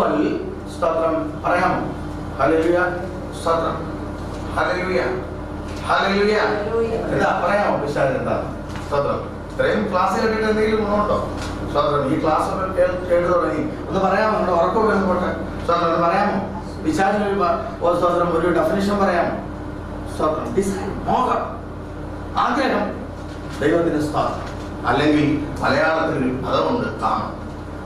Equal സ്തോത്രം പറയാമോ? Hallelujah സ്തോത്രം. Hallelujah hallelujah. എന്താ പറയാമോ പിശാച് എന്താ? സ്തോത്രം. ഇത്രയും ക്ലാസ് കേട്ടിട്ട് എന്തെങ്കിലും ഗുണമുണ്ടോ? സ്തോത്രം. ഈ ക്ലാസ് കേട്ടു തുടങ്ങി ഒന്ന് പറയാമോ? നമ്മുടെ ഉറക്കം വരുമ്പോട്ടെ സ്തോത്രം പറയാമോ? പിശാചിനൊരു സ്തോത്രം ഒരു ഡെഫിനിഷൻ പറയാമോ? സ്തോത്രം. ഡിസൈൻ, മോഹം, ആഗ്രഹം. ദൈവത്തിന് സ്തോത്രം. അല്ലെങ്കിൽ മലയാളത്തിൽ പദമുണ്ട് കാമം.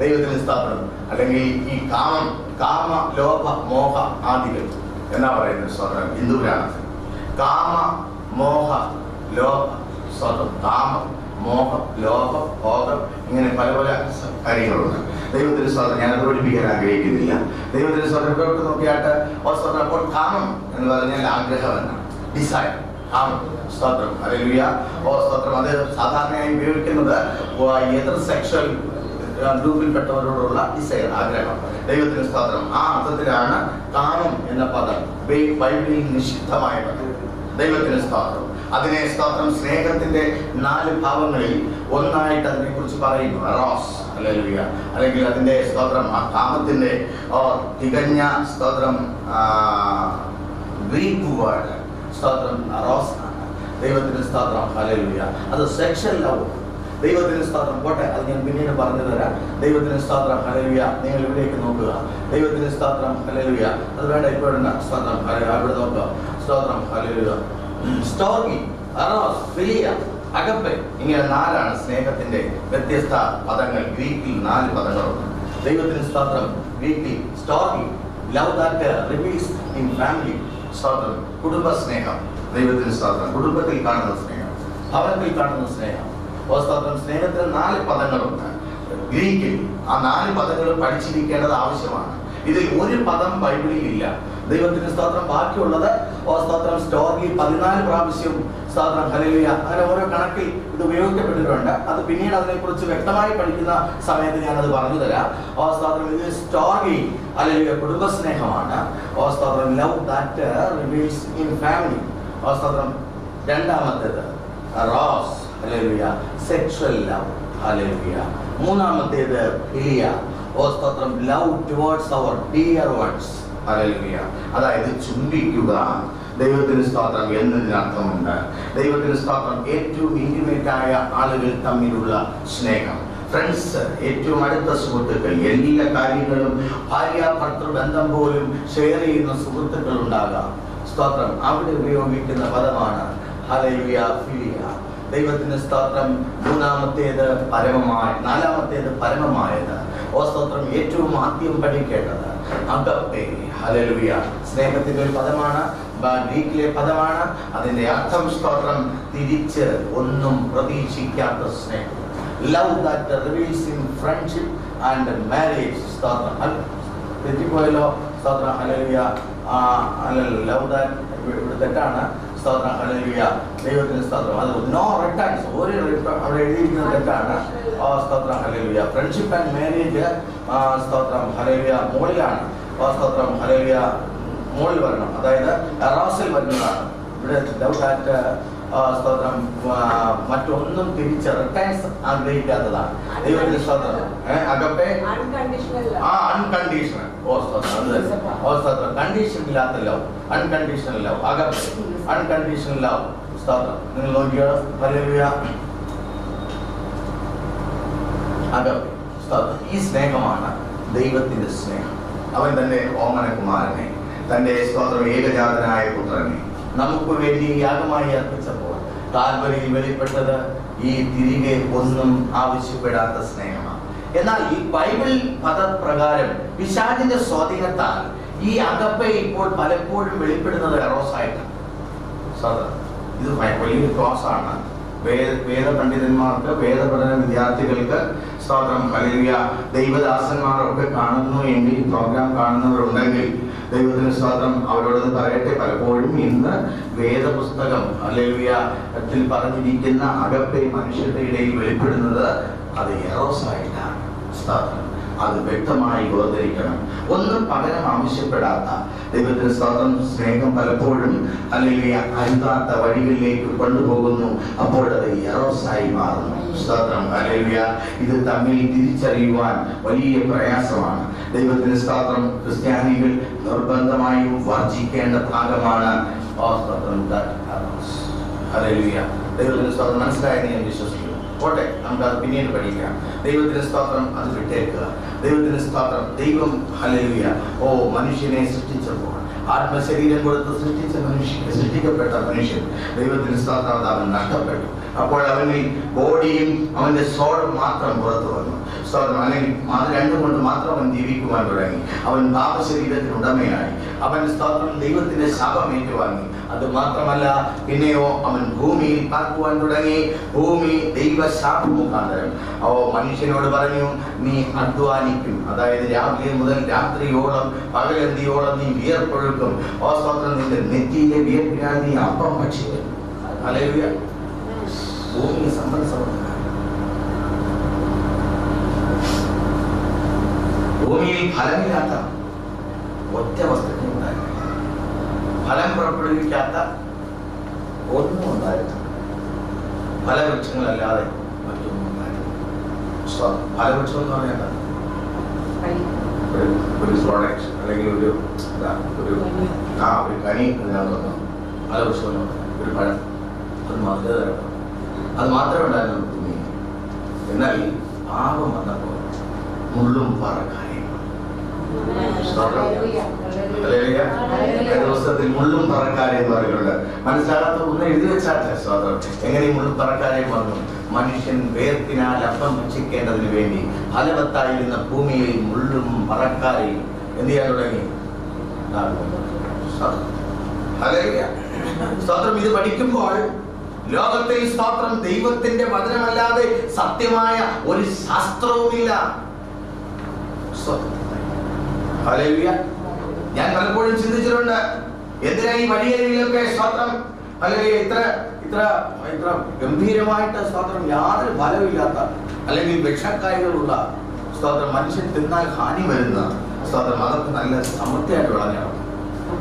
ദൈവത്തിന് സ്തോത്രം. അല്ലെങ്കിൽ ഈ കാമം, കാമ ലോഭ മോഹ ആദികൾ എന്നാ പറയുന്നത് സ്തോത്രം ഹിന്ദുവിലാണ്. കാമ മോഹ ലോഭ സ്തോത്രം. കാമം, മോഹം, ലോഭം, ഭോഗം, ഇങ്ങനെ പല പല കാര്യങ്ങളുണ്ട്. ദൈവത്തിന് സ്തോത്രം. ഞാനത് പഠിപ്പിക്കാൻ ആഗ്രഹിക്കുന്നില്ല. ദൈവത്തിന് സ്തോത്രം ഇവിടെ നോക്കിയാട്ട് സ്തോത്രം. അപ്പോൾ കാമം എന്ന് പറഞ്ഞാൽ ആഗ്രഹം എന്നാണ്, ഡിസൈർ, കാമം. സ്തോത്രം. ഹല്ലേലൂയ. സ്തോത്രം. അത് സാധാരണയായി ഉപയോഗിക്കുന്നത് എതിർ സെക്ഷൽ ഗ്രൂപ്പിൽപ്പെട്ടവരോടുള്ള ഡിസൈർ, ആഗ്രഹം. ദൈവത്തിന് സ്തോത്രം. ആ അർത്ഥത്തിലാണ് കാമം എന്ന പദം ബൈബിളിൽ നിഷിദ്ധമായ പദം. ദൈവത്തിന് സ്തോത്രം. അതിനെ സ്തോത്രം സ്നേഹത്തിന്റെ 4 ഭാവങ്ങളിൽ ഒന്നായിട്ട് അതിനെ കുറിച്ച് പറയുന്നു, റോസ്. ഹല്ലേലൂയ. അല്ലെങ്കിൽ അതിന്റെ സ്തോത്രം ആ കാമത്തിന്റെ തികഞ്ഞ സ്തോത്രം ഗ്രീക്ക് വേർഡ് സ്തോത്രം റോസ് ആണ്. ദൈവത്തിന് സ്തോത്രം. ഹല്ലേലൂയ. അത് സെക്ഷൽ ലവ്. ദൈവത്തിന് സ്തോത്രം. പോട്ടെ, അത് ഞാൻ പിന്നീട് പറഞ്ഞു തരാം. ദൈവത്തിന് സ്തോത്രം. ഹല്ലേലൂയ. നിങ്ങൾ ഇവിടേക്ക് നോക്കുക. ദൈവത്തിന് സ്തോത്രം. ഹല്ലേലൂയ. അത് വേണ്ട, ഇപ്പോഴുണ്ട് സ്തോത്രം. അവിടെ നോക്കുക. സ്തോത്രം. ഹല്ലേലൂയ. സ്റ്റോർഗി, അറോസ്, ഫിലിയ, അഗപ്പെ, ഇങ്ങനെ 4 സ്നേഹത്തിന്റെ വ്യത്യസ്ത പദങ്ങൾ. ഗ്രീക്കിൽ 4 പദങ്ങളുണ്ട്. ദൈവത്തിന് സ്തോത്രം. ഗ്രീക്കിൽ storge, love that reveals in family. സ്തോത്രം. കുടുംബ സ്നേഹം. ദൈവത്തിന് സ്തോത്രം. കുടുംബത്തിൽ കാണുന്ന സ്നേഹം, ഭവനത്തിൽ കാണുന്ന സ്നേഹം. സ്തോത്രം. സ്നേഹത്തിന് 4 പദങ്ങളുണ്ട് ഗ്രീക്കിൽ. ആ 4 പദങ്ങളും പഠിച്ചിരിക്കേണ്ടത് ആവശ്യമാണ്. ഇതിൽ ഒരു പദം ബൈബിളിൽ ഇല്ല. ദൈവത്തിന് സ്തോത്രം. ബാക്കിയുള്ളത് സ്തോത്രം സ്റ്റോർഗി 14 പ്രാവശ്യം സ്തോത്രം. ഹല്ലേലൂയ. അങ്ങനെ ഓരോ കണക്കിൽ ഇത് ഉപയോഗിക്കപ്പെട്ടിട്ടുണ്ട്. അത് പിന്നീട് അതിനെക്കുറിച്ച് വ്യക്തമായി പഠിക്കുന്ന സമയത്ത് ഞാനത് പറഞ്ഞു തരാം. സ്തോത്രം. ഇത് സ്റ്റോർഗി, ഹല്ലേലൂയ, കുടുംബസ്നേഹമാണ്. സ്തോത്രം. Love that reveals in family. സ്തോത്രം. രണ്ടാമത്തേത് റോസ്. Hallelujah, sexual love. ഹല്ലേലൂയ. മൂന്നാമത്തേത് ഫിലിയ. സ്തോത്രം. Love towards our dear ones. Hallelujah. അതായത് ചുംബിക്കുക. ദൈവത്തിന് സ്തോത്രം എന്നതിനർത്ഥമുണ്ട്. ദൈവത്തിന് സ്തോത്രം. ഏറ്റവും ഇന്റിമേറ്റ് ആയ ആളുകൾ തമ്മിലുള്ള സ്നേഹം, ഫ്രണ്ട്സ്, ഏറ്റവും അടുത്ത സുഹൃത്തുക്കൾ, എല്ലാ കാര്യങ്ങളും ഭാര്യ ഭർത്തൃ ബന്ധം പോലും ഷെയർ ചെയ്യുന്ന സുഹൃത്തുക്കൾ ഉണ്ടാകാം. സ്തോത്രം. അവിടെ ഉപയോഗിക്കുന്ന പദമാണ് ഹല്ലേലൂയ, ഫിലിയ. ദൈവത്തിന് സ്തോത്രം. മൂന്നാമത്തേത് പരമമായ, നാലാമത്തേത് പരമമായത്. സ്തോത്രം. ഏറ്റവും ആദ്യം പഠിക്കേണ്ടത് അഗപ്പെ. ഹല്ലേലൂയ. സ്നേഹത്തിന്റെ ഒരു പദമാണ്, ഗ്രീക്കിലെ പദമാണ്. അതിന്റെ അർത്ഥം സ്തോത്രം തിരിച്ച് ഒന്നും പ്രതീക്ഷിക്കാത്ത സ്നേഹം. Love that reveals in friendship and marriage. സ്തോത്രം. തെറ്റിപ്പോയല്ലോ. സ്തോത്രം. ഹല്ലേലൂയ. ലവ് ദാറ്റ് ഇവിടെ തെറ്റാണ്. സ്തോത്രം. ഹല്ലേലൂയ. ദൈവത്തിന് സ്തോത്രം. അത് നോ റിട്ടേൺസ്, ഒരു അവിടെ എഴുതിയിരിക്കുന്നത് തെറ്റാണ്. സ്തോത്രം. ഹല്ലേലൂയ. ഫ്രണ്ട്ഷിപ്പ് ആൻഡ് മാരേജ് സ്തോത്രം. ഹല്ലേലൂയ മുകളിലാണ്. സ്തോത്രം. ഹല്ലേലൂയ മുകളിൽ വരണം. അതായത് എറോസിൽ വരുന്നതാണ്. ഇവിടെ ലവ് ദാറ്റ് സ്തോത്രം മറ്റൊന്നും തിരിച്ച് റിട്ടേൺസ് ആഗ്രഹിക്കാത്തതാണ്. ദൈവത്തിന് സ്തോത്രം. Agape unconditional. സ്തോത്രം. കണ്ടീഷൻ ഇല്ലാത്ത love, unconditional love. Agape unconditional love. സ്തോത്രം. നിങ്ങൾ നോക്കിയോ. ഹല്ലേലൂയ. അഗപ്പെ സ്തോത്രം. ഈ സ്നേഹമാണ് ദൈവത്തിന്റെ സ്നേഹം. അവൻ തന്റെ ഓമനകുമാരനെ, തന്റെ സ്തോത്രം ഏകജാതനായ പുത്രനെ നമുക്ക് വേണ്ടി യാഗമായി അർപ്പിച്ചപ്പോൾ കാൽവരിയിൽ വെളിപ്പെട്ടത് ഈ തിരികെ ഒന്നും ആവശ്യപ്പെടാത്ത സ്നേഹമാണ്. എന്നാൽ ഈ ബൈബിൾ പദപ്രകാരം പിശാചിന്റെ സ്വാധീനത്താൽ ഈ അഗപ്പെ ഇപ്പോൾ പലപ്പോഴും വെളിപ്പെടുന്നത് എറോസായിട്ടാണ്. ഇത് വലിയൊരു ക്ലാസ്സാണ്. വേദ പണ്ഡിതന്മാർക്ക്, വേദപഠന വിദ്യാർത്ഥികൾക്ക് സ്തോത്രം. ഹല്ലേലൂയ. ദൈവദാസന്മാരൊക്കെ കാണുന്നു എങ്കിൽ, പ്രോഗ്രാം കാണുന്നവരുണ്ടെങ്കിൽ ദൈവത്തിന് സ്തോത്രം. അവരോട് പറയട്ടെ, പലപ്പോഴും ഇന്ന് വേദപുസ്തകം ഹല്ലേലൂയ ത്തിൽ പറഞ്ഞിരിക്കുന്ന അഗപ്പെ മനുഷ്യരുടെ ഇടയിൽ വെളിപ്പെടുന്നത് അത് എറോസായിട്ടാണ്. സ്തോത്രം. അത് വ്യക്തമായി വേർതിരിക്കണം. ഒന്നും പകരം ആവശ്യപ്പെടാത്ത ദൈവത്തിന്റെ സ്തോത്രം സ്നേഹം പലപ്പോഴും അല്ലെങ്കിൽ അരുതാത്ത വഴികളിലേക്ക് കൊണ്ടുപോകുന്നു. അപ്പോൾ അത് എറോസായി മാറുന്നു. സ്തോത്രം. ഹല്ലേലൂയ. ഇത് തമ്മിൽ തിരിച്ചറിയുവാൻ വലിയ പ്രയാസമാണ്. ദൈവത്തിന് സ്തോത്രം. ക്രിസ്ത്യാനികൾ നിർബന്ധമായും വർജിക്കേണ്ട ഭാഗമാണ് ദൈവത്തിന് സ്തോത്രം. മനസ്സിലായെന്ന് ഞാൻ വിശ്വസിക്കുന്നു. പോട്ടെ, നമുക്കത് പിന്നീട് പഠിക്കാം. ദൈവത്തിന് സ്തോത്രം, അത് വിട്ടേക്കുക. ദൈവത്തിന് സ്തോത്രം. ദൈവം ഹല്ലേലൂയ മനുഷ്യനെ സൃഷ്ടിച്ചപ്പോൾ ആത്മശരീരം കൊടുത്ത് സൃഷ്ടിക്കപ്പെട്ട മനുഷ്യൻ ദൈവത്തിന് സ്തോത്രം അവൻ നഷ്ടപ്പെട്ടു. അപ്പോൾ അവന് ബോഡിയും അവന്റെ സോളും മാത്രം പുറത്തു വന്നു. സ്തോത്രം. അല്ലെങ്കിൽ അത് രണ്ടും കൊണ്ട് മാത്രം അവൻ ജീവിക്കുവാൻ തുടങ്ങി. അവൻ പാപശരീരത്തിന് ഉടമയായി. അവൻ സ്തോത്രം ദൈവത്തിന്റെ ശാപം ഏറ്റുവാങ്ങി. അത് മാത്രമല്ല, പിന്നെയോ അവൻ ഭൂമിയിൽ പാർക്കുവാൻ തുടങ്ങി. ഭൂമി ദൈവശാപം മുഖാന്തരം മനുഷ്യനോട് പറഞ്ഞു, നീ അധ്വാനിക്കും. അതായത് രാവിലെ മുതൽ രാത്രിയോളം പകലന്തിയോളം നീ വിയർപ്പൊഴുക്കും. സ്തോത്രം. നിന്റെ നെറ്റിയിലെ വിയർപ്പിനാൽ നീ അപ്പം ഭക്ഷിക്കും. ഹല്ലേലൂയ. ഭൂമിയെ സമ്പന്നമാണ്. ഭൂമിയിൽ ഫലമില്ലാത്ത ഒറ്റ വസ്തുക്കൾ ഉണ്ടായിരുന്നു. ഫലം പുറപ്പെടുവിക്കാത്ത ഒന്നും ഉണ്ടായിരുന്നു. ഫലവൃക്ഷങ്ങളല്ലാതെ മറ്റൊന്നും ഉണ്ടായിരുന്നു. ഫലവൃക്ഷം എന്ന് പറഞ്ഞാൽ ഒരു പ്രോഡക്റ്റ് അല്ലെങ്കിൽ ഒരു കനി ഫലവൃക്ഷം, ഒരു പഴം, അത് മാത്രമേ അത് മാത്രമേ ഉണ്ടായിരുന്നു ഭൂമിയിൽ. എന്നാൽ പാപം വന്നപ്പോൾ മുള്ളും പറക്കായും ദിവസത്തിൽ മുള്ളും പറക്കാരെയും പറയുന്നുണ്ട്. മനസ്സിലാകാത്ത ഒന്ന് എഴുതി വെച്ചാട്ടെ. സ്തോത്രം. എങ്ങനെ മുള്ളും പറക്കാരെയും വന്നു? മനുഷ്യൻ വേർപ്പിനാൽ അപ്പം ഭക്ഷിക്കേണ്ടതിന് വേണ്ടി ഫലവത്തായിരുന്ന ഭൂമിയിൽ മുള്ളും പറക്കാരെയും എന്ത് ചെയ്യാൻ തുടങ്ങി? സ്തോത്രം. ഇത് പഠിക്കുമ്പോൾ ലോകത്തിൽ സ്തോത്രം ദൈവത്തിന്റെ വചനമല്ലാതെ സത്യമായ ഒരു ശാസ്ത്രവുമില്ല. ഹല്ലേലൂയ. ഞാൻ പലപ്പോഴും ചിന്തിച്ചിട്ടുണ്ട്, എന്തിനാ ഈ വഴിയരികിലൊക്കെ സ്തോത്രം അല്ലെങ്കിൽ ഇത്ര ഇത്ര ഇത്ര ഗംഭീരമായിട്ട് സ്തോത്രം യാതൊരു ഫലമില്ലാത്ത അല്ലെങ്കിൽ വിഷക്കായകളുള്ള സ്തോത്രം മനുഷ്യൻ തിന്നാൽ ഹാനി വരുന്ന സ്തോത്രം അതൊക്കെ നല്ല സമൃദ്ധിയായിട്ട് വിളഞ്ഞാണ്.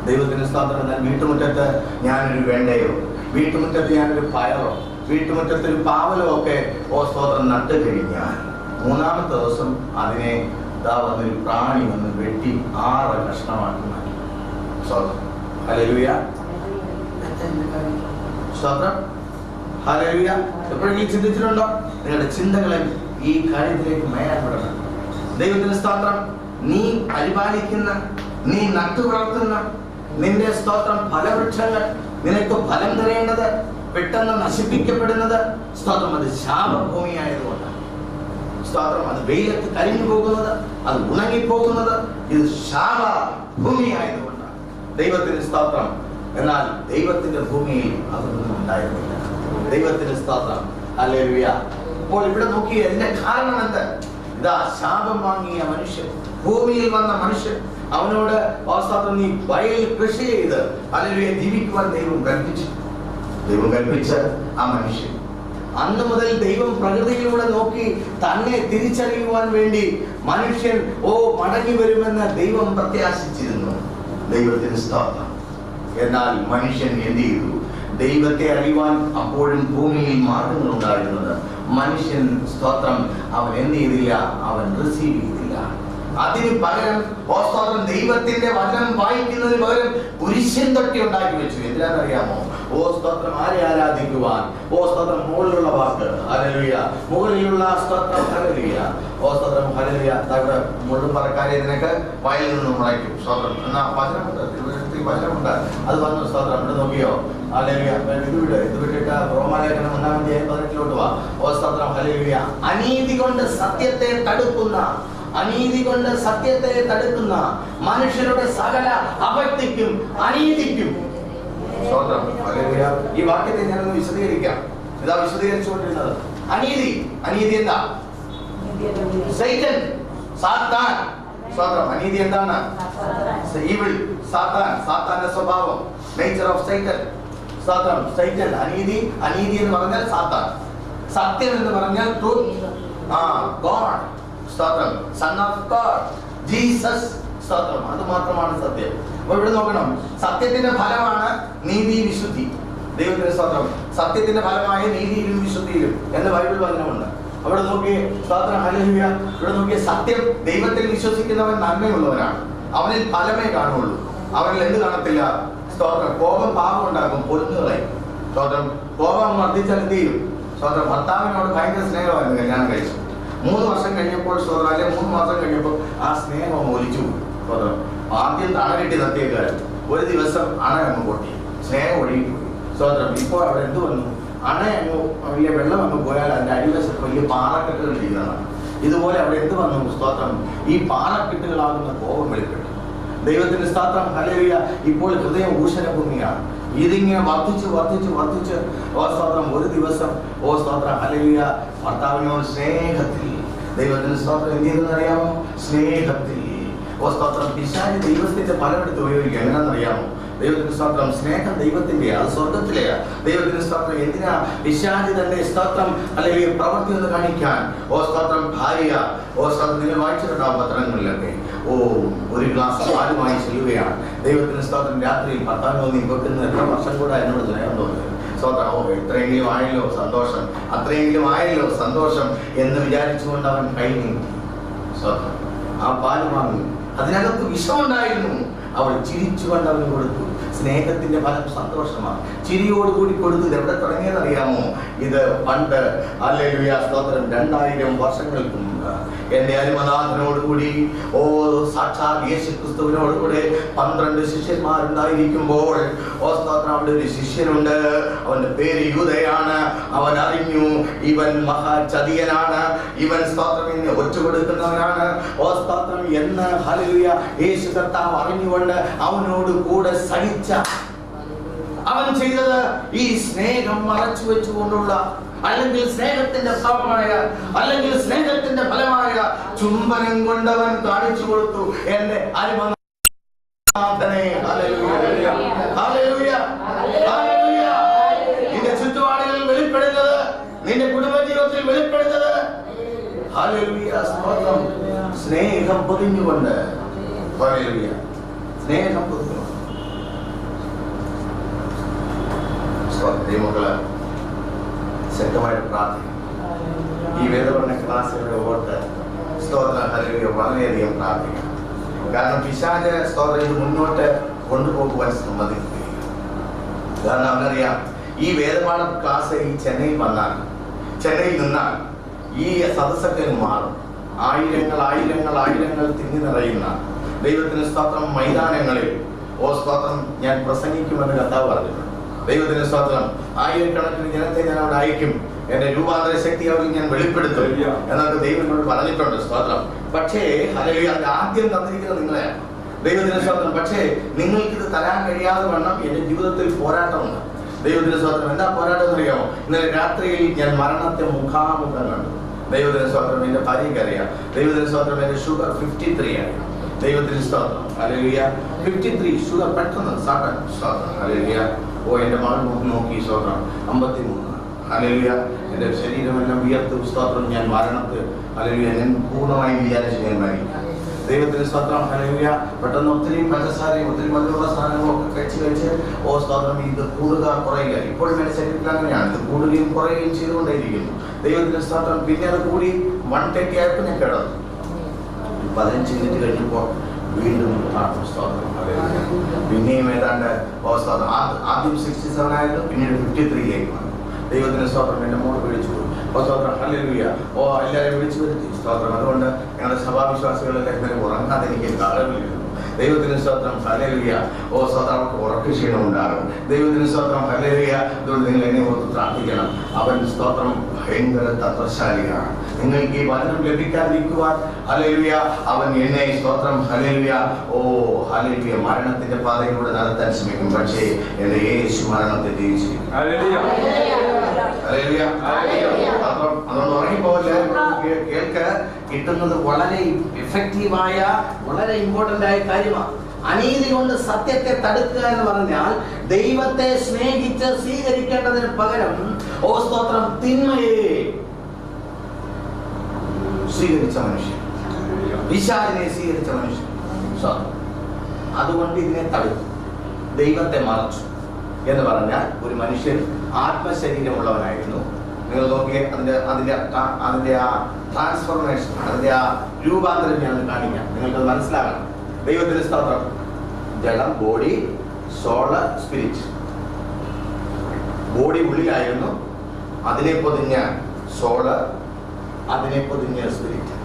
ദൈവത്തിന്റെ സ്തോത്രം. എന്നാൽ വീട്ടുമുറ്റത്ത് ഞാനൊരു വെണ്ടയോ, വീട്ടുമുറ്റത്ത് ഞാനൊരു പയറോ, വീട്ടുമുറ്റത്തൊരു പാവലോ ഒക്കെ സ്തോത്രം നട്ട് കഴിഞ്ഞാൽ മൂന്നാമത്തെ ദിവസം അതിനെ വന്നൊരു പ്രാണി വന്ന് വെട്ടി 6 കഷ്ണമാക്കി മാറ്റി. സ്തോത്രം. ഹല്ലേലൂയ. സ്തോത്രം. ഹല്ലേലൂയ. എപ്പോഴെങ്കിലും ചിന്തിച്ചിട്ടുണ്ടോ? നിങ്ങളുടെ ചിന്തകളെ ഈ കാര്യത്തിലേക്ക് മേയാൻപ്പെടണം. ദൈവത്തിന്റെ സ്തോത്രം. നീ പരിപാലിക്കുന്ന, നീ നട്ടു വളർത്തുന്ന നിന്റെ സ്തോത്രം ഫലവൃക്ഷങ്ങൾ നിനക്ക് ഫലം തരേണ്ടത് പെട്ടെന്ന് നശിപ്പിക്കപ്പെടുന്നത് സ്തോത്രം അത് ശാപഭൂമിയായതുകൊണ്ടാണ്. സ്തോത്രം. അത് വെയിലത്ത് കരിഞ്ഞു പോകുന്നത്, അത് ഉണങ്ങിപ്പോകുന്നത് ഇത് ശാപ ഭൂമിയായതുകൊണ്ടാണ്. ദൈവത്തിന് സ്തോത്രം. എന്നാൽ ദൈവത്തിന്റെ ഭൂമിയിൽ അതൊന്നും ഉണ്ടായിരുന്നില്ല. ദൈവത്തിന് സ്തോത്രം. ഹല്ലേലൂയ. അപ്പോൾ ഇവിടെ നോക്കി അതിന്റെ കാരണം എന്ത്? ഇതാ ശാപം വാങ്ങിയ മനുഷ്യൻ, ഭൂമിയിൽ വന്ന മനുഷ്യൻ, അവനോട് സ്തോത്രം നീ വയലിൽ കൃഷി ചെയ്ത് ഹല്ലേലൂയ ജീവിക്കുവാൻ ദൈവം കൽപ്പിച്ചു. ദൈവം കൽപ്പിച്ച ആ മനുഷ്യൻ അന്ന് മുതൽ ദൈവം പ്രകൃതിയിലൂടെ നോക്കി തന്നെ തിരിച്ചറിയുവാൻ വേണ്ടി മനുഷ്യൻ മടങ്ങി വരുമെന്ന് ദൈവം പ്രത്യാശിച്ചിരുന്നു. ദൈവത്തിന് സ്തോത്രം. എന്നാൽ മനുഷ്യൻ എന്ത് ചെയ്തു? ദൈവത്തെ അറിയുവാൻ അപ്പോഴും ഭൂമിയിൽ മാർഗങ്ങൾ ഉണ്ടായിരുന്നത് മനുഷ്യൻ സ്തോത്രം അവൻ എന്ത് ചെയ്തില്ല? അവൻ റിസീവ് ചെയ്തില്ല. അതിന് പകരം സ്തോത്രം ദൈവത്തിന്റെ വചനം വായിക്കുന്നതിന് പകരം കുരിശൻ തൊട്ടി ഉണ്ടാക്കി വെച്ചു. എന്തിനാണെന്നറിയാമോ? സ്തോത്രം ആരെ ആരാധിക്കുവാൻ? സ്തോത്രം മുകളിലുള്ള വാക്ക് ഹല്ലേലൂയ, മുകളിലുള്ള സ്തോത്രം ഹല്ലേലൂയ, സ്തോത്രം ഹല്ലേലൂയ. താങ്കളുടെ മുഴുവൻ പറക്കാരെ നിനക്ക് വയലിൽ നിന്നും മുളയ്ക്കും. സ്തോത്രം. എന്നാ വചനമുണ്ട്, വചനമുണ്ട്. അത് വന്നു. സ്തോത്രം. ഇവിടെ നോക്കിയോ? ഹല്ലേലൂയ. ഇത് വിട്ടിട്ട് റോമാലേഖനം 1:18 വാ. സ്തോത്രം ഹല്ലേലൂയ. അനീതി കൊണ്ട് സത്യത്തെ തടുക്കുന്ന, അനീതി കൊണ്ട് സത്യത്തെ തടുക്കുന്ന മനുഷ്യരുടെ സകല അഭക്തിക്കും അനീതിക്കും. ഈ വാക്യത്തെ ഞാനൊന്ന് വിശദീകരിക്കാം. ഇതാ വിശദീകരിച്ചുകൊണ്ടിരുന്നത്. അനീതി, അനീതി എന്താ? സൈറ്റൻ, സാത്താൻ. സ്തോത്രം. അനീതി എന്താണ്? ഈവിൾ, സാത്താൻ, സാത്താന്റെ സ്വഭാവം, നേച്ചർ ഓഫ് സൈറ്റൻ. സ്തോത്രം. സൈറ്റൻ അനീതി, അനീതി എന്ന് പറഞ്ഞാൽ സാത്താൻ. സത്യം എന്ന് പറഞ്ഞാൽ ട്രൂത്ത്, ഗോഡ്. സ്തോത്രം. Son of God, Jesus. സ്തോത്രം. അത് മാത്രമാണ് സത്യം. അപ്പോൾ ഇവിടെ നോക്കണം, സത്യത്തിന്റെ ഫലമാണ് നീതി, വിശുദ്ധി. ദൈവത്തിന്റെ സ്തോത്രം. സത്യത്തിന്റെ ഫലമായ നീതിയിലും വിശുദ്ധിയിലും എന്ന് ബൈബിൾ വചനമുണ്ട്. അവിടെ നോക്കിയേ സ്തോത്രം ഹല്ലേലൂയ. ഇവിടെ നോക്കിയേ, സത്യം ദൈവത്തിൽ വിശ്വസിക്കുന്നവൻ നന്മയുള്ളവനാണ്, അവനിൽ ഫലമേ കാണുള്ളൂ, അവനിൽ എന്ത് കാണത്തില്ല? സ്തോത്രം. കോപം പാപം ഉണ്ടാക്കും, പൊരുന്നുകളയും. സ്തോത്രം. കോപം വർദ്ധിച്ചാൽ എന്ത് ചെയ്യും? സ്തോത്രം. ഭർത്താവിനോട് ഭയങ്കര സ്നേഹമായിരുന്നു കല്യാണം കഴിച്ചു. 3 വർഷം കഴിഞ്ഞപ്പോൾ സ്തോത്രം, അല്ലെങ്കിൽ 3 മാസം കഴിഞ്ഞപ്പോൾ ആ സ്നേഹം ഒലിച്ചു. സ്തോത്രം. ആദ്യം തണലിട്ട് നിർത്തിയേക്കായിരുന്നു, ഒരു ദിവസം അണ അങ്ങ് പൊട്ടി, സ്നേഹം ഒഴുകിപ്പോയി. സ്തോത്രം. ഇപ്പോൾ അവിടെ എന്ത് വന്നു? അണ അങ്ങ് വലിയ വെള്ളം അങ്ങ് പോയാൽ അതിൻ്റെ അടിവശത്ത് വലിയ പാറക്കെട്ടുകൾ ഇരിക്കുന്നതാണ്. ഇതുപോലെ അവിടെ എന്ത് വന്നു? സ്തോത്രം. ഈ പാറക്കെട്ടുകളാകുന്ന കോപം വെളിപ്പെട്ടു. ദൈവത്തിന്റെ സ്തോത്രം ഹല്ലേലൂയ. ഇപ്പോൾ ഹൃദയം ഊഷരഭൂമിയാണ്. ഇതിങ്ങനെ വർദ്ധിച്ച് വർദ്ധിച്ച് വർദ്ധിച്ച് സ്തോത്രം ഒരു ദിവസം സ്തോത്രം ഹല്ലേലൂയ ഭർത്താവിനോട് സ്നേഹത്തിൽ ദൈവത്തിന്റെ സ്തോത്രം എന്ത് ചെയ്തെന്ന് അറിയാമോ? സ്നേഹത്തിൽ സ്തോത്രം. പിശാച് ദൈവത്തിന്റെ ഫലമെടുത്ത് ഉപയോഗിക്കുക എങ്ങനെയാണെന്നറിയാമോ? ദൈവത്തിന്റെ സ്തോത്രം. സ്നേഹം ദൈവത്തിന്റെയാ, അത് സ്വർഗത്തിലെയാ. ദൈവത്തിന്റെ സ്തോത്രം. എന്തിനാ പിശാച് തന്റെ സ്തോത്രം അല്ലെങ്കിൽ പ്രവൃത്തി ഒന്ന് കാണിക്കാൻ? സ്തോത്രം. ഭാര്യ സ്തോത്രം. നിങ്ങൾ വായിച്ചിട്ടുണ്ടാവും പത്രങ്ങളിലൊക്കെ. ഒരു ഗ്ലാസ് പാലുമായി ചെല്ലുകയാണ്. ദൈവത്തിന്റെ സ്തോത്രം. രാത്രിയിൽ ഭർത്താവിനോ നീ വെക്കുന്ന എത്ര വർഷം കൂടെ എന്നോട് സ്നേഹം തോന്നുന്നത്? സ്തോത്രം. എത്രയെങ്കിലും ആയല്ലോ സന്തോഷം, അത്രയെങ്കിലും ആയല്ലോ സന്തോഷം എന്ന് വിചാരിച്ചുകൊണ്ട് അവൻ കൈ നീങ്ങി. സ്തോത്രം. ആ പാല് വാങ്ങി. അതിനകത്ത് വിഷമുണ്ടായിരുന്നു. അവൾ ചിരിച്ചുകൊണ്ട് അവന് കൊടുത്തു. സ്നേഹത്തിന്റെ ഫലം സന്തോഷമാണ്. ചിരിയോടുകൂടി കൊടുത്തത് എവിടെ തുടങ്ങിയതറിയാമോ? ഇത് പണ്ട് ഹല്ലേലൂയ സ്തോത്രം 2000 വർഷങ്ങൾക്ക് മുമ്പ് എന്റെ അരിമനാഥനോടുകൂടി സാക്ഷാൽ യേശു ക്രിസ്തുവിനോടുകൂടെ 12 ശിഷ്യന്മാരുണ്ടായിരിക്കുമ്പോൾ സ്തോത്രം അവിടെ ഒരു ശിഷ്യനുണ്ട്. അവന്റെ പേര് യൂദയാണ്. അവൻ അറിഞ്ഞു ഇവൻ മഹാചതിയനാണ്, ഇവൻ സ്തോത്രം ഇന്ന് ഒറ്റുകൊടുക്കുന്നവനാണ് സ്തോത്രം എന്ന് ഹല്ലേലൂയ യേശു കർത്താവ് അറിഞ്ഞുകൊണ്ട് അവനോട് കൂടെ സഹിച്ച അവൻ ചെയ്തത് ഈ സ്നേഹം മറച്ചു വെച്ചുകൊണ്ടുള്ള അല്ലെങ്കിൽ സ്നേഹത്തിന്റെ ഫലമായ അല്ലെങ്കിൽ സ്നേഹത്തിന്റെ ഫലമായ ചുംബനം കൊണ്ടവൻ കാണിച്ചു കൊടുത്തു എന്റെ അരിമനാഥനെ. Hallelujah hallelujah hallelujah. നിന്റെ ചുറ്റുപാടുകളിൽ വെളിപ്പെടുന്നത്, നിന്റെ കുടുംബജീവിതത്തിൽ വെളിപ്പെടുന്നത് ഹല്ലേലൂയ സ്തോത്രം. സ്നേഹം പൊതിഞ്ഞുകൊണ്ട്. ഹല്ലേലൂയ. സ്നേഹം പൊതിഞ്ഞുകൊണ്ട്. മക്കള് ശക്തമായിട്ട് പ്രാർത്ഥിക്കും. ഈ വേദപഠന ക്ലാസ്സുകളുടെ ഓർത്ത് സ്തോത്രം ഹല്ലേലൂയ വളരെയധികം പ്രാർത്ഥിക്കണം. കാരണം പിശാച് സ്തോത്രം ഇത് മുന്നോട്ട് കൊണ്ടുപോകുവാൻ സമ്മതിക്കുകയില്ല. കാരണം അവനറിയാം ഈ വേദപാഠ ക്ലാസ് ഈ ചെന്നൈയിൽ നിന്നാൽ ഈ സദസ്സൊക്കെ മാറും. ആയിരങ്ങൾ തിങ്ങി നിറയുന്ന ദൈവത്തിന് സ്തോത്രം മൈതാനങ്ങളിൽ സ്തോത്രം ഞാൻ പ്രസംഗിക്കുമെന്ന് കർത്താവ് പറഞ്ഞിട്ടുണ്ട്. ദൈവത്തിന് സ്തോത്രം. ആയിരക്കണക്കിന് ജനത്തെ ഞാൻ അവിടെ അയക്കും, എന്റെ രൂപാന്തര ശക്തി അവരിൽ ഞാൻ വെളിപ്പെടുത്തും എന്നൊക്കെ ദൈവനോട് പറഞ്ഞിട്ടുണ്ട്. സ്തോത്രം. പക്ഷേ ഹല്ലേലൂയ അത് ആദ്യം തന്നിരിക്കുന്നത് നിങ്ങളെയാണ്. ദൈവത്തിന് സ്തോത്രം. പക്ഷേ നിങ്ങൾക്കിത് തരാൻ കഴിയാതെ വണ്ണം എന്റെ ജീവിതത്തിൽ പോരാട്ടമുണ്ട്. ദൈവത്തിന് സ്തോത്രം. എന്താ പോരാട്ടം എന്നറിയാമോ? ഇന്നലെ രാത്രിയിൽ ഞാൻ മരണത്തെ മുഖാമുഖം കണ്ടു. ദൈവത്തിന് സ്തോത്രം. എന്റെ ഭാര്യയ്ക്ക് അറിയാം. ദൈവത്തിന് സ്തോത്രം. എന്റെ ഷുഗർ 53 ആയി. ദൈവത്തിന് സ്തോത്രം. ഹല്ലേലൂയ. 53 ഷുഗർ പെട്ടെന്ന് സ്തോത്രം. ഹല്ലേലൂയ. എന്റെ മകൾ നോക്കി സ്തോത്രം 53. ഹല്ലേലൂയ. എന്റെ ശരീരമെല്ലാം വിയർത്ത് സ്തോത്രം. ഞാൻ മരണത്തെ ഹല്ലേലൂയ ഞാൻ പൂർണ്ണമായും വിചാരിച്ചു ഞാൻ മരിക്കും. ദൈവത്തിന് സ്തോത്രം. ഹല്ലേലൂയ. പെട്ടെന്ന് ഒത്തിരി പഞ്ചസാരയും ഒത്തിരി മധുരമുള്ള സാധനങ്ങളും ഒക്കെ കഴിച്ച് സ്തോത്രം ഇത് കൂടുക കുറയുക. ഇപ്പോഴും എന്റെ ശരീരത്തിൽ അങ്ങനെയാണ്. ഇത് കൂടുകയും കുറയുകയും ചെയ്തുകൊണ്ടേയിരിക്കുന്നു. ദൈവത്തിന് സ്തോത്രം. പിന്നെ അത് കൂടി 130 ആയപ്പോൾ ഞാൻ കിടന്നു. 15 മിനിറ്റ് കഴിഞ്ഞപ്പോൾ വീണ്ടും പിന്നെയും ഏതാണ്ട് ആദ്യം 67 ആയത് പിന്നീട് 53 വന്നു. ദൈവത്തിന് സ്തോത്രം. എന്റെ മോൾ വിളിച്ചു സ്തോത്രം. ഹല്ലേലൂയ. എല്ലാവരെയും വിളിച്ചു വരുത്തി സ്തോത്രം. അതുകൊണ്ട് ഞങ്ങളുടെ സഭാവിശ്വാസികളെല്ലാം ഇന്നലെ ഉറങ്ങാതെ എനിക്ക് കളവില്ല. ദൈവത്തിന് സ്തോത്രം. ഹല്ലേലൂയ. സ്തോത്രം. അവർക്ക് ഉറക്ക ക്ഷീണം ഉണ്ടാകും. ദൈവത്തിന് സ്തോത്രം. ഹല്ലേലൂയ. അതുകൊണ്ട് നിങ്ങൾ എന്നെ ഓർത്ത് പ്രാർത്ഥിക്കണം. അവൻ സ്തോത്രം ഭയങ്കര തത്വശാലിയാണ്. നിങ്ങൾക്ക് ഈ വചനം ലഭിക്കാതിരിക്കുവാൻ ഹല്ലേലൂയ അവൻ എന്നെ സ്തോത്രം ഹല്ലേലൂയ ഹല്ലേലൂയ മരണത്തിന്റെ പാതയിലൂടെ നടത്താൻ ശ്രമിക്കും. പക്ഷേ എന്റെ യേശു മരണത്തെ ജയിച്ചിരിക്കും. Hallelujah hallelujah. അതുകൊണ്ട് ഉറങ്ങിപ്പോകല്ലേ. കേൾക്ക. കിട്ടുന്നത് വളരെ എഫക്റ്റീവായ വളരെ ഇമ്പോർട്ടന്റ് ആയ കാര്യമാണ്. അനീതി കൊണ്ട് സത്യത്തെ തടുക്കുക എന്ന് പറഞ്ഞാൽ ദൈവത്തെ സ്നേഹിച്ച് സ്വീകരിക്കേണ്ടതിന് പകരം സ്തോത്രം തിന്മയെ സ്വീകരിച്ച മനുഷ്യൻ, പിശാചിനെ സ്വീകരിച്ച മനുഷ്യൻ. അതുകൊണ്ട് ഇതിനെ തടുത്തു, ദൈവത്തെ മറച്ചു എന്ന് പറഞ്ഞാൽ ഒരു മനുഷ്യൻ ആത്മശരീരമുള്ളവനായിരുന്നു, നിങ്ങൾ നോക്കിയേ, അതിന്റെ ആ ട്രാൻസ്ഫോർമേഷൻ, അതിന്റെ ആ രൂപാന്തരം ഞാൻ കാണിക്കാം, നിങ്ങൾക്കത് മനസ്സിലാകണം. ദൈവത്തിന്റെ സ്തോത്രം. ജഡം, ബോഡി, സോള്, സ്പിരിറ്റ്. ബോഡി ഉള്ളിലായിരുന്നു, അതിനെ പൊതിഞ്ഞ സോള്, അതിനെ പൊതിഞ്ഞ സ്പിരിറ്റ്.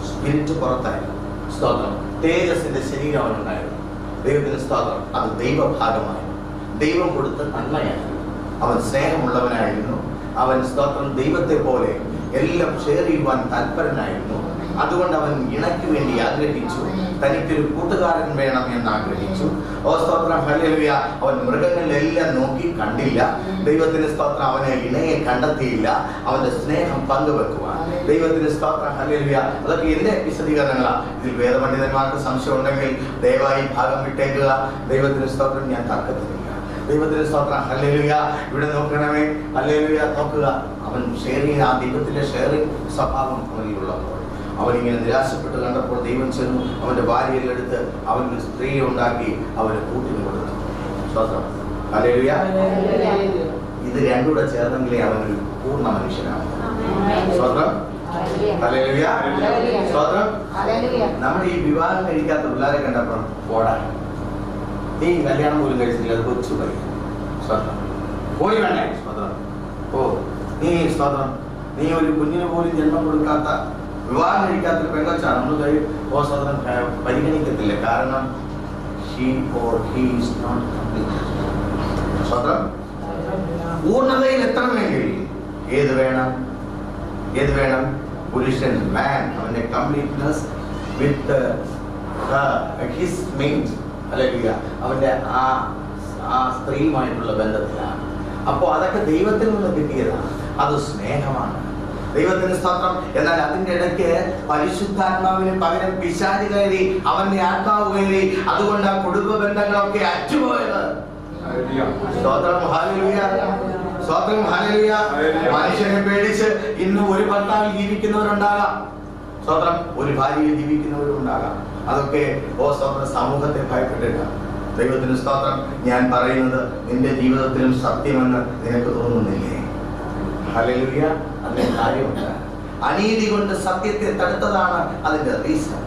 സ്പിരിറ്റ് പുറത്തായിരുന്നു. സ്തോത്രം. തേജസ്സിന്റെ ശരീരം അവനുണ്ടായിരുന്നു. ദൈവത്തിന്റെ സ്തോത്രം. അത് ദൈവഭാഗമായിരുന്നു, ദൈവം കൊടുത്ത നന്മയായിരുന്നു. അവൻ സ്നേഹമുള്ളവനായിരുന്നു. അവൻ സ്തോത്രം ദൈവത്തെ പോലെ എല്ലാം ഷെയർ ചെയ്യുവാൻ തൽപരനായിരുന്നു. അതുകൊണ്ട് അവൻ ഇണയ്ക്ക് വേണ്ടി ആഗ്രഹിച്ചു, തനിക്കൊരു കൂട്ടുകാരൻ വേണം എന്ന് ആഗ്രഹിച്ചു. ഓ സ്തോത്രം, ഹല്ലേലൂയ. അവൻ മൃഗങ്ങളിലെല്ലാം നോക്കി കണ്ടില്ല. ദൈവത്തിന്റെ സ്തോത്രം അവനെ ഇണയെ കണ്ടെത്തിയില്ല, അവന്റെ സ്നേഹം പങ്കുവെക്കുവാൻ. ദൈവത്തിന്റെ സ്തോത്രം, ഹല്ലേലൂയ. അതൊക്കെ എന്റെ വിശദീകരണങ്ങളാണ്. ഇതിൽ വേദപണ്ഡിതന്മാർക്ക് സംശയം ഉണ്ടെങ്കിൽ ദയവായി ഭാഗം വിട്ടേക്കുക. ദൈവത്തിന്റെ സ്തോത്രം ഞാൻ തർക്കത്തിലില്ല. ദൈവത്തിന്റെ സ്തോത്രം, ഹല്ലേലൂയ. ഇവിടെ നോക്കണമേ, ഹല്ലേലൂയ. നോക്കുക, അവൻ ഷെയറിങ്, ആ ദൈവത്തിന്റെ ഷെയറിങ് സ്വഭാവം അവനിലുള്ളപ്പോൾ അവനിങ്ങനെ നിരാശപ്പെട്ട് കണ്ടപ്പോൾ ദൈവം ചെന്നു അവന്റെ ഭാര്യയിലെടുത്ത് അവനൊരു സ്ത്രീയെ ഉണ്ടാക്കി അവന് കൂട്ടിന് കൊടുത്തു. സ്തോത്രം, ഹല്ലേലൂയ. ഇത് രണ്ടുകൂടെ ചേർന്നെങ്കിലേ അവനൊരു പൂർണ്ണ മനുഷ്യനാണ്. സ്തോത്രം, ഹല്ലേലൂയ. സ്തോത്രം. നമ്മുടെ ഈ വിവാഹം കഴിക്കാത്ത പിള്ളേരെ കണ്ടപ്പോൾ പോടാ, നീ കല്യാണം പോലും കഴിച്ചില്ല, അത് കൊച്ചു കഴിക്കും. സ്തോത്രം, പോയി വേണ്ടേ. സ്തോത്രം. ഓ നീ സ്തോത്രം, നീ ഒരു കുഞ്ഞിന് പോലും ജന്മം കൊടുക്കാത്ത, വിവാഹം കഴിക്കാത്ത പെങ്കൊച്ചാണ്. നമ്മൾ ഓ സ്തോത്രം പരിഗണിക്കത്തില്ല. കാരണം സ്തോത്രം പൂർണ്ണതയിൽ എത്തണമെങ്കിൽ ഏത് വേണം? പുരുഷൻ, മാൻ, അവന്റെ കംപ്ലീറ്റ്നെസ് വിത്ത് ഹിസ് മെയിൻ, അല്ലെങ്കിൽ അവന്റെ ആ സ്ത്രീയുമായിട്ടുള്ള ബന്ധത്തിലാണ്. അപ്പോൾ അതൊക്കെ ദൈവത്തിൽ നിന്ന് കിട്ടിയതാണ്. അത് സ്നേഹമാണ്. ദൈവത്തിന്റെ സ്തോത്രം. എന്നാൽ അതിന്റെ ഇടയ്ക്ക് പരിശുദ്ധാത്മാവിന് പകരം പിശാച് കയറി, അവന്റെ ആത്മാവ് കയറി. അതുകൊണ്ട് ആ കുടുംബ ബന്ധങ്ങളൊക്കെ അറ്റുപോയത്. സ്തോത്രം, ഹല്ലേലൂയ. സ്തോത്രം, ഹല്ലേലൂയ. മനുഷ്യനെ പേടിച്ച് ഇന്ന് ഒരു ഭർത്താവിൽ ജീവിക്കുന്നവരുണ്ടാകാം. സ്തോത്രം, ഒരു ഭാര്യയിൽ ജീവിക്കുന്നവരുണ്ടാകാം. അതൊക്കെ ഓ സ്തോത്രം സമൂഹത്തെ ഭയപ്പെട്ടിട്ടാണ്. ദൈവത്തിന്റെ സ്തോത്രം. ഞാൻ പറയുന്നത് നിന്റെ ജീവിതത്തിലും സത്യമെന്ന് നിനക്ക് തോന്നുന്നില്ലേ? ഹല്ലേലൂയ. അതിന്റെ കാര്യമുണ്ട്. അനീതി കൊണ്ട് സത്യത്തെ തടുത്തതാണ് അതിന്റെ റീസൺ.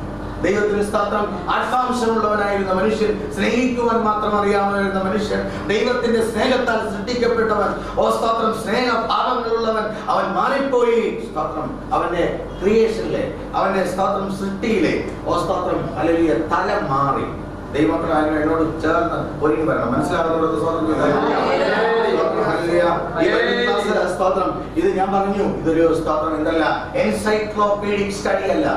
ദൈവത്തിന് സ്തോത്രം. ആത്മാംശമുള്ളവനായിരുന്ന മനുഷ്യൻ, സ്നേഹിക്കുവാൻ മാത്രം അറിയാവുന്ന മനുഷ്യൻ, ദൈവത്തിന്റെ സ്നേഹത്താൽ സൃഷ്ടിക്കപ്പെട്ടവൻ, ഓ സ്തോത്രം സ്നേഹഭാവങ്ങളുള്ളവൻ, അവൻ മാറിപ്പോയി. സ്തോത്രം അവന്റെ ക്രിയേഷനിലെ, അവന്റെ സ്തോത്രം സൃഷ്ടിയിലെ, ഓ സ്തോത്രം ഹല്ലേലൂയ, തല മാറി. ദൈവമക്കളായ എന്നോട് ചേർന്ന് ഒരുങ്ങി വരണം. മനസ്സിലാകുന്നത് സ്തോത്രം. ഇത് ഞാൻ പറഞ്ഞു, ഇതൊരു സ്തോത്രം എന്തല്ല, എൻസൈക്ലോപീഡിക് സ്റ്റഡി അല്ല.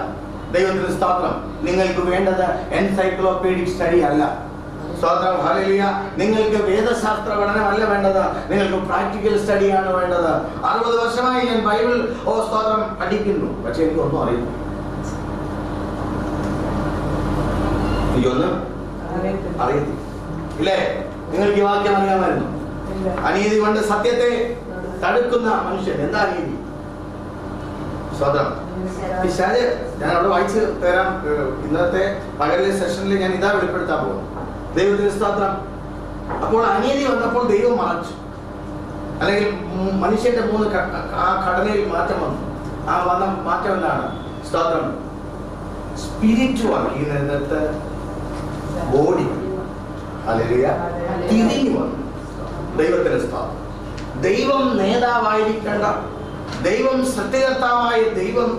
ദൈവത്തിന് സ്തോത്രം. നിങ്ങൾക്ക് വേണ്ടത് എൻസൈക്ലോപീഡിക് സ്റ്റഡി അല്ല. സ്തോത്രം, ഹല്ലേലൂയ. നിങ്ങൾക്ക് വേദശാസ്ത്ര പഠനമല്ല വേണ്ടത്, നിങ്ങൾക്ക് പ്രാക്ടിക്കൽ സ്റ്റഡിയാണ് വേണ്ടത്. 60 വർഷമായി ഞാൻ ബൈബിൾ ഓ സ്തോത്രം പഠിക്കുന്നു, പക്ഷെ എനിക്കൊന്നും അറിയില്ല. എനിക്കൊന്നും അറിയത്തില്ല. ഇല്ലേ? നിങ്ങൾക്ക് ഈ വാക്യം അറിയാമായിരുന്നു. അനീതി കൊണ്ട് സത്യത്തെ തടുക്കുന്ന മനുഷ്യൻ. എന്താ അനീതി? സ്തോത്രം. പിശാച്, ഞാൻ അവിടെ വായിച്ച് തരാം. ഇന്നത്തെ പകലിലെ സെഷനിൽ ഞാൻ ഇതാ വെളിപ്പെടുത്താൻ പോകും. ദൈവത്തിന്റെ സ്തോത്രം. അപ്പോൾ അനീതി വന്നപ്പോൾ ദൈവം മറച്ചു, അല്ലെങ്കിൽ മനുഷ്യന്റെ 3 ആ ഘടനയിൽ മാറ്റം വന്നു. ആ വന്ന മാറ്റം എന്താണ്? സ്തോത്രം സ്പിരിറ്റുവൽ. ഇതിനകത്ത് ബോഡി ഹല്ലേലൂയ തിരിഞ്ഞു വന്നു. ദൈവത്തിന്റെ സ്തോത്രം. ദൈവം നേതാവായിരിക്കേണ്ട, ദൈവം സത്യകർത്താവായ ദൈവം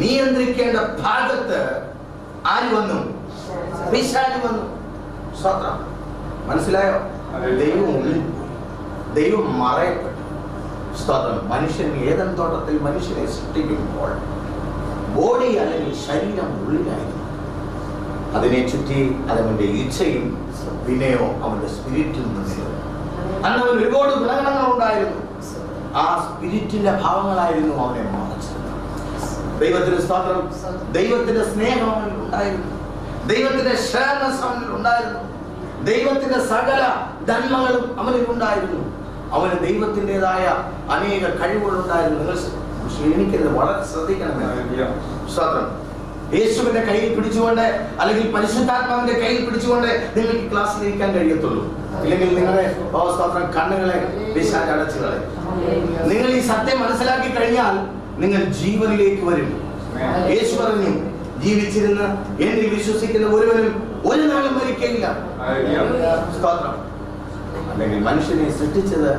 നിയന്ത്രിക്കേണ്ട ഭാഗത്ത് ആര് വന്നു? പിശാച് വന്നു. സ്തോത്രം. മനസ്സിലായോ? ദൈവം ഉള്ളിൽ, ദൈവം മറയപ്പെട്ടു. സ്തോത്രം. മനുഷ്യൻ ഏദൻ തോട്ടത്തിൽ മനുഷ്യനെ സൃഷ്ടിക്കുമ്പോൾ ബോഡി അല്ലെങ്കിൽ ശരീരം ഉള്ളിലായിരുന്നു. അതിനെ ചുറ്റി അവന്റെ ഇച്ഛയും വിനയോ അവന്റെ സ്പിരിറ്റിൽ നിന്നിരുന്നു. അന്ന് അവൻ ഒരുപാട് ഗുണഗണങ്ങൾ ഉണ്ടായിരുന്നു. ആ സ്പിരിറ്റിന്റെ ഭാവങ്ങളായിരുന്നു അവനെ മറച്ചത്. ദൈവത്തിന്റെ സ്തോത്രം. ദൈവത്തിന്റെ സ്നേഹം അവനിൽ ഉണ്ടായിരുന്നു, ദൈവത്തിന്റെ ഷെയർനെസ് അവനിൽ ഉണ്ടായിരുന്നു, ദൈവത്തിന്റെ സകല നന്മകളും അവനിൽ ഉണ്ടായിരുന്നു. അവന് ദൈവത്തിൻ്റെതായ അനേക കഴിവുകളുണ്ടായിരുന്നു. നിങ്ങൾ ക്ഷീണിക്കരുത്, വളരെ ശ്രദ്ധിക്കണമേ. സ്തോത്രം. യേശുവിന്റെ കയ്യിൽ പിടിച്ചുകൊണ്ട്, അല്ലെങ്കിൽ പരിശുദ്ധാത്മാവിന്റെ കയ്യിൽ പിടിച്ചുകൊണ്ട് നിങ്ങൾക്ക് ക്ലാസ്സിൽ ഇരിക്കാൻ കഴിയത്തുള്ളൂ. ഇല്ലെങ്കിൽ നിങ്ങളുടെ സ്തോത്രം കണ്ണുകളെ പിശാച് അടച്ചു കളയും. നിങ്ങൾ ഈ സത്യം മനസ്സിലാക്കി കഴിഞ്ഞാൽ നിങ്ങൾ ജീവനിലേക്ക് വരും. യേശു പറഞ്ഞു, ജീവിച്ചിരുന്ന് എന്നിൽ വിശ്വസിക്കുന്ന ഒരുവനും ഒരു നാളും മരിക്കയില്ല. സ്തോത്രം. അല്ലെങ്കിൽ മനുഷ്യനെ സൃഷ്ടിച്ചത്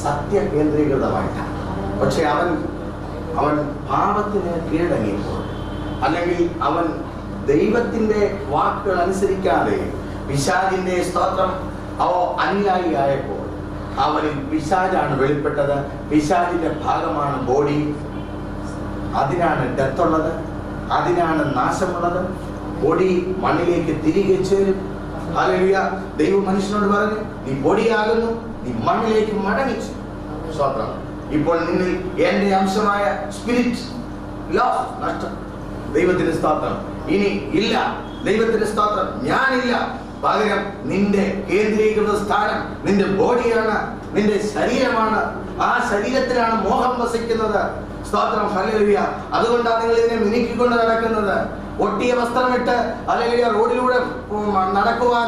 സത്യ കേന്ദ്രീകൃതമായിട്ടാണ്. പക്ഷെ അവൻ പാപത്തിന് കീഴടങ്ങിയപ്പോൾ, അല്ലെങ്കിൽ അവൻ ദൈവത്തിന്റെ വാക്കുകൾ അനുസരിക്കാതെ പിശാചിന്റെ സ്തോത്രം അനുയായി ആയപ്പോൾ അവനിൽ പിശാചാണ് വെളിപ്പെട്ടത്. പിശാചിന്റെ ഭാഗമാണ് ബോഡി. അതിനാണ് ഡെത്ത് ഉള്ളത്, അതിനാണ് നാശമുള്ളത്. ബോഡി മണ്ണിലേക്ക് തിരികെ ചേരും. ഹല്ലേലൂയ. ദൈവം മനുഷ്യനോട് പറഞ്ഞു, നീ ബോഡിയാകുന്നു, നീ മണ്ണിലേക്ക് മടങ്ങിച്ചു. സ്തോത്രം. ഇപ്പോൾ നിന്നിൽ എന്റെ അംശമായ സ്പിരിറ്റ് നഷ്ടം. ദൈവത്തിന്റെ സ്തോത്രം ഇനി ഇല്ല. ദൈവത്തിന്റെ സ്തോത്രം ഞാനില്ല. പകരം നിന്റെ കേന്ദ്രീകൃത സ്ഥാനം നിന്റെ ബോഡിയാണ്, നിന്റെ ശരീരമാണ്. ആ ശരീരത്തിലാണ് മോഹം വസിക്കുന്നത്. സ്തോത്രം. ഹല്ലേലൂയ. അതുകൊണ്ടാണ് നിങ്ങൾ ഇതിനെ മിനുക്കിക്കൊണ്ട് നടക്കുന്നത്. ഒട്ടിയ വസ്ത്രമിട്ട് അല്ലെങ്കിൽ റോഡിലൂടെ നടക്കുവാൻ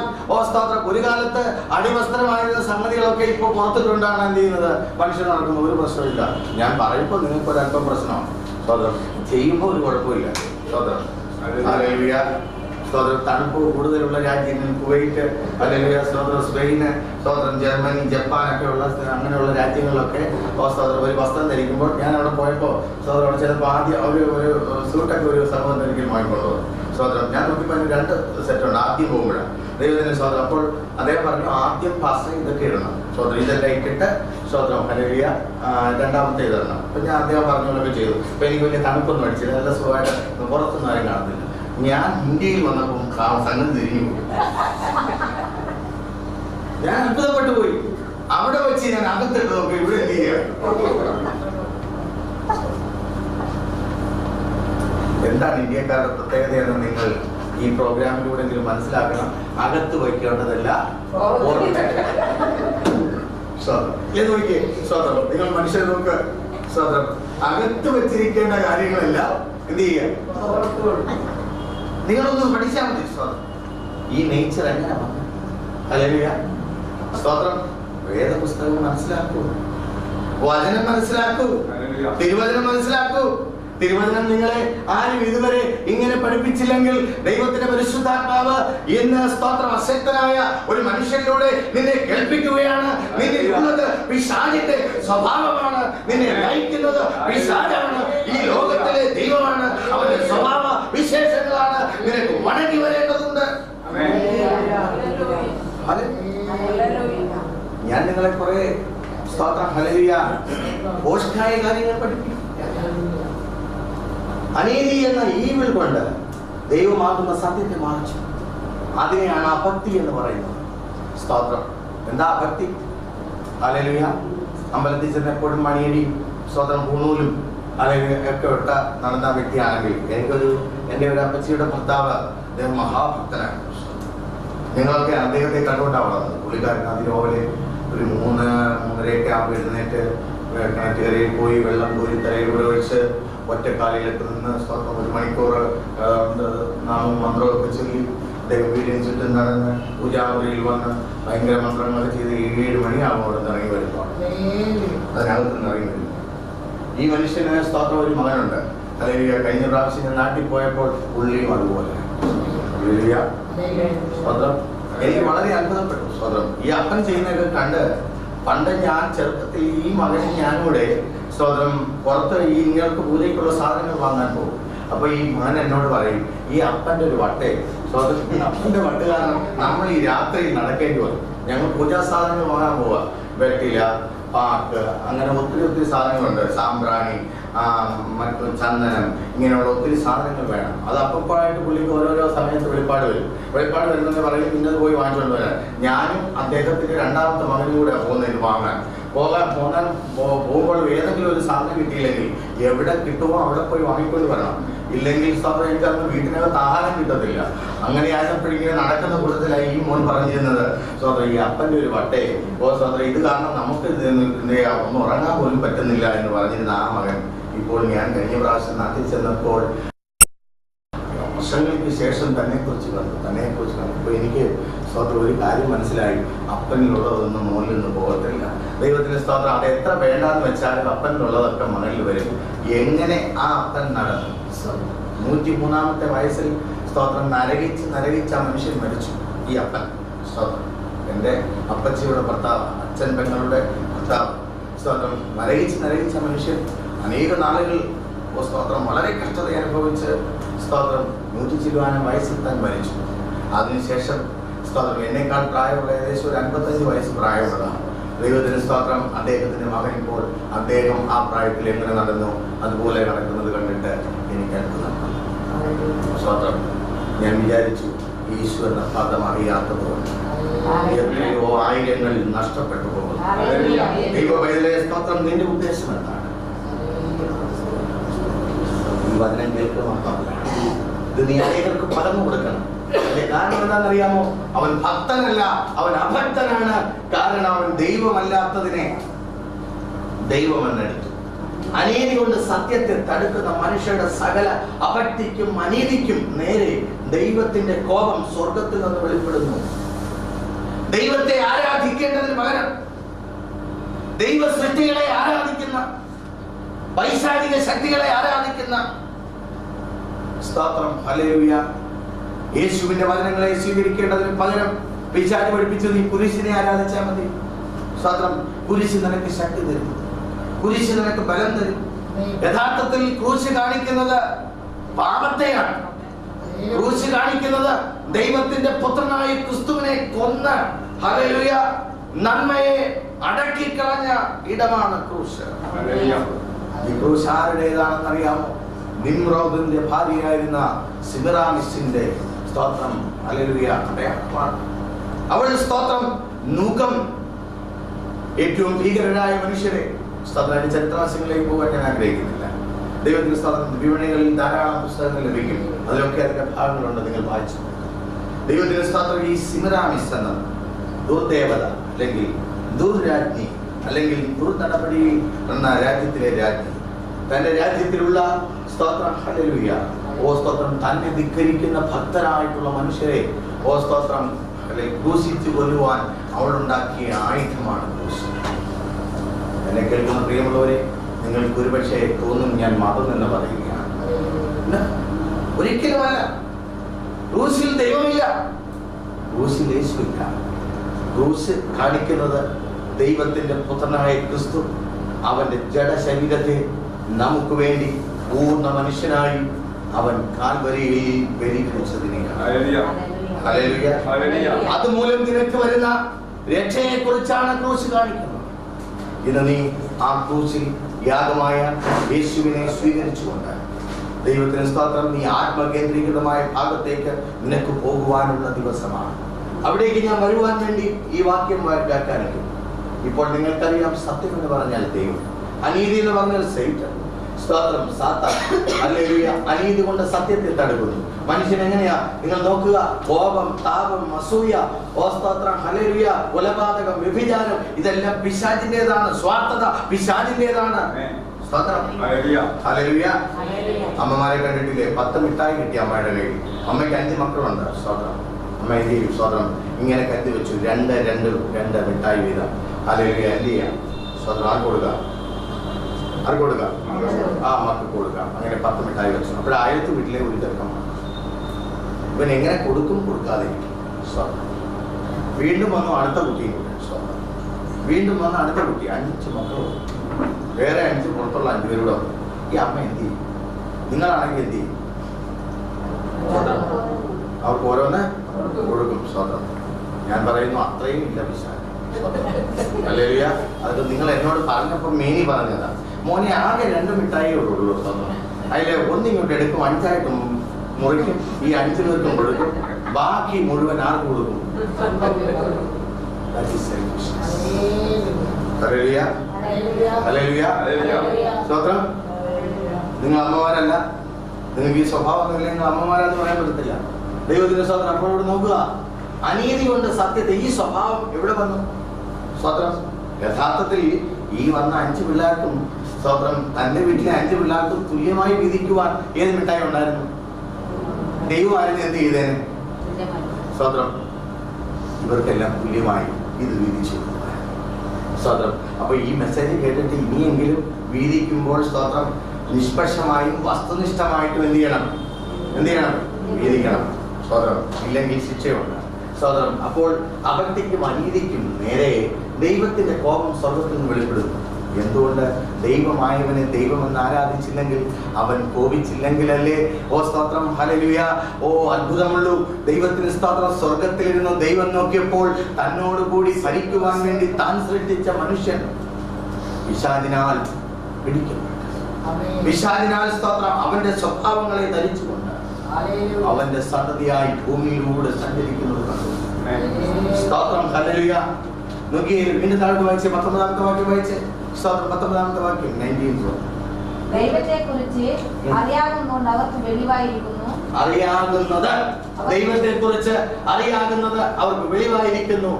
സ്തോത്രം. ഒരു കാലത്ത് അടിവസ്ത്രമായിരുന്ന സംഗതികളൊക്കെ ഇപ്പോൾ പുറത്തിട്ടുകൊണ്ടാണ് എന്ത് ചെയ്യുന്നത്, മനുഷ്യർ നടക്കുന്നത്. ഒരു പ്രശ്നമില്ല. ഞാൻ പറയുമ്പോൾ നിങ്ങൾക്ക് ഒരല്പം പ്രശ്നമാണ്. സ്തോത്രം. ചെയ്യുമ്പോൾ ഒരു കുഴപ്പമില്ല. സ്തോത്രം. ഹല്ലേലൂയ. സ്തോത്രം. തണുപ്പ് കൂടുതലുള്ള രാജ്യങ്ങൾ കുവൈറ്റ്, അല്ലെങ്കിൽ സ്തോത്രം സ്പെയിന്, സ്തോത്രം ജർമ്മനി, ജപ്പാൻ ഒക്കെ ഉള്ള അങ്ങനെയുള്ള രാജ്യങ്ങളിലൊക്കെ സ്തോത്രം ഒരു വസ്ത്രം ധരിക്കുമ്പോൾ, ഞാൻ അവിടെ പോയപ്പോൾ സ്തോത്രം അവിടെ ചിലപ്പോൾ ആദ്യം ഒരു സ്യൂട്ടൊക്കെ ഒരു സമൂഹം ധരിക്കൽ വാങ്ങിക്കൊണ്ടു. സ്തോത്രം. ഞാൻ നോക്കിയപ്പോൾ അതിന് 2 സെറ്റുണ്ട്. ആദ്യം പോകുമ്പോഴാണ് ദൈവത്തിന് സ്തോത്രം. അപ്പോൾ അദ്ദേഹം പറഞ്ഞു, ആദ്യം ഫാസ്റ്റ് ഇതൊക്കെ ഇടണം. സ്തോത്രം. ഇതെല്ലാം ഇട്ടിട്ട് സ്തോത്രം ഹല്ലേലൂയ രണ്ടാമത്തെ ഇടണം. അപ്പം ഞാൻ അദ്ദേഹം പറഞ്ഞൊക്കെ ചെയ്തു. അപ്പം എനിക്ക് വലിയ തണുപ്പൊന്നും അടിച്ചില്ല. നല്ല സുഖമായിട്ട് പുറത്തൊന്നും ആരും കാണത്തില്ല. ഞാൻ ഇന്ത്യയിൽ വന്നപ്പോൾ സംഗതി തിരിഞ്ഞു പോയി. ഞാൻ അത്ഭുതപ്പെട്ടു പോയി. അവിടെ വെച്ച് ഞാൻ അകത്തിട്ട് നോക്കി, ഇവിടെ എന്ത് ചെയ്യാ? എന്താണ് ഇന്ത്യക്കാരുടെ പ്രത്യേകതയെന്ന് നിങ്ങൾ ഈ പ്രോഗ്രാമിലൂടെ മനസ്സിലാക്കണം. അകത്ത് വയ്ക്കേണ്ടതല്ല നോക്കിയേ. സ്വതന്ത്രം. നിങ്ങൾ മനുഷ്യരെ നോക്ക്. സ്വതന്ത്രം. അകത്ത് വെച്ചിരിക്കേണ്ട കാര്യങ്ങളെല്ലാം എന്ത് ചെയ്യുക? നിങ്ങളൊന്ന് പഠിച്ചാൽ മതി. സ്തോത്രം. ഈ നേച്ചർ എങ്ങനെ വന്നു? ഹല്ലേലൂയ. സ്തോത്രം. വേദപുസ്തകം മനസ്സിലാക്കൂ, വചനം മനസ്സിലാക്കൂ, തിരുവചനം മനസ്സിലാക്കൂ. തിരുവചനം നിങ്ങളെ ആരും ഇതുവരെ ഇങ്ങനെ പഠിപ്പിച്ചില്ലെങ്കിൽ ദൈവത്തിന്റെ പരിശുദ്ധാത്മാവ് ഇന്ന് സ്തോത്രം അശക്തനായ ഒരു മനുഷ്യനിലൂടെ നിന്നെ കേൾപ്പിക്കുകയാണ്. നിന്നിലുള്ളത് പിശാചിന്റെ സ്വഭാവമാണ്. നിന്നെ നയിക്കുന്നത് പിശാചാണ്. ഈ ലോകത്തിലെ ദൈവമാണ്. അവന്റെ സ്വഭാവ വിശേഷങ്ങളാണ്. നിനക്ക് വണങ്ങി വരേണ്ടതുണ്ട്. ഞാൻ നിങ്ങളെ കുറെ സ്തോത്രം ഹല്ലേലൂയ പോഷകായ കാര്യങ്ങൾ പഠിപ്പിക്കും. അനീതി എന്ന ഈവിൽ കൊണ്ട് ദൈവമാകുന്ന സത്യത്തെ മറച്ചു. അതിനെയാണ് അഭക്തി എന്ന് പറയുന്നത്. സ്തോത്രം. എന്താ അഭക്തി? ഹല്ലേലൂയ. അമ്പലത്തിൽ ചെന്ന് എപ്പോഴും മണിയടിയും സ്തോത്രം പൂണൂലും അല്ലെങ്കിൽ ഒക്കെ ഇട്ട നടന്ന വ്യക്തിയാണെങ്കിൽ, എൻ്റെ ഒരു അപ്പച്ചിയുടെ ഭർത്താവ് അദ്ദേഹം മഹാഭക്തനാണ്. നിങ്ങളൊക്കെ അദ്ദേഹത്തെ കണ്ടുകൊണ്ടാണ് പുള്ളിക്കാരൻ അതിരോവലെ ഒരു 3-3:30 ആകുമ്പോൾ എഴുന്നേറ്റ് കിണറ്റുകരയിൽ പോയി വെള്ളം കോരി തലയിലൂടെ ഒഴിച്ച് ഒറ്റക്കാലിലൊക്കെ നിന്ന് സ്തോത്രം 1 മണിക്കൂർ നാമം മന്ത്രമൊക്കെ ചൊല്ലി അദ്ദേഹം വീടിന് ചുറ്റും നടന്ന് പൂജാമുറിയിൽ വന്ന് ഭയങ്കര മന്ത്രങ്ങൾ ചെയ്ത് 7 മണിയാകുമ്പോൾ അവിടെ നിന്ന് ഇറങ്ങി വരുമ്പോൾ അതിനകത്ത് നിന്ന് ഇറങ്ങി വരുന്നു. ഈ മനുഷ്യന് സ്തോത്രം ഒരു മകനുണ്ട്. അല്ലെങ്കിൽ കഴിഞ്ഞ പ്രാവശ്യം ഞാൻ നാട്ടിൽ പോയപ്പോൾ പുള്ളിയും അതുപോലെ. സ്തോത്രം. എനിക്ക് വളരെ അത്ഭുതപ്പെട്ടു. സ്തോത്രം. ഈ അപ്പൻ ചെയ്യുന്നതൊക്കെ കണ്ട് പണ്ട് ഞാൻ ചെറുപ്പത്തിൽ ഈ മകനും ഞാനും കൂടെ സ്തോത്രം പുറത്ത് ഈ ഇങ്ങൾക്ക് പൂജയ്ക്കുള്ള സാധനങ്ങൾ വാങ്ങാൻ പോകും. അപ്പൊ ഈ മകൻ എന്നോട് പറയും, ഈ അപ്പന്റെ ഒരു വട്ടേ സ്തോത്രം, അപ്പന്റെ വട്ട് കാരണം നമ്മൾ ഈ രാത്രി നടക്കേണ്ടി വന്നു. ഞങ്ങൾ പൂജാ സാധനങ്ങൾ വാങ്ങാൻ പോവാ. വെറ്റില, പാക്ക്, അങ്ങനെ ഒത്തിരി സാധനങ്ങളുണ്ട്. സാമ്പ്രാണി, മറ്റു ചന്ദനം, ഇങ്ങനെയുള്ള ഒത്തിരി സാധനങ്ങൾ വേണം. അത് അപ്പപ്പായിട്ട് പുള്ളിക്ക് ഓരോരോ സമയത്ത് വെളിപ്പാട് വരും. വെളിപ്പാട് വരുന്നെന്ന് പറയും, ഇന്നത് പോയി വാങ്ങിച്ചുകൊണ്ട് വരാൻ. ഞാനും അദ്ദേഹത്തിന്റെ 2ാമത്തെ മകനും കൂടെ പോകുന്നതിന് പോകുമ്പോൾ ഏതെങ്കിലും ഒരു സാധനം കിട്ടിയില്ലെങ്കിൽ എവിടെ കിട്ടുമോ അവിടെ പോയി വാങ്ങിക്കൊണ്ട് വരണം. ഇല്ലെങ്കിൽ സ്തോത്രം എനിക്കന്ന് വീട്ടിനകത്ത് ആഹാരം കിട്ടത്തില്ല. അങ്ങനെ ആയപ്പോഴിങ്ങനെ നടക്കുന്ന കൂട്ടത്തിലായി ഈ മോൻ പറഞ്ഞിരുന്നത്, സ്തോത്രം ഈ അപ്പന്റെ ഒരു വട്ടേ സ്തോത്രം ഇത് കാരണം നമുക്ക് ഒന്ന് ഉറങ്ങാൻ പോലും പറ്റുന്നില്ല എന്ന് പറഞ്ഞിരുന്ന ആ മകൻ ഇപ്പോൾ ഞാൻ കഴിഞ്ഞ പ്രാവശ്യം നാട്ടിൽ ചെന്നപ്പോൾ വർഷങ്ങൾക്ക് ശേഷം തന്നെക്കുറിച്ച് കണ്ടു. ഇപ്പോൾ എനിക്ക് സ്തോത്രം ഒരു കാര്യം മനസ്സിലായി, അപ്പനിലുള്ളതൊന്നും മുകളിൽ നിന്ന് പോകത്തില്ല. ദൈവത്തിന് സ്തോത്രം. അത് എത്ര വേണ്ടാന്ന് വെച്ചാലും അപ്പനിലുള്ളതൊക്കെ മകളിൽ വരും. എങ്ങനെ ആ അപ്പൻ നടന്നു? 103-ാമത്തെ വയസ്സിൽ സ്തോത്രം നരകിച്ച് ആ മനുഷ്യൻ മരിച്ചു. ഈ അപ്പൻ സ്തോത്രം എൻ്റെ അപ്പച്ചിയുടെ ഭർത്താവ്, അച്ഛൻ പെങ്ങളുടെ ഭർത്താവ് സ്തോത്രം നരകിച്ച് മനുഷ്യൻ അനേക നാളുകൾ സ്തോത്രം വളരെ കഷ്ടത അനുഭവിച്ച് സ്തോത്രം 100 വയസ്സിൽ താൻ മരിച്ചു. അതിനുശേഷം സ്തോത്രം എന്നേക്കാൾ പ്രായമുള്ള ഏകദേശം ഒരു 55 വയസ്സ് പ്രായമുള്ളതാണ്. ദൈവത്തിന് സ്തോത്രം. അദ്ദേഹത്തിൻ്റെ മകൻ ഇപ്പോൾ അദ്ദേഹം ആ പ്രായത്തിൽ എങ്ങനെ നടന്നു അതുപോലെ നടക്കുന്നത് കണ്ടിട്ട് എനിക്ക് അത്ഭുതമാണ്. സ്തോത്രം. ഞാൻ വിചാരിച്ചു ഈശ്വരൻ പദം അറിയാത്തതുകൊണ്ട് എത്രയോ ആയിരങ്ങൾ നഷ്ടപ്പെട്ടു പോകുന്നു. ദൈവവൈദ്യ സ്തോത്രം. നിന്റെ ഉദ്ദേശം എന്താണ്? ഈ വചനം കേൾക്കുക മാത്രമല്ല, ഇത് നീ അനേകർക്ക് പകർന്നു കൊടുക്കണം. അതിന്റെ കാരണം എന്താണെന്നറിയാമോ? അവൻ ഭക്തനല്ല, അവൻ അഭക്തനാണ്. കാരണം അവൻ ദൈവമല്ലാത്തതിനെ ദൈവമെന്നെടുത്തു. അനീതി കൊണ്ട് സത്യത്തെ തടുക്കുന്ന മനുഷ്യരുടെ സകല അഭക്തിക്കും അനീതിക്കും നേരെ ദൈവത്തിന്റെ കോപം സ്വർഗത്തിൽ നിന്ന് വെളിപ്പെടുന്നു. ദൈവത്തെ ആരാധിക്കേണ്ടതിന് പകരം ദൈവ സൃഷ്ടികളെ ആരാധിക്കുന്ന, പൈശാചിക ശക്തികളെ ആരാധിക്കുന്ന സ്തോത്രം ഹല്ലേലൂയ. യേശുവിന്റെ വചനങ്ങളെ സ്വീകരിക്കേണ്ടതിന് പകരം പിശാച് പഠിപ്പിച്ചത് ഈ കുരിശിനെ ആരാധിച്ചാൽ മതി. സ്തോത്രം. കുരിശ് നിനക്ക് ശക്തി തരും, കുരിശ് നിനക്ക് ബലം തരും. യഥാർത്ഥത്തിൽ ക്രൂശ് കാണിക്കുന്നത് പാപത്തെയാണ്. ക്രൂശ് കാണിക്കുന്നത് ദൈവത്തിന്റെ പുത്രനായ ക്രിസ്തുവിനെ കൊന്ന് ഹല്ലേലൂയ നന്മയെ അടക്കിക്കളഞ്ഞ ഇടമാണ് ക്രൂശ്. ഈ ക്രൂശ് ആരുടേതാണെന്ന് അറിയാമോ? നിമ്രോദിന്റെ ഭാര്യയായിരുന്ന സിമിറാമിസിന്റെ സ്തോത്രം ഹല്ലേലൂയ അടയാളമാണ്. അവൾ സ്തോത്രം നുകം ഏറ്റവും ഭീകരരായ മനുഷ്യരെ സ്തോത്രം. ചരിത്രവാസികളിലേക്ക് പോകാൻ ഞാൻ ആഗ്രഹിക്കുന്നില്ല. ദൈവത്തിന്റെ സ്തോത്രം. വിപണികളിൽ ധാരാളം പുസ്തകങ്ങൾ ലഭിക്കും, അതിലൊക്കെ അതിന്റെ ഭാഗങ്ങളുണ്ട്, നിങ്ങൾ വായിച്ചു. ദൈവത്തിന്റെ സ്തോത്രം. ഈ സിമിറാമിസ് എന്ന ദുർദേവത അല്ലെങ്കിൽ ദുർരാജ്ഞി അല്ലെങ്കിൽ ദുർനടപടി എന്ന രാജ്യത്തിലെ രാജ്ഞി തന്റെ രാജ്യത്തിലുള്ള സ്തോത്രം ഹല്ലേലൂയ സ്തോത്രം തന്നെ ധിക്കരിക്കുന്ന ഭക്തരായിട്ടുള്ള മനുഷ്യരെ സ്തോത്രം ക്രൂശിച്ചു കൊല്ലുവാൻ അവളുണ്ടാക്കിയ ആയുധമാണ് ക്രൂശ്. എന്നെ കേൾക്കുന്ന പ്രിയമുള്ളവരെ, നിങ്ങൾക്ക് ഒരുപക്ഷെ തോന്നും ഞാൻ മതം എന്ന് പറയുകയാണ്. ഒരിക്കലുമല്ല. ക്രൂശിൽ ദൈവമില്ല, ക്രൂശിൽ യേശുവില്ല. ക്രൂശ് കാണിക്കുന്നത് ദൈവത്തിന്റെ പുത്രനായ ക്രിസ്തു അവന്റെ ജഡശരീരത്തെ നമുക്ക് വേണ്ടി പൂർണ്ണ മനുഷ്യനായി അവൻ കാൽവരിയിൽ ബലികഴിച്ചതിനെയാണ്. അതുമൂലം നിനക്ക് വരുന്ന രക്ഷയെ കുറിച്ചാണ് ക്രൂശ് കാണിക്കുന്നത്. ഇന്ന് നീ ആ ക്രൂശിൽ യാഗമായ യേശുവിനെ സ്വീകരിച്ചുകൊണ്ട് ദൈവത്തിന് സ്തോത്രം നീ ആത്മകേന്ദ്രീകൃതമായ ഭാഗത്തേക്ക് നിനക്ക് പോകുവാനുള്ള ദിവസമാണ്. അവിടേക്ക് ഞാൻ വരുവാൻ വേണ്ടി ഈ വാക്യം വ്യാഖ്യാനിക്കും. ഇപ്പോൾ നിങ്ങൾക്കറിയാം, സത്യം എന്ന് പറഞ്ഞാൽ ദൈവം, അനീതി എന്ന് പറഞ്ഞാൽ സൈറ്റൻ, സ്തോത്രം സാത്താൻ. ഹല്ലേലൂയ. അനീതി കൊണ്ട് സത്യത്തെ തടുക്കുന്നു. മനുഷ്യൻ എങ്ങനെയാ? നിങ്ങൾ നോക്കുക. കോപം, താപം, അസൂയ, സ്തോത്രം ഹല്ലേലൂയ, കൊലപാതകം, വ്യഭിചാരം, ഇതെല്ലാം പിശാചിന്റേതാണ്. സ്വാർത്ഥത പിശാചിന്റേതാണ്. സ്തോത്രം ഹല്ലേലൂയ. അമ്മമാരെ കണ്ടിട്ടില്ലേ? 10 മിഠായി കിട്ടി അമ്മയുടെ കയ്യിൽ. അമ്മയ്ക്ക് 5 മക്കളുണ്ട്. സ്തോത്രം. അമ്മ എന്ത് ചെയ്യും? സ്തോത്രം ഇങ്ങനെ കരുതി വെച്ചു, 2 മിഠായി വീതം. ഹല്ലേലൂയ. എന്ത് ചെയ്യാം? സ്തോത്രം ആർക്ക് കൊടുക്കാം? ആർക്ക് കൊടുക്കാം? ആ അമ്മക്ക് കൊടുക്കാം. അങ്ങനെ 10 മിഠായി വെച്ചു. അപ്പോൾ 1000 വീട്ടിലെ ഒരു തിരക്കമാണ്. ഇവൻ എങ്ങനെ കൊടുക്കും? കൊടുക്കാതെ സ്തോത്രം. വീണ്ടും വന്നു അടുത്ത കുട്ടിയും കൂടെ. സ്തോത്രം. വീണ്ടും വന്ന് അടുത്ത കുട്ടി. 5 മക്കളും വേറെ 5 പുറത്തുള്ള 5 പേരുടെ. ഈ അമ്മ എന്ത് ചെയ്യും? നിങ്ങളാണെങ്കിൽ എന്ത് ചെയ്യും? അവർക്ക് ഓരോന്ന് കൊടുക്കും. സ്തോത്രം. ഞാൻ പറയുന്നു അത്രയും ഇല്ല പിശാച്. ഹല്ലേലൂയ. അത് നിങ്ങൾ എന്നോട് പറഞ്ഞപ്പോൾ മേനി പറഞ്ഞതാ, മോനെ ആകെ 2 മിഠായിയേ ഉള്ളൂ. സ്തോത്രം. അതിലെ ഒന്നിങ്ങോട്ട് എടുക്കും, 5ആയിട്ട് മുറിക്കും, ഈ 5 പേർക്കും കൊടുക്കും, ബാക്കി മുഴുവൻ ആർക്ക് കൊടുക്കും? ഹല്ലേലൂയ. ഹല്ലേലൂയ. സ്തോത്രം. നിങ്ങൾ അമ്മമാരല്ല, നിങ്ങൾക്ക് ഈ സ്വഭാവമൊന്നുമില്ല, നിങ്ങൾ അമ്മമാരാന്ന് പറയാൻ പറ്റത്തില്ല. ദൈവത്തിന്റെ സ്തോത്രം. അപ്പോഴോട് നോക്കുക, അനീതി കൊണ്ട് സത്യത്തെ ഈ സ്വഭാവം എവിടെ വന്നു? സ്തോത്രം. യഥാർത്ഥത്തിൽ ഈ വന്ന 5 പിള്ളേർക്കും സ്തോത്രം തന്റെ വീട്ടിലെ 5 പിള്ളേർക്കും തുല്യമായി വിധിക്കുവാൻ ഏത് മിഠായി ഉണ്ടായിരുന്നു? ദൈവമായിരുന്നു എന്ത് ചെയ്തേനെ? സ്തോത്രം. ഇവർക്കെല്ലാം തുല്യമായി ഇത് വീതിച്ചു. സ്തോത്രം. അപ്പൊ ഈ മെസ്സേജ് കേട്ടിട്ട് ഇനിയെങ്കിലും വീതിക്കുമ്പോൾ സ്തോത്രം നിഷ്പക്ഷമായും വസ്തുനിഷ്ഠമായിട്ടും എന്ത് ചെയ്യണം? വീതിക്കണം. സ്തോത്രം. ഇല്ലെങ്കിൽ ശിക്ഷയുണ്ട്. സ്തോത്രം. അപ്പോൾ അഭക്തിക്കും അനീതിക്കും നേരെ ദൈവത്തിന്റെ കോപം സ്വർഗത്തിൽ നിന്ന് വെളിപ്പെടുന്നു. എന്തുകൊണ്ട്? ദൈവമായവനെ ദൈവമെന്ന് ആരാധിച്ചില്ലെങ്കിൽ, അവൻ കോപിച്ചില്ലെങ്കിലല്ലേ. ഓ സ്തോത്രം, ഹല്ലേലൂയ. ഓ അത്ഭുതമുള്ളൂ. ദൈവത്തിന് സ്തോത്രം. സ്വർഗത്തിലിരുന്ന് ദൈവം നോക്കിയപ്പോൾ തന്നോടുകൂടി ഭരിക്കുവാൻ വേണ്ടി താൻ സൃഷ്ടിച്ച മനുഷ്യൻ പിശാചിനാൽ പിടിക്കപ്പെട്ടു. പിശാചിനാൽ സ്തോത്രം അവന്റെ സ്വഭാവങ്ങളെ ധരിച്ചുകൊണ്ട് അവന്റെ സന്തതിയായി ഭൂമിയിലൂടെ സഞ്ചരിക്കുന്നത് കണ്ടു. സ്തോത്രം, ഹല്ലേലൂയ. നോക്കിയേ, വീണ്ടും താഴോട്ട് വായിച്ചേ, 19ാമത്തെ വാക്യം വായിച്ചേ. സ്തോത്രം. 19ാമത്തെ വാക്യം 19. ദൈവത്തെക്കുറിച്ച് അറിയാകുന്നത് അവർക്ക് വെളിവായിരിക്കുന്നു. ദൈവത്തെക്കുറിച്ച് അറിയാകുന്നത് അവർക്ക് വെളിവായിരിക്കുന്നു.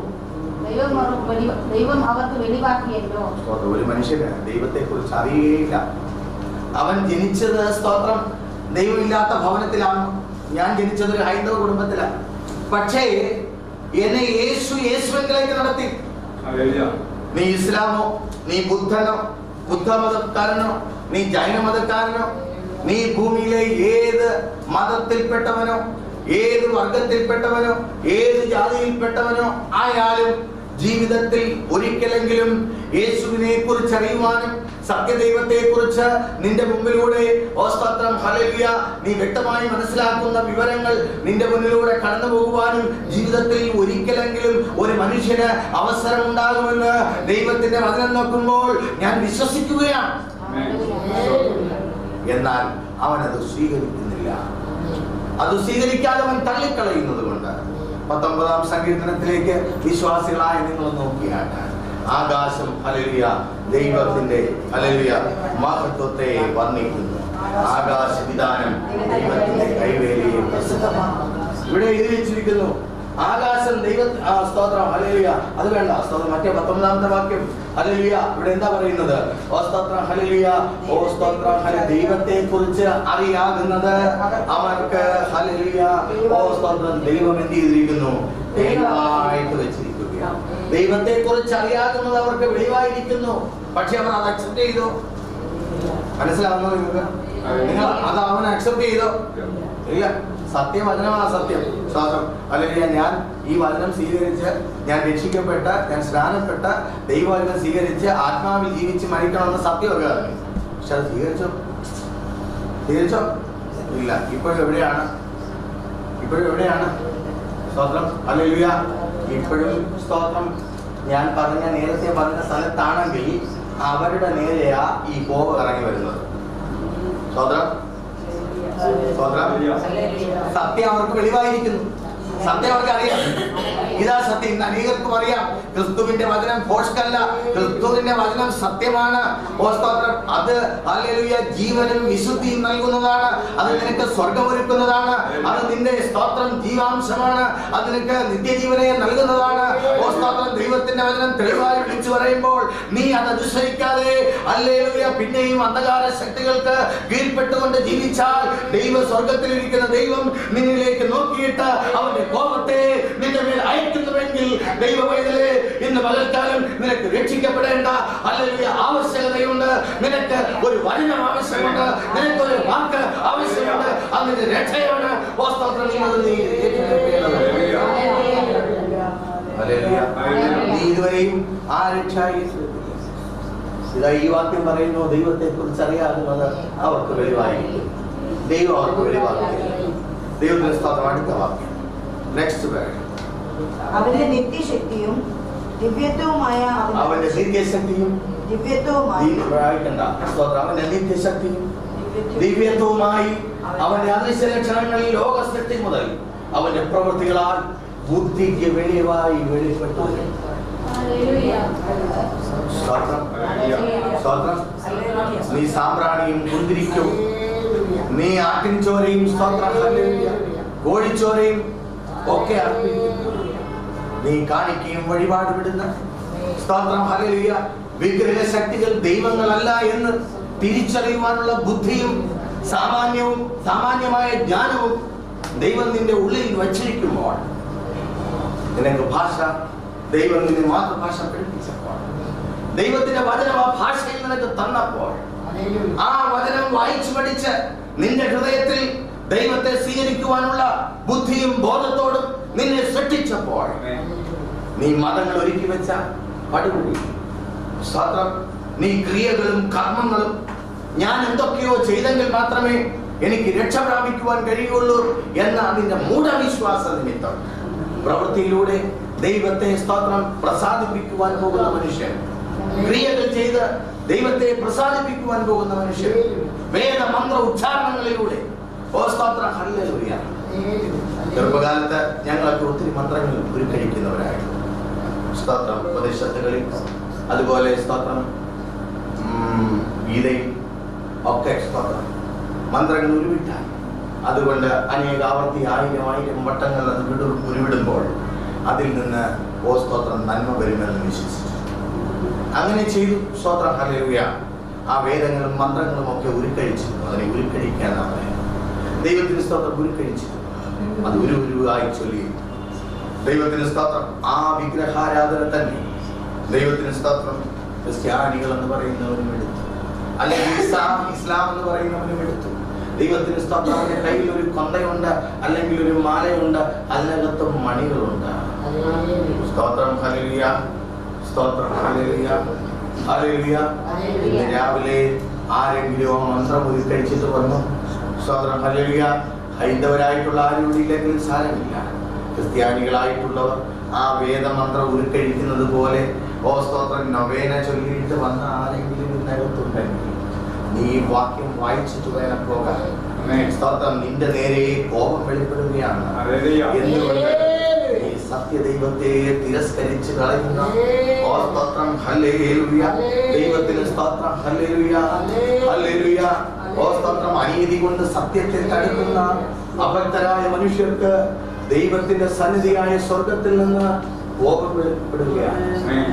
ദൈവം അവർക്ക് വെളിവാക്കിയല്ലോ. ഒരു മനുഷ്യന് ദൈവത്തെക്കുറിച്ച് അറിയുകയില്ല. അവൻ ജനിച്ചത് സ്തോത്രം ദൈവമില്ലാത്ത ഭവനത്തിലാണ്. ഞാൻ ജനിച്ചത് ഒരു ഹൈന്ദവ കുടുംബത്തിലാണ്. പക്ഷേ എന്നെ യേശുവിലേക്ക് നടത്തി. നീ ഇസ്ലാമോ, നീ ബുദ്ധനോ, ബുദ്ധമതക്കാരനോ, നീ ജൈന മതക്കാരനോ, നീ ഭൂമിയിലെ ഏത് മതത്തിൽപ്പെട്ടവനോ, ഏത് വർഗത്തിൽപ്പെട്ടവനോ, ഏത് ജാതിയിൽപ്പെട്ടവനോ ആയാലും ജീവിതത്തിൽ ഒരിക്കലെങ്കിലും യേശുവിനെ കുറിച്ച് അറിയുവാനും സത്യദൈവത്തെ കുറിച്ച് നിന്റെ മുമ്പിലൂടെ സ്തോത്രം, ഹല്ലേലൂയ, നീ വ്യക്തമായി മനസ്സിലാക്കുന്ന വിവരങ്ങൾ നിന്റെ മുന്നിലൂടെ കടന്നു പോകുവാനും ജീവിതത്തിൽ ഒരിക്കലെങ്കിലും ഒരു മനുഷ്യന് അവസരം ഉണ്ടാകുമെന്ന് ദൈവത്തിന്റെ വചനം നോക്കുമ്പോൾ ഞാൻ വിശ്വസിക്കുകയാണ്. എന്നാൽ അവനത് സ്വീകരിക്കുന്നില്ല. അത് സ്വീകരിക്കാതെ അവൻ തള്ളിക്കളയുന്നത് കൊണ്ട് 19ാം സങ്കീർത്തനത്തിലേക്ക് വിശ്വാസികളായ നിങ്ങൾ നോക്കിയാണ്. ആകാശം ഹല്ലേലൂയ ദൈവത്തിന്റെ ഹല്ലേലൂയ മഹത്വത്തെ വർണ്ണിക്കുന്നു. ആകാശ വിധാനം ദൈവത്തിന്റെ കൈവേലയെ പ്രസിദ്ധമാണ്. ഇവിടെ എഴുതി വെച്ചിരിക്കുന്നു ആകാശം ദൈവ സ്തോത്രം, ഹല്ലേലൂയ. അത് വേണ്ട, സ്തോത്രം. മറ്റേ 19ാമത്തെ വാക്യം ഹല്ലേലൂയ. ഇവിടെ എന്താ പറയുന്നത്? ഓ സ്തോത്രം, ഹല്ലേലൂയ. ഓ സ്തോത്രം, ദൈവത്തെ കുറിച്ച് അറിയാകുന്നത് അവർക്ക് ഹല്ലേലൂയ. ഓ സ്തോത്രം, ദൈവം എന്ത് ചെയ്തിരിക്കുന്നു? ദൈവമായിട്ട് വെച്ചിരിക്കുകയാണ്. ദൈവത്തെ കുറിച്ച് അറിയാകുന്നത് അവർക്ക് വെളിവായിരിക്കുന്നു. പക്ഷെ അവർ അത് അക്സെപ്റ്റ് ചെയ്തു. മനസ്സിലാവുന്നോ നിങ്ങൾക്ക്? നിങ്ങൾ അത് അവൻ അക്സെപ്റ്റ് ചെയ്തോ? ഇല്ല. സത്യവചനമാണ് സത്യം. സ്തോത്രം, ഹല്ലേലൂയ. ഞാൻ ഈ വചനം സ്വീകരിച്ച്, ഞാൻ രക്ഷിക്കപ്പെട്ട, ഞാൻ സ്നാനപ്പെട്ട, ദൈവവചനം സ്വീകരിച്ച് ആത്മാവിൽ ജീവിച്ച് മരിക്കണമെന്ന് സത്യമൊക്കെ അറിഞ്ഞു. പക്ഷെ അത് സ്വീകരിച്ചോ? ഇല്ല. ഇപ്പോഴും എവിടെയാണ്? സ്തോത്രം, ഹല്ലേലൂയ. ഇപ്പോഴും സ്തോത്രം, ഞാൻ നേരത്തെ പറഞ്ഞ സ്ഥലത്താണെങ്കിൽ അവരുടെ നേരെയാ ഈ കോപം ഇറങ്ങി വരുന്നത്. സ്തോത്രം, സത്യം അവർക്ക് വെളിവായിരിക്കുന്നു. സത്യം അവർക്ക് അറിയാം. ഇതാ സത്യം. ഇന്ന് അനേകർക്കും അറിയാം ക്രിസ്തുവിന്റെ വചനം ഫോഷ്കല്ല, ക്രിസ്തുവിന്റെ വചനം സത്യമാണ്. അത് ഹല്ലേലൂയ ജീവനും വിശുദ്ധിയും നൽകുന്നതാണ്. അത് നിനക്ക് സ്വർഗമൊരുക്കുന്നതാണ്. അത് നിന്റെ സ്തോത്രം ജീവാംശമാണ്. അത് നിനക്ക് നിത്യജീവനെ നൽകുന്നതാണ്. സ്തോത്രം, ദൈവത്തിന്റെ വചനം തെളിവായി വിളിച്ചു പറയുമ്പോൾ നീ അത് അനുസരിക്കാതെ ഹല്ലേലൂയ പിന്നെയും അന്ധകാര ശക്തികൾക്ക് കീഴ്പ്പെട്ടുകൊണ്ട് ജീവിച്ചാൽ ദൈവ സ്വർഗത്തിലിരിക്കുന്ന ദൈവം നിന്നിലേക്ക് നോക്കിയിട്ട് അവന്റെ കോപത്തെ നിന്റെ മേൽ അയക്കുന്നുവെങ്കിൽ ദൈവവേദനയെ ഇന്ന് പകൽക്കാലം നിനക്ക് രക്ഷിക്കപ്പെടേണ്ട ഹല്ലേലൂയ ആവശ്യകതയുണ്ട്. നിനക്ക് ഒരു വചനം ആവശ്യമുണ്ട്. നിനക്കൊരു വാക്ക് ആവശ്യമുണ്ട്. അതിന്റെ രക്ഷയാണ്. നീ ഇതുവരെയും ആ രക്ഷ ഇതാ ഈ വാക്യം പറയുന്നു. ദൈവത്തെ കുറിച്ച് അറിയാവുന്നത് അവർക്ക് വെളിവായിരിക്കും. ദൈവം അവർക്ക് വെളിവാക്കില്ല. ദൈവത്തിന്റെ സ്തോത്രം. അടുത്ത വാക്യം നെക്സ്റ്റ് വേർഡ്. അവന്റെ നിത്യശക്തിയും ദിവ്യത്വവുമായ അവന്റെ നിത്യശക്തിയും ദിവ്യത്വവുമായി അവന്റെ അദൃശ്യ ലക്ഷണങ്ങളിൽ ലോക സൃഷ്ടി മുതൽ അവന്റെ പ്രവൃത്തികളാൽ ബുദ്ധിക്ക് വെളിവായി വെളിപ്പെട്ടു. നീ സാമ്പ്രാണിയും കുന്തിരിക്കും, നീ ആട്ടിൻചോരയും കോഴിച്ചോരയും ഒക്കെ അർപ്പിക്കുന്നു. നീ കാണിക്കുകയും വഴിപാട് വിടുന്ന സ്തോത്രം, ഹല്ലേലൂയ. വിഗ്രഹ ശക്തികൾ ദൈവങ്ങളല്ല എന്ന് തിരിച്ചറിയുവാനുള്ള ബുദ്ധിയും സാമാന്യമായ ജ്ഞാനവും ദൈവം നിന്റെ ഉള്ളിൽ വച്ചിരിക്കുമ്പോൾ, നിനക്ക് ഭാഷ ദൈവം നിന്നെ മാതൃഭാഷ പഠിപ്പിച്ചപ്പോൾ, ദൈവത്തിന്റെ വചനം ആ ഭാഷയിൽ നിനക്ക് തന്നപ്പോൾ, ആ വചനം വായിച്ചു പഠിച്ച് നിന്റെ ഹൃദയത്തിൽ ദൈവത്തെ സ്വീകരിക്കുവാനുള്ള ബുദ്ധിയും ബോധത്തോടും നിന്നെ സൃഷ്ടിച്ചപ്പോൾ, നീ മതങ്ങൾ ഒരുക്കി വെച്ച പടുകൂടി സ്തോത്രം, നീ ക്രിയകളും കർമ്മങ്ങളും ഞാൻ എന്തൊക്കെയോ ചെയ്തെങ്കിൽ മാത്രമേ എനിക്ക് രക്ഷ പ്രാപിക്കുവാൻ കഴിയുള്ളൂ എന്ന അതിന്റെ മൂഢവിശ്വാസ നിമിത്തം പ്രവൃത്തിയിലൂടെ ദൈവത്തെ സ്തോത്രം പ്രസാദിപ്പിക്കുവാൻ പോകുന്ന മനുഷ്യൻ, ക്രിയകൾ ചെയ്ത് ദൈവത്തെ പ്രസാദിപ്പിക്കുവാൻ പോകുന്ന മനുഷ്യൻ, വേദമന്ത്ര ഉച്ചാരണങ്ങളിലൂടെ സ്തോത്രം ഹല്ലേലൂയ. ചെറുപ്പകാലത്ത് ഞങ്ങളൊക്കെ ഒത്തിരി മന്ത്രങ്ങൾ ഉരുക്കഴിക്കുന്നവരായിരുന്നു. സ്തോത്രം ഉപദേശത്തുകളിൽ, അതുപോലെ സ്തോത്രം ഗീതയിൽ ഒക്കെ സ്തോത്രം മന്ത്രങ്ങൾ ഉരുവിട്ടാൽ, അതുകൊണ്ട് അനേകാവർത്തി 1000 വട്ടങ്ങൾ അത് ഉരുവിടുമ്പോൾ അതിൽ നിന്ന് സ്തോത്രം നന്മ വരുമെന്ന് വിശ്വസിച്ചു. അങ്ങനെ ചെയ്തു. സ്തോത്രം ഹല്ലേലൂയ. ആ വേദങ്ങളും മന്ത്രങ്ങളും ഒക്കെ ഉരുക്കഴിച്ചിരുന്നു. അതിനെ ഉരുക്കഴിക്കാനാണ് പറയുന്നത്. ദൈവത്തിന് സ്തോത്രം ഉരുക്കഴിച്ചിരുന്നു. അത് ഉരുവായി ചൊല്ലി ദൈവത്തിന് സ്തോത്രം. ആ വിഗ്രഹാരാധന തന്നെ ദൈവത്തിന് സ്തോത്രം ക്രിസ്ത്യാനികൾ എന്ന് പറയുന്നവരും എടുത്തു, അല്ലെങ്കിൽ ഇസ്ലാം എന്ന് പറയുന്നവരും എടുത്തു. ദൈവത്തിന് സ്തോത്രം. അവന്റെ കയ്യിൽ ഒരു കൊന്തയുണ്ട്, അല്ലെങ്കിൽ ഒരു മാലയുണ്ട്, അതിനകത്ത് മണികളുണ്ട്. സ്തോത്രം ഹല്ലേലൂയ, സ്തോത്രം ഹല്ലേലൂയ, ഹല്ലേലൂയ. ഇന്ന് രാവിലെ ആരെങ്കിലും മന്ത്രം ഉരുക്കഴിച്ചിട്ട് വന്നു, സ്തോത്രം ഹല്ലേലൂയ. ഹൈന്ദവരായിട്ടുള്ള ആരും ഇല്ലെങ്കിൽ സാരമില്ല, ക്രിസ്ത്യാനികളായിട്ടുള്ളവർ ആ വേദമന്ത്രം ഉരുക്കഴിക്കുന്നത് പോലെ സ്തോത്രം നൊവേന ചൊല്ലിയിട്ട് വന്ന ആരെങ്കിലും ഇതിനകത്തുണ്ടെങ്കിൽ നീ വാക്യം വായിച്ചിട്ട് വേണം പോകാൻ. സ്തോത്രം. നിന്റെ നേരെ കോപം വെളിപ്പെടുകയാണ്. എന്തുകൊണ്ട് ഈ സത്യദൈവത്തെ തിരസ്കരിച്ച് കളയുന്ന സ്തോത്രം ഹല്ലേലൂയ. ദൈവത്തിന് സ്തോത്രം ഹല്ലേലൂയ, ഹല്ലേലൂയ. സ്തോത്രം. അനീതി കൊണ്ട് സത്യത്തെ തടുക്കുന്ന അഭക്തരായ മനുഷ്യർക്ക് ദൈവത്തിന്റെ സന്നിധിയായ സ്വർഗത്തിൽ നിന്ന് കോപം വെളിപ്പെടുകയാണ്.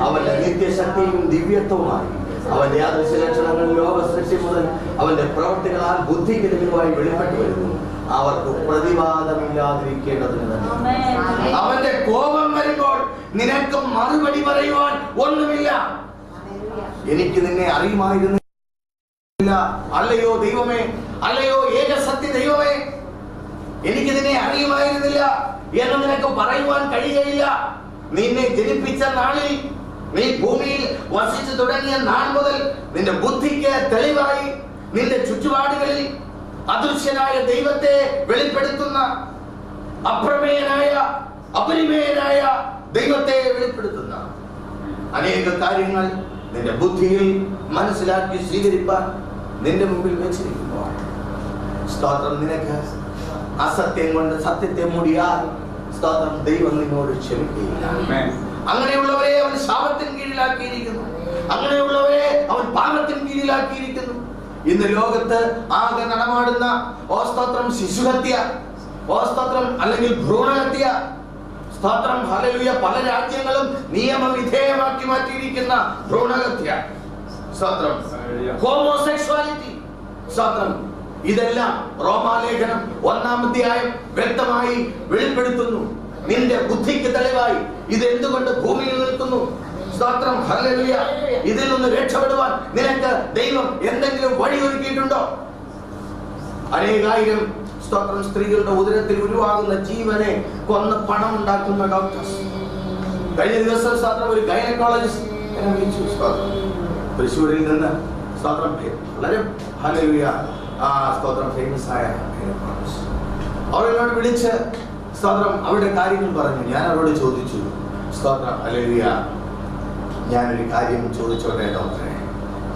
അവന്റെ നിത്യശക്തിയും ദിവ്യത്വവുമായി അവന്റെ ആദർശ ലക്ഷണങ്ങൾ ലോക സൃഷ്ടി മുതൽ അവന്റെ പ്രവർത്തികളാൽ ബുദ്ധിക്ക് തെളിവായി വെളിപ്പെട്ടു വരുന്നു. അവർക്ക് പ്രതിവാദമില്ലാതിരിക്കേണ്ടതിന് തന്നെ. അവന്റെ കോപം വരുമ്പോൾ നിനക്ക് മറുപടി പറയുവാൻ ഒന്നുമില്ല. എനിക്ക് നിന്നെ അറിയുമായിരുന്നില്ല, അല്ലയോ ദൈവമേ, അല്ലയോ ഏകസത്യ ദൈവമേ, എനിക്ക് നിന്നെ അറിയുമായിരുന്നില്ല എന്ന് നിനക്ക് പറയുവാൻ കഴിയുകയില്ല. നിന്നെ ജനിപ്പിച്ച നാളിൽ, നീ ഭൂമിയിൽ വസിച്ചു തുടങ്ങിയ നാൾ മുതൽ നിന്റെ ബുദ്ധിക്ക് തെളിവായി നിന്റെ ചുറ്റുപാടുകളിൽ അദൃശ്യനായ ദൈവത്തെ വെളിപ്പെടുത്തുന്ന, അപ്രമേയനായ അപരിമേയനായ ദൈവത്തെ വെളിപ്പെടുത്തുന്ന അനേക കാര്യങ്ങൾ നിന്റെ ബുദ്ധിയിൽ മനസ്സിലാക്കി സ്വീകരിപ്പാൻ നിന്റെ മുമ്പിൽ വെച്ചിരിക്കുമ്പോൾ, സ്തോത്രം, നിനക്ക് അസത്യം കൊണ്ട് സത്യത്തെ മൂടിയാൽ സ്തോത്രം ദൈവം നിന്നോട് ക്ഷമിക്കുകയില്ല. അങ്ങനെയുള്ളവരെ അവൻ ശാപത്തിന് കീഴിലാക്കിയിരിക്കുന്നു. അങ്ങനെയുള്ളവരെ അവൻ പാപത്തിന് കീഴിലാക്കിയിരിക്കുന്നു. ഇന്ന് ലോകത്ത് ആകെ നടമാടുന്ന സ്തോത്രം ശിശുഹത്യ, സ്തോത്രം അല്ലെങ്കിൽ ഭ്രൂണഹത്യ, സ്തോത്രം ഹല്ലേലൂയ. പല രാജ്യങ്ങളും നിയമവിധേയമാക്കി മാറ്റിയിരിക്കുന്ന ഭ്രൂണഹത്യ, സ്തോത്രം, ഹോമോസെക്സ്വാലിറ്റി, സ്തോത്രം. ഇതെല്ലാം റോമാലേഖനം 1-ാം അധ്യായം വ്യക്തമായി വെളിപ്പെടുത്തുന്നു. നിന്റെ ബുദ്ധിക്ക് തെളിവായി ഇത് എന്തുകൊണ്ട് ഭൂമിയിൽ നിൽക്കുന്നു, സ്തോത്രം ഹല്ലേലൂയ. ഇതിൽ നിന്ന് രക്ഷപ്പെടുവാൻ നിനക്ക് ദൈവം എന്തെങ്കിലും വഴി ഒരുക്കിയിട്ടുണ്ടോ? അനേകായിരം സ്തോത്രം സ്ത്രീകളുടെ ഉദരത്തിൽ ഉരുവാകുന്ന ജീവനെ കൊന്ന് പണം ഉണ്ടാക്കുന്ന ഡോക്ടേഴ്സ്. കഴിഞ്ഞ ദിവസം സ്തോത്രം ഒരു ഗൈനക്കോളജിസ്റ്റ് എന്നെ വിളിച്ചു, സ്തോത്രം, തൃശ്ശൂരിൽ നിന്ന്, സ്തോത്രം, വളരെ ഹല്ലേലൂയ സ്തോത്രം ഫേമസ് ആയ ഗൈനക്കോളജിസ്റ്റ്. അവരെന്നോട് വിളിച്ച് സ്തോത്രം അവരുടെ കാര്യങ്ങൾ പറഞ്ഞു. ഞാൻ അവരോട് ചോദിച്ചു, സ്തോത്രം ഹല്ലേലൂയ, ഞാനൊരു കാര്യം ചോദിച്ചോട്ടെ ഡോക്ടറെ,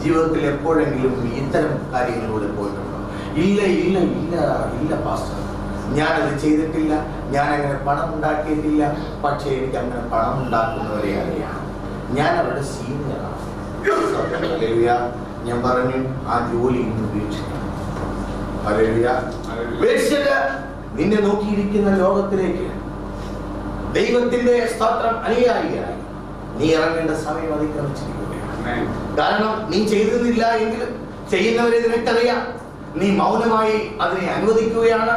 ജീവിതത്തിൽ എപ്പോഴെങ്കിലും ഇത്തരം കാര്യങ്ങളിലൂടെ പോയിട്ടുണ്ടോ? ഇല്ല ഇല്ല ഇല്ല ഇല്ല പാസ്റ്റർ, ഞാനത് ചെയ്തിട്ടില്ല, ഞാൻ അങ്ങനെ പണം ഉണ്ടാക്കിയിട്ടില്ല. പക്ഷേ എനിക്ക് അങ്ങനെ പണം ഉണ്ടാക്കുന്നവരെ അറിയാം, ഞാൻ അവരുടെ സീനിയറാണ്. ഹല്ലേലൂയ. ഞാൻ പറഞ്ഞു, ആ ജോലി ഇന്ന് ഉപേക്ഷിക്കണം. ഹല്ലേലൂയ. ഉപേക്ഷിച്ചിട്ട് നിന്നെ നോക്കിയിരിക്കുന്ന ലോകത്തിലേക്ക് ദൈവത്തിന്റെ സ്തോത്രം അനുയായിയായി നീ ഇറങ്ങേണ്ട സമയം അതിക്രമിച്ചിരിക്കുകയാണ്. കാരണം നീ ചെയ്തിരുന്നില്ല എങ്കിലും ചെയ്യുന്നവരെ നിനക്കറിയാം. നീ മൗനമായി അതിനെ അനുവദിക്കുകയാണ്.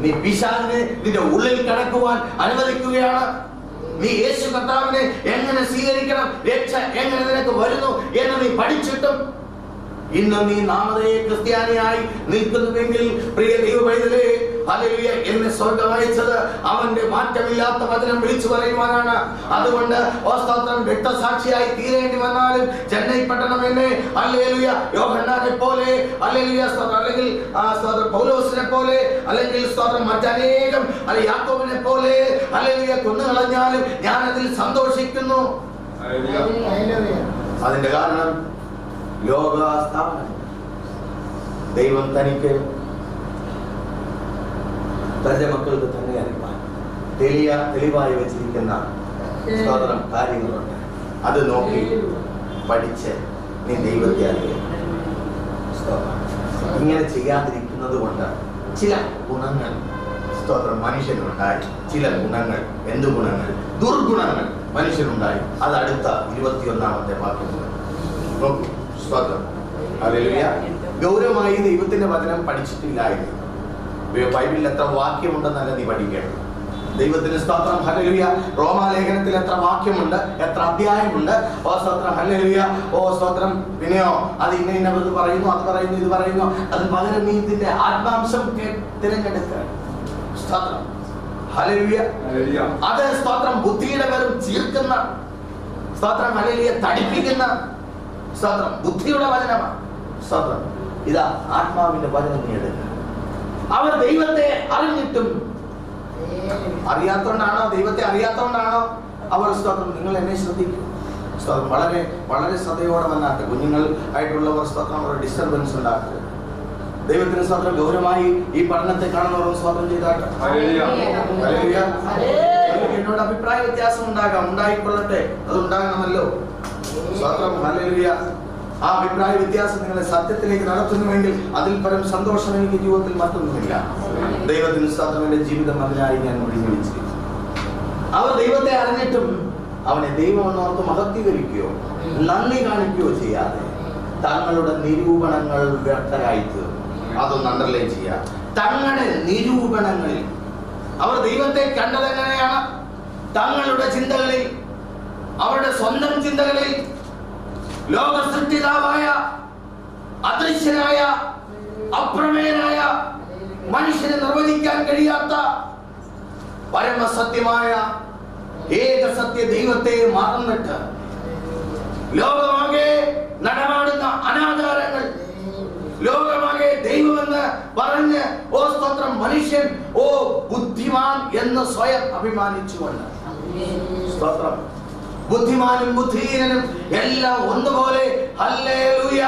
നീ പിശാചിനെ നിന്റെ ഉള്ളിൽ കടക്കുവാൻ അനുവദിക്കുകയാണ്. നീ യേശു കർത്താവിനെ എങ്ങനെ സ്വീകരിക്കണം, രക്ഷ എങ്ങനെ നിനക്ക് വരുന്നു എന്ന് നീ പഠിച്ചിട്ടും ഇന്ന് നീ നാമധേയ ക്രിസ്ത്യാനിയായി നിൽക്കുന്നുവെങ്കിൽ, പ്രിയ ദൈവപൈതലേ, ഹല്ലേലൂയ, എന്നെ സ്വർഗ്ഗം അയച്ചത് അവന്റെ മാറ്റമില്ലാത്ത വചനം വിളിച്ചു പറയുവാനാണ്. അതുകൊണ്ട് സ്തോത്രം, രക്തസാക്ഷിയായി തീരേണ്ടി വന്നാലും ചെന്നൈ പട്ടണം എന്നെ ഹല്ലേലൂയ യോഹന്നാനെ പോലെ, ഹല്ലേലൂയ സ്തോത്രം, അല്ലെങ്കിൽ സ്തോത്രം പൗലോസിനെ പോലെ, അല്ലെങ്കിൽ സ്തോത്രം മറ്റനേകം യാക്കോബിനെ പോലെ ഹല്ലേലൂയ കൊന്നുകളഞ്ഞാലും ഞാൻ അതിൽ സന്തോഷിക്കുന്നു. അതിന്റെ കാരണം ലോകസ്ഥാപനം ദൈവം തനിക്ക് തന്റെ മക്കൾക്ക് തന്നെ അറിയാൻ തെളിവായി വെച്ചിരിക്കുന്ന സ്തോത്രം കാര്യങ്ങളുണ്ട്. അത് നോക്കി പഠിച്ച് നീ ദൈവത്തെ അറിയാം. ഇങ്ങനെ ചെയ്യാതിരിക്കുന്നത് കൊണ്ട് ചില ഗുണങ്ങൾ സ്തോത്രം മനുഷ്യനുണ്ടായി. ചില ഗുണങ്ങൾ, എന്ത് ഗുണങ്ങൾ? ദുർഗുണങ്ങൾ മനുഷ്യനുണ്ടായി. അത് അടുത്ത 21-ാമത്തെ വാക്യത്തിൽ നോക്കൂ. സ്തോത്രം, ഹല്ലേലൂയ. ഗൗരവമായി ദൈവത്തിന്റെ വചനം പഠിച്ചിട്ടില്ലായിരുന്നു. ബൈബിളിൽ എത്ര വാക്യമുണ്ടെന്നല്ല നീ പഠിക്കണം. ദൈവത്തിന് സ്തോത്രം, ഹല്ലേലൂയ. റോമാലേഖനത്തിൽ എത്ര വാക്യമുണ്ട്, എത്ര അധ്യായമുണ്ട്. ഓ സ്തോത്രം, ഹല്ലേലൂയ. ഓ സ്തോത്രം. പിന്നെയോ അത് ഇന്നത് പറയുന്നു, അത് പറയുന്നു, ഇത് പറയുന്നു. അത് പകരം നീ ഇതിന്റെ ആത്മാംശം തിരഞ്ഞെടുക്കുക. സ്തോത്രം, ഹല്ലേലൂയ. അത് സ്തോത്രം ബുദ്ധിയുടെ പേരും ചീർക്കുന്ന, സ്തോത്രം, ഹല്ലേലൂയ, തടിപ്പിക്കുന്ന, സ്തോത്രം ബുദ്ധിയുടെ വചനമാണ്. സ്തോത്രം, ഇതാ ആത്മാവിന്റെ വചനം നീ എടുക്കുക. അവർ ദൈവത്തെ അറിഞ്ഞിട്ടും അറിയാത്തോണ്ടാണോ, ദൈവത്തെ അറിയാത്തോണ്ടാണോ അവർ സ്തോത്രം, നിങ്ങൾ എന്നെ ശ്രദ്ധിക്കും. സ്തോത്രം, വളരെ വളരെ ശ്രദ്ധയോടെ വന്നാട്ടെ. കുഞ്ഞുങ്ങൾ ആയിട്ടുള്ളവർ സ്തോത്രം ഒരു ഡിസ്റ്റർബൻസ് ഉണ്ടാക്കുക. ദൈവത്തിന് സ്തോത്രം, ഗൗരവമായി ഈ പഠനത്തെ കാണുന്നവരും സ്തോത്രം ചെയ്താട്ടെ. എന്നോട് അഭിപ്രായ വ്യത്യാസം ഉണ്ടാകാം, ഉണ്ടായിക്കൊള്ളട്ടെ, അത് ഉണ്ടാകണമല്ലോ. സ്തോത്രം, ഹല്ലേലൂയ. ആ അഭിപ്രായ വ്യത്യാസം നിങ്ങളെ സത്യത്തിലേക്ക് നടത്തുന്നുവെങ്കിൽ അതിൽ പരം സന്തോഷം എനിക്ക് ജീവിതത്തിൽ മറ്റൊന്നുമില്ല. ദൈവത്തിന് സ്തോത്രം, എന്റെ ജീവിതം അതിനായി ഞാൻ ഒഴിഞ്ഞുവെച്ചിരിക്കുന്നു. അവർ ദൈവത്തെ അറിഞ്ഞിട്ടും അവനെ ദൈവം എന്നോർത്ത് മഹത്വീകരിക്കുകയോ നന്ദി കാണിക്കുകയോ ചെയ്യാതെ തങ്ങളുടെ നിരൂപണങ്ങൾ വ്യർത്ഥരായി തീർന്നു. അതൊന്ന് അണ്ടർലൈൻ ചെയ്യാം. തങ്ങളുടെ നിരൂപണങ്ങളിൽ അവർ ദൈവത്തെ കണ്ടതെങ്ങനെയാണ്? തങ്ങളുടെ ചിന്തകളിൽ, അവരുടെ സ്വന്തം ചിന്തകളിൽ ലോകസൃഷ്ടിതാവായ, അദൃശ്യനായ, അപ്രമേയനായ, മനുഷ്യന് നിർവചിക്കാൻ കഴിയാത്ത പരമസത്യമായ ഏകസത്യ ദൈവത്തെ മറന്നിട്ട് ലോകമാകെ നടമാടുന്ന അനാചാരങ്ങൾ, ലോകമാകെ ദൈവമെന്ന് പറഞ്ഞ് ഓ സ്തോത്രം മനുഷ്യൻ ഓ ബുദ്ധിമാൻ എന്ന് സ്വയം അഭിമാനിച്ചുകൊണ്ട്, സ്തോത്രം, ബുദ്ധിമാനും ബുദ്ധിഹീനനും എല്ലാം ഒന്നുപോലെ, ഹല്ലേലൂയ.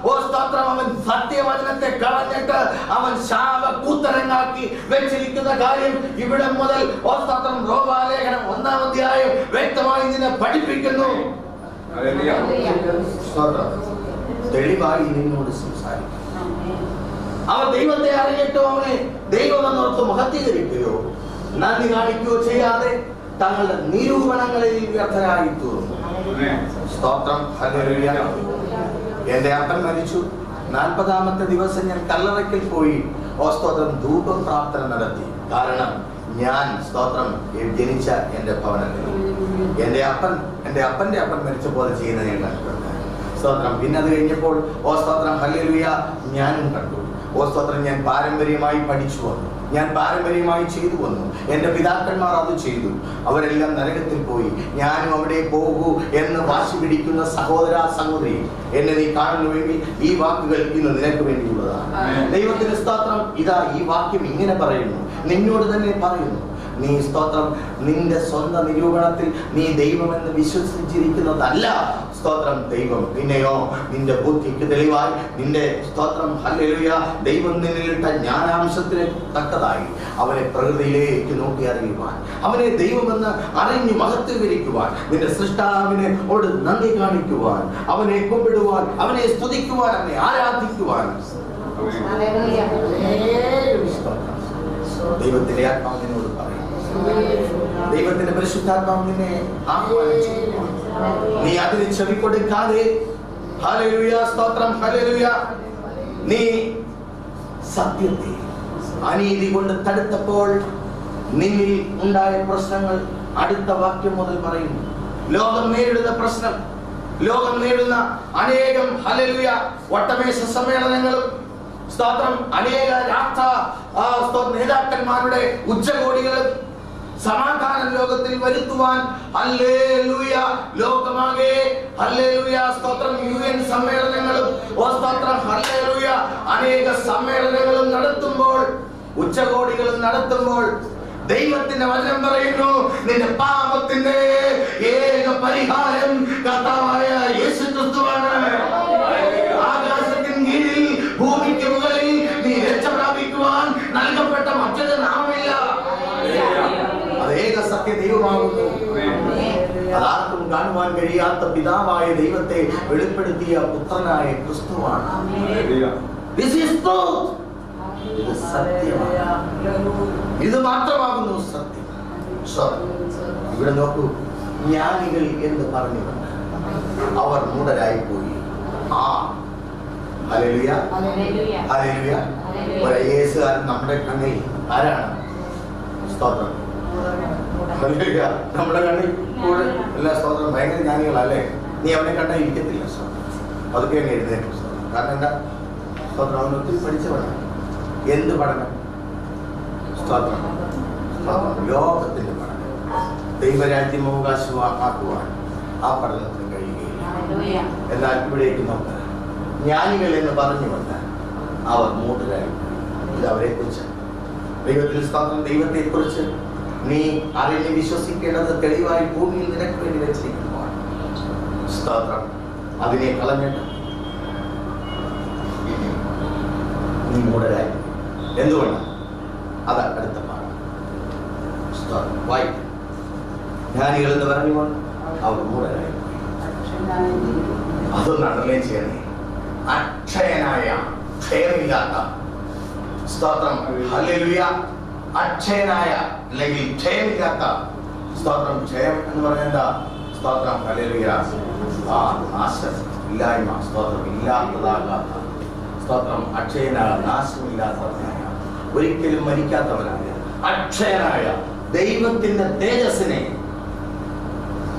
ഓ സ്തോത്രം, അവൻ സത്യവചനത്തെ കളഞ്ഞിട്ട് അവൻ ശാപകൂത്തരങ്ങാക്കി വെച്ചിരിക്കുന്ന കാര്യം ഇവിടെ മുതൽ ഓ സ്തോത്രം റോമാലേഖനം 1-ാം അധ്യായം വ്യക്തമായി നിന്നെ പഠിപ്പിക്കുന്നു. തെളിവായി നിന്നോട് സംസാരിക്കും. അവർ ദൈവത്തെ അറിഞ്ഞിട്ടോ അവനെ ദൈവമെന്നോർത്ത് മഹത്വീകരിക്കുകയോ നന്ദി കാണിക്കുകയോ ചെയ്യാതെ തങ്ങളുടെ നിരൂപണങ്ങളിൽ വ്യർത്ഥരായി തീർന്നു. സ്തോത്രം, ഹല്ലേലൂയ. എന്റെ അപ്പൻ മരിച്ചു. 40-ാമത്തെ ദിവസം ഞാൻ കല്ലറയ്ക്കൽ പോയി ഓ സ്തോത്രം ധൂപപ്രാർത്ഥന നടത്തി. കാരണം ഞാൻ സ്തോത്രം ജനിച്ച എന്റെ ഭവനത്തിൽ എന്റെ അപ്പന്റെ അപ്പൻ മരിച്ച പോലെ ചെയ്യുന്നത് ഞാൻ കണ്ടിട്ടുണ്ട്. സ്തോത്രം. പിന്നെ അത് കഴിഞ്ഞപ്പോൾ ഓ സ്തോത്രം, ഹല്ലേലൂയ, ഞാനും കണ്ടു. ഓ സ്തോത്രം, ഞാൻ പാരമ്പര്യമായി പഠിച്ചു വന്നു, ഞാൻ പാരമ്പര്യമായി ചെയ്തു വന്നു. എന്റെ പിതാക്കന്മാർ അത് ചെയ്തു. അവരെല്ലാം നരകത്തിൽ പോയി, ഞാനും അവിടെ പോകൂ എന്ന് വാശി പിടിക്കുന്ന സഹോദര സഹോദരി, എന്നെ നീ കാണുന്നുവെങ്കിൽ ഈ വാക്കുകൾ ഇന്ന് നിനക്ക് വേണ്ടിയുള്ളതാണ്. ദൈവത്തിന്റെ സ്തോത്രം. ഇതാ ഈ വാക്യം ഇങ്ങനെ പറയുന്നു, നിന്നോട് തന്നെ പറയുന്നു. നീ സ്തോത്രം നിന്റെ സ്വന്തം നിരൂപണത്തിൽ നീ ദൈവമെന്ന് വിശ്വസിച്ചിരിക്കുന്നതല്ല സ്തോത്രം ദൈവം. പിന്നെയോ നിന്റെ ബുദ്ധിക്ക് തെളിവായി നിന്റെ സ്തോത്രം, ഹല്ലേലൂയ, ദൈവം നിന്നിലിട്ട ജ്ഞാനാംശത്തിന് തക്കതായി അവനെ പ്രകൃതിയിലേക്ക് നോക്കി അറിയുവാൻ, അവനെ ദൈവമെന്ന് അറിഞ്ഞു മഹത്വീകരിക്കുവാൻ, നിന്റെ സൃഷ്ടാവിനെ ഓട് നന്ദി കാണിക്കുവാൻ, അവനെ കുമ്പിടുവാൻ, അവനെ സ്തുതിക്കുവാൻ, അവനെ ആരാധിക്കുവാൻ ദൈവത്തിന്റെ ആത്മാവ് നിന്നോട് പറയും. ദൈവത്തിന്റെ പരിശുദ്ധാത്മാവ് നിന്നെ ആഹ്വാനം ചെയ്യുന്നു. നീ അതിന് ചെവി കൊടുക്കാതെ, ഹല്ലേലൂയ, സ്തോത്രം, ഹല്ലേലൂയ, നീ സത്യത്തെ അനീതി കൊണ്ട് തടുത്തപ്പോൾ നിന്നിൽ ഉണ്ടായ പ്രശ്നങ്ങൾ അടുത്ത വാക്യം മുതൽ പറയുന്നു. ലോകം നേരിടുന്ന പ്രശ്നം, ലോകം നേരിടുന്ന അനേകം ഹല്ലേലൂയ വട്ടമേശ സമ്മേളനങ്ങളും സ്തോത്രം അനേക രാഷ്ട്ര നേതാക്കന്മാരുടെ ഉച്ചകോടികളും സമാധാനം ലോകത്തിൽ വരുത്തുവാൻ ഹല്ലേലൂയ ലോകമാകെ ഹല്ലേലൂയ സ്തോത്രം UN സമ്മേളനങ്ങളും സ്തോത്രം ഹല്ലേലൂയ അനേക സമ്മേളനങ്ങളും നടത്തുമ്പോൾ, ഉച്ചകോടികളും നടത്തുമ്പോൾ ദൈവത്തിന്റെ വചനം പറയുന്നു, നിന്റെ പാപത്തിന്റെ ഏക പരിഹാരം കർത്താവായ യേശു ക്രിസ്തുവാണ്. ആകാശത്തിന് കീഴിൽ ഭൂമിക്ക് മുകളിൽ നീ രക്ഷ പ്രാപിക്കുവാൻ നൽകപ്പെട്ട മറ്റൊരു നാമമില്ല. അത് ഏക സത്യ ദൈവമാകുന്നു. അതാർക്കും കാണുവാൻ കഴിയാത്ത പിതാവായ ദൈവത്തെ വെളിപ്പെടുത്തിയ പുത്രനായ ക്രിസ്തുവാണ്. This is truth. ഇത് സത്യമാണ്. ഇത് മാത്രമാകുന്നു സത്യം. ഇവിടെ നോക്കൂ, ജ്ഞാനികൾ എന്ന് പറഞ്ഞുകൊണ്ട് അവർ മൂഢരായി പോയി. Hallelujah hallelujah. ഒരു IAS നമ്മുടെ കണ്ണിൽ ആരാണ്? സ്തോത്രം ഹല്ലേലൂയ. നമ്മുടെ കണ്ണിൽ കൂടെ എല്ലാ സ്തോത്രം ഭയങ്കര ജ്ഞാനികളല്ലേ. നീ അവനെ കണ്ടാൽ ഇരിക്കത്തില്ല. അതൊക്കെ അങ്ങ് എഴുന്നേറ്റ്. കാരണം എന്താ? സ്തോത്രം അവൻ ഒത്തിരി പഠിച്ചവനാണ്. എന്ത് പഠനം? സ്തോത്രം ലോകത്തിന്റെ പഠനം. ദൈവരാജ്യം അവകാശമാക്കുവാൻ ആ പഠനത്തിന് കഴിയുകയില്ല. എന്നാൽ ഇവിടേക്ക് നോക്കുക, ജ്ഞാനികൾ എന്ന് പറഞ്ഞുകൊണ്ട് അവർ മൂഢരായി. ഇത് അവരെ കുറിച്ച് ദൈവത്തിന് സ്തോത്രം. ദൈവത്തെ കുറിച്ച് നീ അറിഞ്ഞ് വിശ്വസിക്കേണ്ടത് തെളിവായി ഭൂമിയിൽ നിനക്ക് വേണ്ടി വെച്ചിരിക്കുമ്പോൾ സ്തോത്രം അതിനെ കളഞ്ഞിട്ട് നീ മൂഢരായി. എന്തുകൊണ്ടാണ്? അത് അടുത്ത പാഠം. ജ്ഞാനികൾ എന്ന് പറഞ്ഞുകൊണ്ട് അവർ മൂഢരായി. അതൊന്ന് അണ്ടർലൈൻ ചെയ്യണേ. അക്ഷയനായ, ക്ഷയമില്ലാത്ത സ്തോത്രം ഹല്ലേലൂയ, അക്ഷയനായ അല്ലെങ്കിൽ ക്ഷയമില്ലാത്ത സ്തോത്രം. ക്ഷയം എന്ന് പറയുന്നത് സ്തോത്രം ഹല്ലേലൂയ നാശം, ഇല്ലായ്മ. സ്തോത്രം ഇല്ലാത്തതാകാത്ത സ്തോത്രം അക്ഷയനായ, നാശമില്ലാത്തവനായ, ഒരിക്കലും മരിക്കാത്തവനായ അക്ഷയനായ ദൈവത്തിന്റെ തേജസ്സിനെ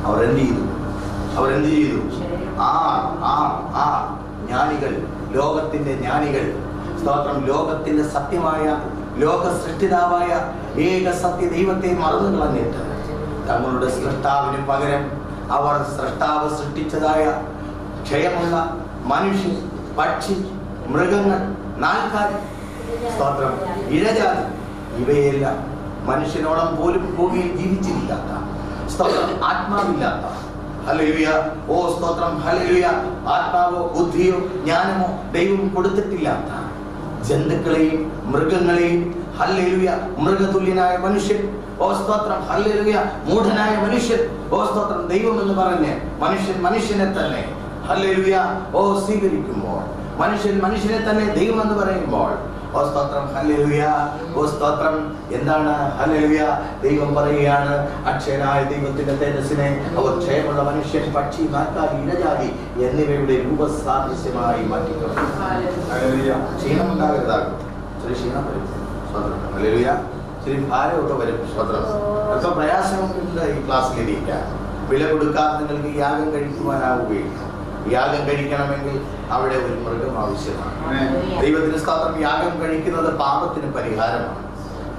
അവർ എന്ത് ചെയ്തു? അവരെന്ത് ചെയ്തു? ജ്ഞാനികൾ, ലോകത്തിന്റെ ജ്ഞാനികൾ സ്തോത്രം ലോകത്തിന്റെ സത്യമായ, ലോക സൃഷ്ടിതാവായ ഏക സത്യ ദൈവത്തെ മറന്നു കളഞ്ഞിട്ട് തങ്ങളുടെ സൃഷ്ടാവിന് പകരം അവർ സൃഷ്ടാവ് സൃഷ്ടിച്ചതായ ക്ഷയമുള്ള മനുഷ്യൻ, പക്ഷി, മൃഗങ്ങൾ, നാൽക്കാലി, സ്തോത്രം ഇഴജാതി, ഇവയെല്ലാം മനുഷ്യനോളം പോലും ഭൂമിയിൽ ജീവിച്ചിരിക്കാത്ത, സ്തോത്രം ആത്മാവില്ലാത്ത, ഹല്ലേലൂയ സ്തോത്രം ഹല്ലേലൂയ, ആത്മാവോ ബുദ്ധിയോ ജ്ഞാനമോ ദൈവം കൊടുത്തിട്ടില്ലാത്ത ജന്തുക്കളെയും മൃഗങ്ങളെയും ഹല്ലേലൂയ, മൃഗതുല്യനായ മനുഷ്യൻ സ്തോത്രം ഹല്ലേലൂയ, മൂഢനായ മനുഷ്യൻ സ്തോത്രം ദൈവം എന്ന് പറഞ്ഞ് മനുഷ്യനെ തന്നെ ഹല്ലേലൂയ സ്വീകരിക്കുമ്പോൾ, മനുഷ്യനെ തന്നെ ദൈവം എന്ന് പറയുമ്പോൾ സ്തോത്രം ഹല്ലേലൂയ സ്തോത്രം എന്താണ്? ഹല്ലേലൂയ ദൈവം പറയുകയാണ്, അക്ഷയനായ ദൈവത്തിന്റെ തേജസ്സിനെ അവർ ക്ഷയമുള്ള മനുഷ്യൻ, പക്ഷി, നാൽക്കാലി, ഇഴജാതി എന്നിവയുടെ രൂപസാദൃശ്യമായി മാറ്റിക്കളഞ്ഞു. ക്ഷീണം ഉണ്ടാകരുതാകും. ചെറിയ ക്ഷീണം വരും. സ്തോത്രം ഹല്ലേലൂയ. ചെറിയ ഭാരമൊക്കെ വരും. സ്തോത്രം എത്ര പ്രയാസമുണ്ട് ഈ ക്ലാസ്സിലിരിക്കാൻ. വില കൊടുക്കാതെ നിങ്ങൾക്ക് യാഗം കഴിക്കുവാനാവുകയില്ല. യാഗം കഴിക്കണമെങ്കിൽ അവിടെ ഒരു മൃഗം ആവശ്യമാണ്. ദൈവത്തിന് സ്തോത്രം. യാഗം കഴിക്കുന്നത് പാപത്തിന് പരിഹാരമാണ്.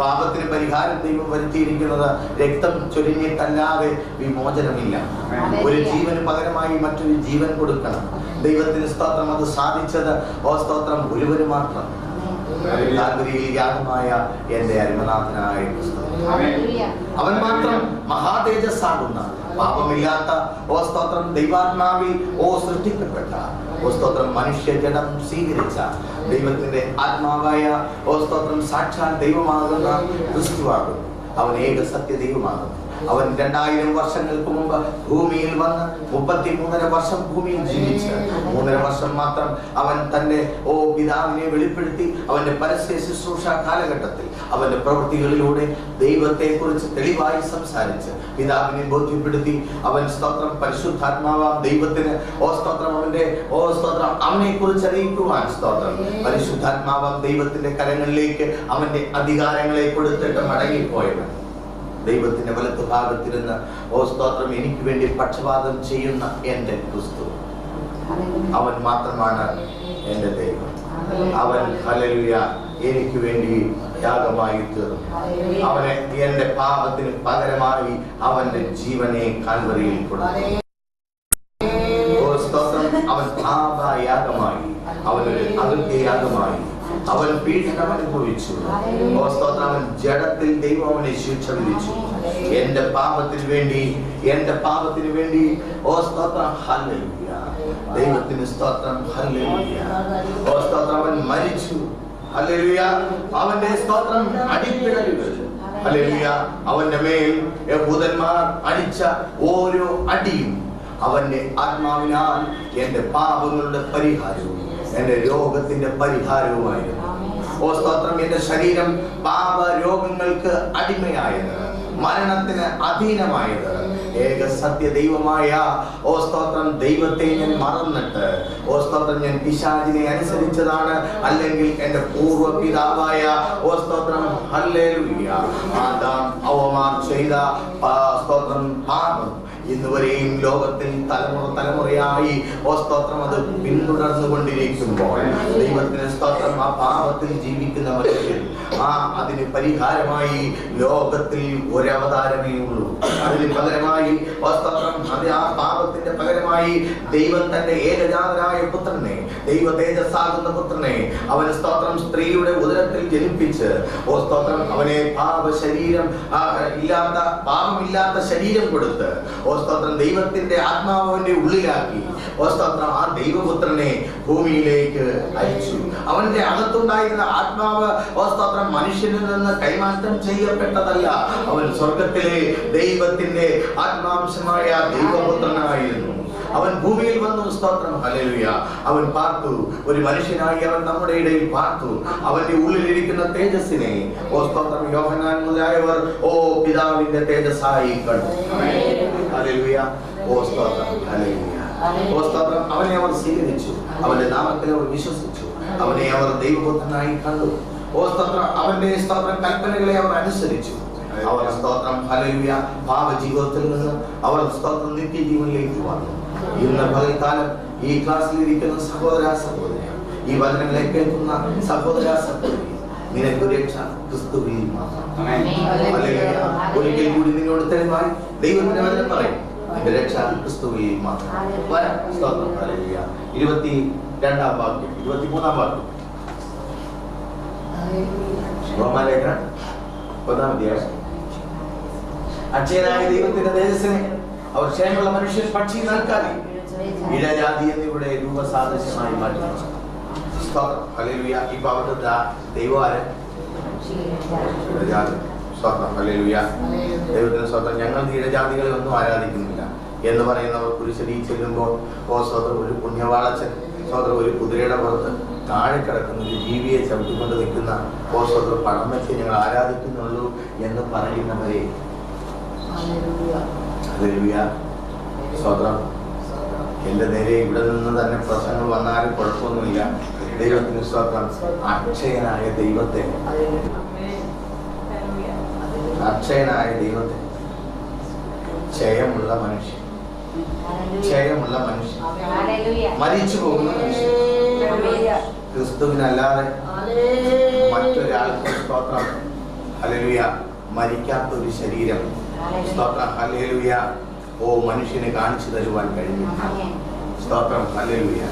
പാപത്തിന് പരിഹാരം ദൈവം വരുത്തിയിരിക്കുന്നത് രക്തം ചൊരിഞ്ഞിട്ടല്ലാതെ വിമോചനമില്ല. ഒരു ജീവന് പകരമായി മറ്റൊരു ജീവൻ കൊടുക്കണം. ദൈവത്തിന് സ്തോത്രം അത് സാധിച്ചത് സ്തോത്രം ഒരുവന് മാത്രം. യാഗമായ എന്റെ അരുമനാഥനായ അവൻ മാത്രം മഹാതേജസ്സാകുന്ന, പാപമില്ലാത്ത സ്തോത്രം ദൈവാത്മാവിൽ സൃഷ്ടിക്കപ്പെട്ട സ്തോത്രം മനുഷ്യ ജഡം സ്വീകരിച്ച ദൈവത്തിന്റെ ആത്മാവായ സ്തോത്രം സാക്ഷാൽ ദൈവമാകുന്ന ക്രിസ്തുവാകും. അവൻ ഏക സത്യ ദൈവമാകും. അവൻ 2000 വർഷങ്ങൾക്ക് മുമ്പ് ഭൂമിയിൽ വന്ന് 33.5 വർഷം ഭൂമിയിൽ ജീവിച്ച് 3.5 വർഷം മാത്രം അവൻ തന്റെ പിതാവിനെ വെളിപ്പെടുത്തി. അവന്റെ പരസ്യ ശുശ്രൂഷ കാലഘട്ടത്തിൽ അവന്റെ പ്രവൃത്തികളിലൂടെ ദൈവത്തെ കുറിച്ച് തെളിവായി സംസാരിച്ച് പിതാവിനെ ബോധ്യപ്പെടുത്തി. അവൻ സ്തോത്രം പരിശുദ്ധാത്മാവാം ദൈവത്തിന് സ്തോത്രം അവനെ കുറിച്ച് അറിയിക്കുവാൻ സ്തോത്രം പരിശുദ്ധാത്മാവാം ദൈവത്തിന്റെ കരങ്ങളിലേക്ക് അവന്റെ അധികാരങ്ങളെ കൊടുത്തിട്ട് മടങ്ങിപ്പോയവൻ ദൈവത്തിന്റെ വലത്ത് ഭാഗത്തിരുന്ന് സ്തോത്രം എനിക്ക് വേണ്ടി പക്ഷപാതം ചെയ്യുന്ന എന്റെ ക്രിസ്തു, അവൻ മാത്രമാണ് എന്റെ ദൈവം. അവൻ ഹല്ലേലൂയ എനിക്ക് വേണ്ടി യാഗമായി തീർന്നു. അവനെ എന്റെ പാപത്തിന് പകരമായി അവന്റെ ജീവനെ കാൽവരിയിൽ കൊടുത്തു. സ്തോത്രം അവൻ പാപയാഗമായി, അവനൊരു അകൃത്യയാഗമായി, അവൻ പീഡനം അനുഭവിച്ചു. സ്തോത്രം അവൻ ജഡത്തിൽ ദൈവം അവനെ ശിക്ഷ വിധിച്ചു എന്റെ പാപത്തിന് വേണ്ടി. സ്തോത്രം ഹല്ലേലൂയ ദൈവത്തിന് സ്തോത്രം ഹല്ലേലൂയ. സ്തോത്രം അവൻ മരിച്ചു. ഹല്ലേലൂയ അവന്റെ സ്തോത്രം അടിപ്പിണരുകൾ. ഹല്ലേലൂയ അവന്റെ മേൽ യഹൂദന്മാർ അടിച്ച ഓരോ അടിയും അവന്റെ ആത്മാവിനാൽ എന്റെ പാപങ്ങളുടെ പരിഹാരവും എന്റെ രോഗത്തിന്റെ പരിഹാരവുമായിരുന്നു. സ്തോത്രം എന്റെ ശരീരം പാപ രോഗങ്ങൾക്ക് അടിമയായത്, മരണത്തിന് അധീനമായത് ഏക സത്യ ദൈവമായ സ്തോത്രം ദൈവത്തെ ഞാൻ മറന്നിട്ട് സ്തോത്രം ഞാൻ പിശാചിനെ അനുസരിച്ചതാണ്. അല്ലെങ്കിൽ എന്റെ പൂർവ്വ പിതാവായ സ്തോത്രം ഹല്ലേലൂയ ആദാം അവമാർ ചെയ്ത സ്തോത്രം പാപം ഇന്നുവരെയും ലോകത്തിൽ തലമുറയായി സ്തോത്രം അത് പിന്തുടർന്നു കൊണ്ടിരിക്കുമ്പോൾ ദൈവത്തിന് സ്തോത്രം ആ പാപത്തിൽ ജീവിക്കുന്ന മനുഷ്യൻ അതിന് പരിഹാരമായി ലോകത്തിൽ ഒരവതാരമേ ഉള്ളൂ. അതിന് പകരമായി സ്തോത്രം അത് ആ പാപത്തിന്റെ പകരമായി ദൈവം തന്റെ ഏകജാതനായ പുത്രനെ, ദൈവ തേജസ്സാകുന്ന പുത്രനെ അവന് സ്തോത്രം സ്ത്രീയുടെ ഉദരത്തിൽ ജനിപ്പിച്ച് സ്തോത്രം അവനെ പാപമില്ലാത്ത ശരീരം കൊടുത്ത് സ്തോത്രം ദൈവത്തിന്റെ ആത്മാവിന്റെ ഉള്ളിലാക്കി സ്തോത്രം ആ ദൈവപുത്രനെ ഭൂമിയിലേക്ക് അയച്ചു. അവന്റെ അകത്തുണ്ടായിരുന്ന ആത്മാവ് സ്തോത്രം മനുഷ്യനിൽ നിന്ന് കൈമാറ്റം ചെയ്യപ്പെട്ടതല്ല. അവൻ സ്വർഗത്തിലെ ദൈവത്തിന്റെ ആത്മാംശമായ ദൈവപുത്രനായിരുന്നു. അവൻ ഭൂമിയിൽ വന്നു. സ്തോത്രം ഹല്ലേലൂയ അവൻ പാർത്തു. ഒരു മനുഷ്യനായി അവൻ നമ്മുടെ ഇടയിൽ പാർത്തു. അവന്റെ ഉള്ളിലിരിക്കുന്ന തേജസ്സിനെ സ്തോത്രം യോഹന്നാൻ മുതലായവർ പിതാവിന്റെ തേജസ്സായി കണ്ടു. ഹല്ലേലൂയ സ്തോത്രം ഹല്ലേലൂയ സ്തോത്രം അവനെ അവർ സ്വീകരിച്ചു. അവന്റെ നാമത്തിൽ അവർ വിശ്വസിച്ചു. അവനെ അവർ ദൈവപുത്രനായി കണ്ടു. സ്തോത്രം അവന്റെ സ്തോത്രം കൽപ്പനകളെ അവർ അനുസരിച്ചു. അവർ സ്തോത്രം ഹല്ലേലൂയ പാപജീവിതത്തിൽ നിന്ന് അവർ സ്തോത്രം നിത്യജീവനിലേക്ക് വന്നു. ഇന്ന് പകൽക്കാലം ഈ ക്ലാസ്സിൽ ഇരിക്കുന്ന സഹോദര സഹോദരി, ഈ വചനങ്ങളെ കേൾക്കുന്ന സഹോദര സഹോദരി, നിനക്ക് രക്ഷ ക്രിസ്തുവിൽ മാത്രം. ഹല്ലേലൂയ ഒരിക്കൽ കൂടി നിന്നോട് തെളിവായി ദൈവത്തിന്റെ വചനം പറയും, നിന്റെ രക്ഷ ക്രിസ്തുവിൽ മാത്രം. സ്തോത്രം ഹല്ലേലൂയ 22-ാം വാക്യം 23-ാം വാക്യം റോമാലേഖനം 1-ാം അധ്യായം. അക്ഷയനായ ദൈവത്തിന്റെ തേജസ്സിനെ അവർ ക്ഷേമമുള്ള മനുഷ്യൻ, പക്ഷി, നാൽക്കാലി, ഇഴജാതി എന്നിവയുടെ രൂപസാദൃശ്യമായി മാറ്റി. സ്തോത്രം ഹല്ലേലൂയ. ഈ പാവപ്പെട്ട ദൈവമാരെ സ്തോത്രം ഹല്ലേലൂയ ദൈവത്തിന് സ്തോത്രം. ഞങ്ങൾ ഇഴജാതികളെ ഒന്നും ആരാധിക്കുന്നില്ല എന്ന് പറയുന്നവർ കുരിശടി ചെല്ലുമ്പോൾ സ്തോത്രം ഒരു പുണ്യവാളച്ചൻ സ്തോത്രം ഒരു കുതിരയുടെ പുറത്ത് താഴെ കിടക്കുന്ന ഒരു ജീവിയെ ചവിട്ടിക്കൊണ്ട് നിൽക്കുന്ന സ്തോത്രം പണം വെച്ച് ഞങ്ങൾ ആരാധിക്കുന്നുള്ളൂ എന്ന് പറയുന്നവരെ ഹല്ലേലൂയ സ്തോത്രം. എന്റെ നേരെ ഇവിടെ നിന്ന് തന്നെ പ്രശ്നങ്ങൾ വന്നാലും കുഴപ്പമൊന്നുമില്ല. ദൈവത്തിന് സ്തോത്രം. അക്ഷയനായ ദൈവത്തെ ക്ഷയമുള്ള മനുഷ്യൻ, മരിച്ചു പോകുന്ന മനുഷ്യൻ, ക്രിസ്തുവിനല്ലാതെ മറ്റൊരാൾക്ക് സ്തോത്രം ഹല്ലേലൂയ മരിക്കാത്തൊരു ശരീരം സ്തോത്രം ഹല്ലേലൂയ മനുഷ്യനെ കാണിച്ചു തരുവാൻ കഴിഞ്ഞു. സ്തോത്രം ഹല്ലേലൂയ.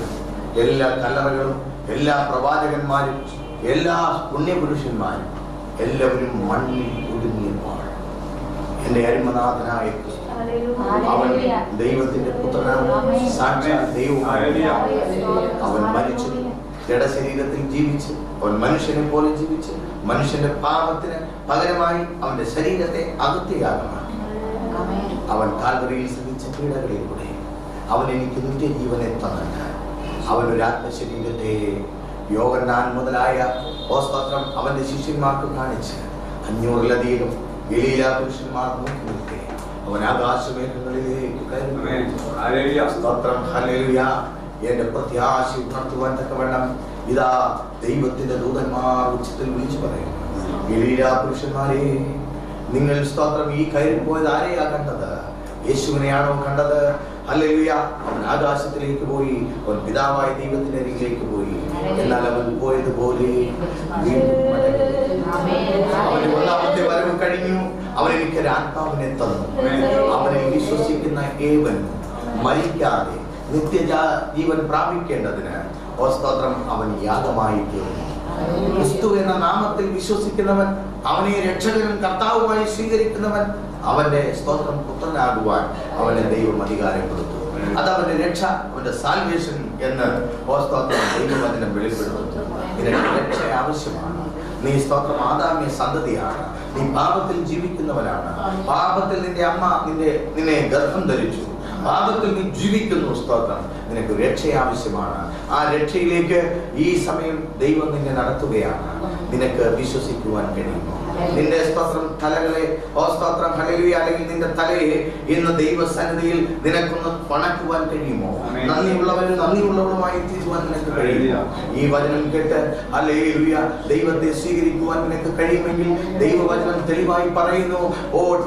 എല്ലാ കല്ലറകളും എല്ലാ പ്രവാചകന്മാരും എല്ലാ പുണ്യപുരുഷന്മാരും എല്ലാവരും മണ്ണിൽ ഒടുങ്ങിയപ്പോൾ എന്റെ അരുമനാഥനായ അവൻ ദൈവത്തിന്റെ പുത്രനാണ്, സാക്ഷാൽ ദൈവമാണ്. അവൻ മരിച്ചു, ജഡശരീരത്തിൽ ജീവിച്ച് അവൻ മനുഷ്യനെ പോലെ ജീവിച്ച് മനുഷ്യന്റെ പാപത്തിന് പകരമായി അവന്റെ ശരീരത്തെ അകൃത്യയാഗമാക്കി. അവൻ കാൽവരിയിൽ സഹിച്ച പീഡകളിലൂടെ അവൻ എനിക്ക് നിത്യജീവനെ തന്നിട്ട് അവൻ ഒരു ആത്മശരീരത്തെ യോഹന്നാൻ മുതലായ സ്തോത്രം അവന്റെ ശിഷ്യന്മാർക്ക് കാണിച്ച് 500-ലധികം ഗലീല പുരുഷന്മാർ നോക്കി നിൽക്കെ അവൻ ആകാശമേഘങ്ങളിലേക്ക് കയറി. സ്തോത്രം, ഹല്ലേലൂയ. എന്റെ പ്രത്യാശ ഉണർത്തുവാൻ തക്കവണ്ണം ഇതാ ദൈവത്തിന്റെ ദൂതന്മാർ ഉച്ചത്തിൽ വിളിച്ചു പറയുന്നു, ഗലീല പുരുഷന്മാരെ, നിങ്ങൾ സ്തോത്രം ഈ കയറി പോയത് ആരെയാ കണ്ടത്? യേശുവിനെയാണോ കണ്ടത്? ഹല്ലേലൂയ. അവൻ ആകാശത്തിലേക്ക് പോയി, അവൻ പിതാവായ ദൈവത്തിന്റെ അരികിലേക്ക് പോയി. എന്നാൽ അവൻ പോയതുപോലെ അവന് ഒന്നാമത്തെ വരവ് കഴിഞ്ഞു. അവൻ എനിക്കൊരു ആത്മാവിനെ തന്നു. അവനെ വിശ്വസിക്കുന്ന ഏവൻ മരിക്കാതെ നിത്യജീവൻ പ്രാപിക്കേണ്ടതിന് സ്തോത്രം അവൻ യാഗമായി തീർന്നു. ക്രിസ്തു എന്ന നാമത്തിൽ വിശ്വസിക്കുന്നവൻ, അവനെ രക്ഷകനും കർത്താവുമായി സ്വീകരിക്കുന്നവൻ, അവന്റെ സ്തോത്രം പുത്രനാകുവാൻ അവനെ ദൈവം അധികാരം കൊടുത്തു. അത് അവന്റെ രക്ഷ, അവന്റെ സാൽവേഷൻ എന്ന് സ്തോത്രം ദൈവം അതിനെ വെളിപ്പെടുത്തുന്നു. നിനക്ക് രക്ഷ ആവശ്യമാണ്. നീ സ്തോത്രം ആദാമ്യ സന്തതിയാണ്. നീ പാപത്തിൽ ജീവിക്കുന്നവനാണ്. പാപത്തിൽ നിന്റെ അമ്മ നിന്നെ ഗർഭം ധരിച്ചു. പാപത്തിൽ നീ ജീവിക്കുന്നു. സ്തോത്രം, നിനക്ക് രക്ഷ ആവശ്യമാണ്. ആ രക്ഷയിലേക്ക് ഈ സമയം ദൈവം നിന്നെ നടത്തുകയാണ്. നിനക്ക് വിശ്വസിക്കുവാൻ കഴിയുമോ? നിന്റെ സ്തോത്രം തലകളെ സ്തോത്രം ഹല്ലേലൂയ, അല്ലെങ്കിൽ നിന്റെ തലയെ ഇന്ന് ദൈവസന്നിധിയിൽ നിനക്കൊന്ന് പണക്കുവാൻ കഴിയുമോ? നന്ദിയുള്ളവരും നന്ദിയുള്ളവരുമായി തീരുവാൻ നിനക്ക് കഴിയുമോ? ഈ വചനം കേട്ട് ഹല്ലേലൂയ ദൈവത്തെ സ്വീകരിക്കുവാൻ നിനക്ക് കഴിയുമെങ്കിൽ ദൈവവചനം തെളിവായി പറയുന്നു,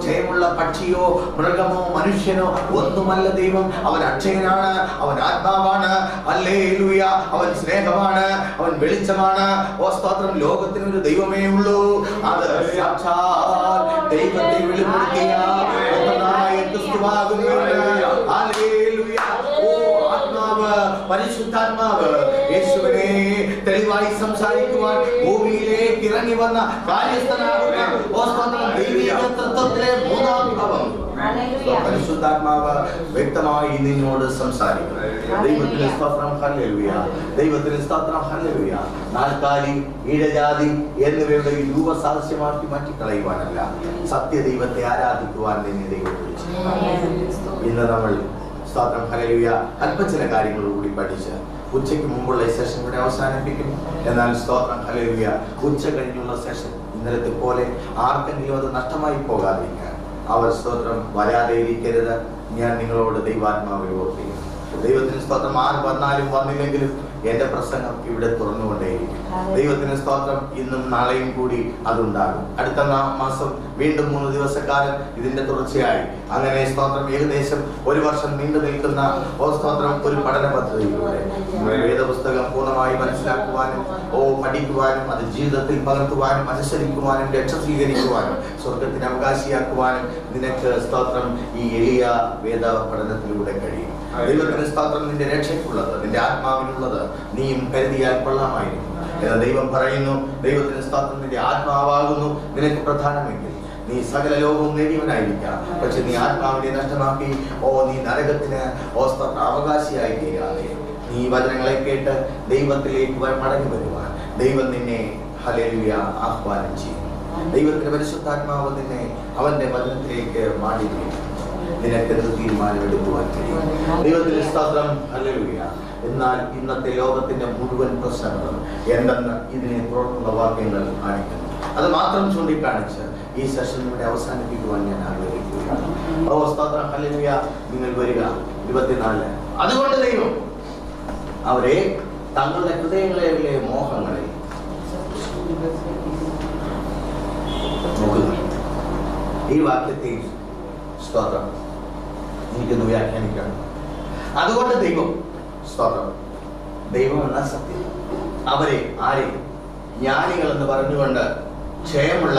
ക്ഷയമുള്ള പക്ഷിയോ മൃഗമോ മനുഷ്യനോ ഒന്നുമല്ല ദൈവം. അവൻ അക്ഷയനാണ്, അവൻ ആത്മാവാണ്. ഹല്ലേലൂയ, അവൻ സ്നേഹമാണ്, അവൻ വെളിച്ചമാണ്. സ്തോത്രം, ലോകത്തിനൊരു ദൈവമേ ഉള്ളൂ. അത് സാക്ഷാൽ ദൈവത്തെ വെളിപ്പെടുത്തിയ ക്രിസ്തുവാകുന്നു. ഹല്ലേലൂയ. ആത്മാവ്, പരിശുദ്ധാത്മാവ് യേശുവിനെ തെളിവായി സംസാരിക്കുവാൻ ഭൂമിയിലേക്ക് ഇറങ്ങി വന്ന കാര്യസ്ഥനാകുന്ന ദൈവിക തത്വത്തിലെ മൂന്നാം വിഭവം പരിശുദ്ധാത്മാവ് വ്യക്തമായി നിന്നോട് സംസാരിക്കും. ദൈവത്തിന് സ്തോത്രം, ഹല്ലേലൂയ. ദൈവത്തിന് സ്തോത്രം, ഹല്ലേലൂയ. നാൽക്കാലി, ഇഴജാതി എന്നിവയുടെ രൂപസാദൃശ്യമാക്കി മാറ്റിക്കളയുവാനല്ല, സത്യദൈവത്തെ ആരാധിക്കുവാൻ നിന്നെ ദൈവം വിളിച്ചു. ഇന്ന് നമ്മൾ സ്തോത്രം, ഹല്ലേലൂയ അല്പചില കാര്യങ്ങളോടുകൂടി പഠിച്ച് ഉച്ചയ്ക്ക് മുമ്പുള്ള ഈ സെഷൻ ഇവിടെ അവസാനിപ്പിക്കും. എന്നാൽ സ്തോത്രം, ഹല്ലേലൂയ ഉച്ച കഴിഞ്ഞുള്ള സെഷൻ ഇന്നലത്തെ പോലെ ആർക്കെങ്കിലും അത് നഷ്ടമായി പോകാതിരിക്കാൻ അവർ സ്തോത്രം വരാതെ ഇരിക്കരുത്. ഞാൻ നിങ്ങളോട് ദൈവാത്മാവെ ഓർപ്പിക്കുന്നു. ദൈവത്തിന് സ്തോത്രം, ആര് വന്നാലും വന്നില്ലെങ്കിലും എന്റെ പ്രസംഗം ഇവിടെ തുറന്നുകൊണ്ടേയിരിക്കും. ദൈവത്തിന് സ്തോത്രം, ഇന്നും നാളെയും കൂടി അതുണ്ടാകും. അടുത്ത മാസം വീണ്ടും 3 ദിവസക്കാലം ഇതിന്റെ തുടർച്ചയായി അങ്ങനെ സ്തോത്രം ഏകദേശം 1 വർഷം നീണ്ടു നിൽക്കുന്ന സ്തോത്രം ഒരു പഠന പദ്ധതിയിലൂടെ വേദപുസ്തകം പൂർണ്ണമായി മനസ്സിലാക്കുവാനും പഠിക്കുവാനും അത് ജീവിതത്തിൽ പകർത്തുവാനും അനുസരിക്കുവാനും രക്ഷ സ്വീകരിക്കുവാനും സ്വർഗത്തിന് അവകാശിയാക്കുവാനും നിനക്ക് സ്തോത്രം ഈ എളിയ വേദ പഠനത്തിലൂടെ കഴിയും. ദൈവത്തിന് സ്തോത്രം, നിന്റെ രക്ഷയ്ക്കുള്ളത്, നിന്റെ ആത്മാവിനുള്ളത് നീയും കരുതിയാൽ കൊള്ളാമായിരുന്നു എന്ന് ദൈവം പറയുന്നു. ദൈവത്തിന് സ്തോത്രം, നിന്റെ ആത്മാവാകുന്നു നിനക്ക് പ്രധാനമെങ്കിൽ നീ സകല ലോകവും നേടിയവനായിരിക്കാം. പക്ഷെ നീ ആത്മാവിനെ നഷ്ടമാക്കി നീ നരകത്തിന് സ്തോത്രം അവകാശിയായി തീരാതെ നീ വചനങ്ങളെ കേട്ട് ദൈവത്തിലേക്ക് മടങ്ങി വരുവാൻ ദൈവം നിന്നെ ഹല്ലേലൂയ ആഹ്വാനം ചെയ്യും. ദൈവത്തിന്റെ പരിശുദ്ധാത്മാവ് നിന്നെ അവന്റെ വചനത്തിലേക്ക് മാടി നിനക്കെന്ത് തീരുമാനമെടുക്കുവാൻ കഴിയും. ദൈവത്തിന്റെ സ്തോത്രം, ഹല്ലേലൂയ. എന്നാൽ ഇന്നത്തെ ലോകത്തിന്റെ മുഴുവൻ പ്രശ്നങ്ങളും എന്തെന്ന് ഇതിനെ തുടർന്നുള്ള വാക്യങ്ങൾ കാണിക്കുന്നു. അത് മാത്രം ചൂണ്ടിക്കാണിച്ച് ഈ സെഷൻ ഇവിടെ അവസാനിപ്പിക്കുവാൻ ഞാൻ ആഗ്രഹിക്കുകയാണ്. സ്തോത്രം, ഹല്ലേലൂയ. നിങ്ങൾ വരിക 24. അതുകൊണ്ട് ദൈവം അവരെ തങ്ങളുടെ ഹൃദയങ്ങളിലെ മോഹങ്ങളെ നോക്കുക. ഈ വാക്യത്തെ സ്തോത്രം എനിക്കൊന്ന് വ്യാഖ്യാനിക്കണം. അതുകൊണ്ട് ദൈവം സ്തോത്രം, ദൈവം എന്ന സത്യം അവരെ ആരെ ജ്ഞാനികൾ എന്ന് പറഞ്ഞുകൊണ്ട് ക്ഷയമുള്ള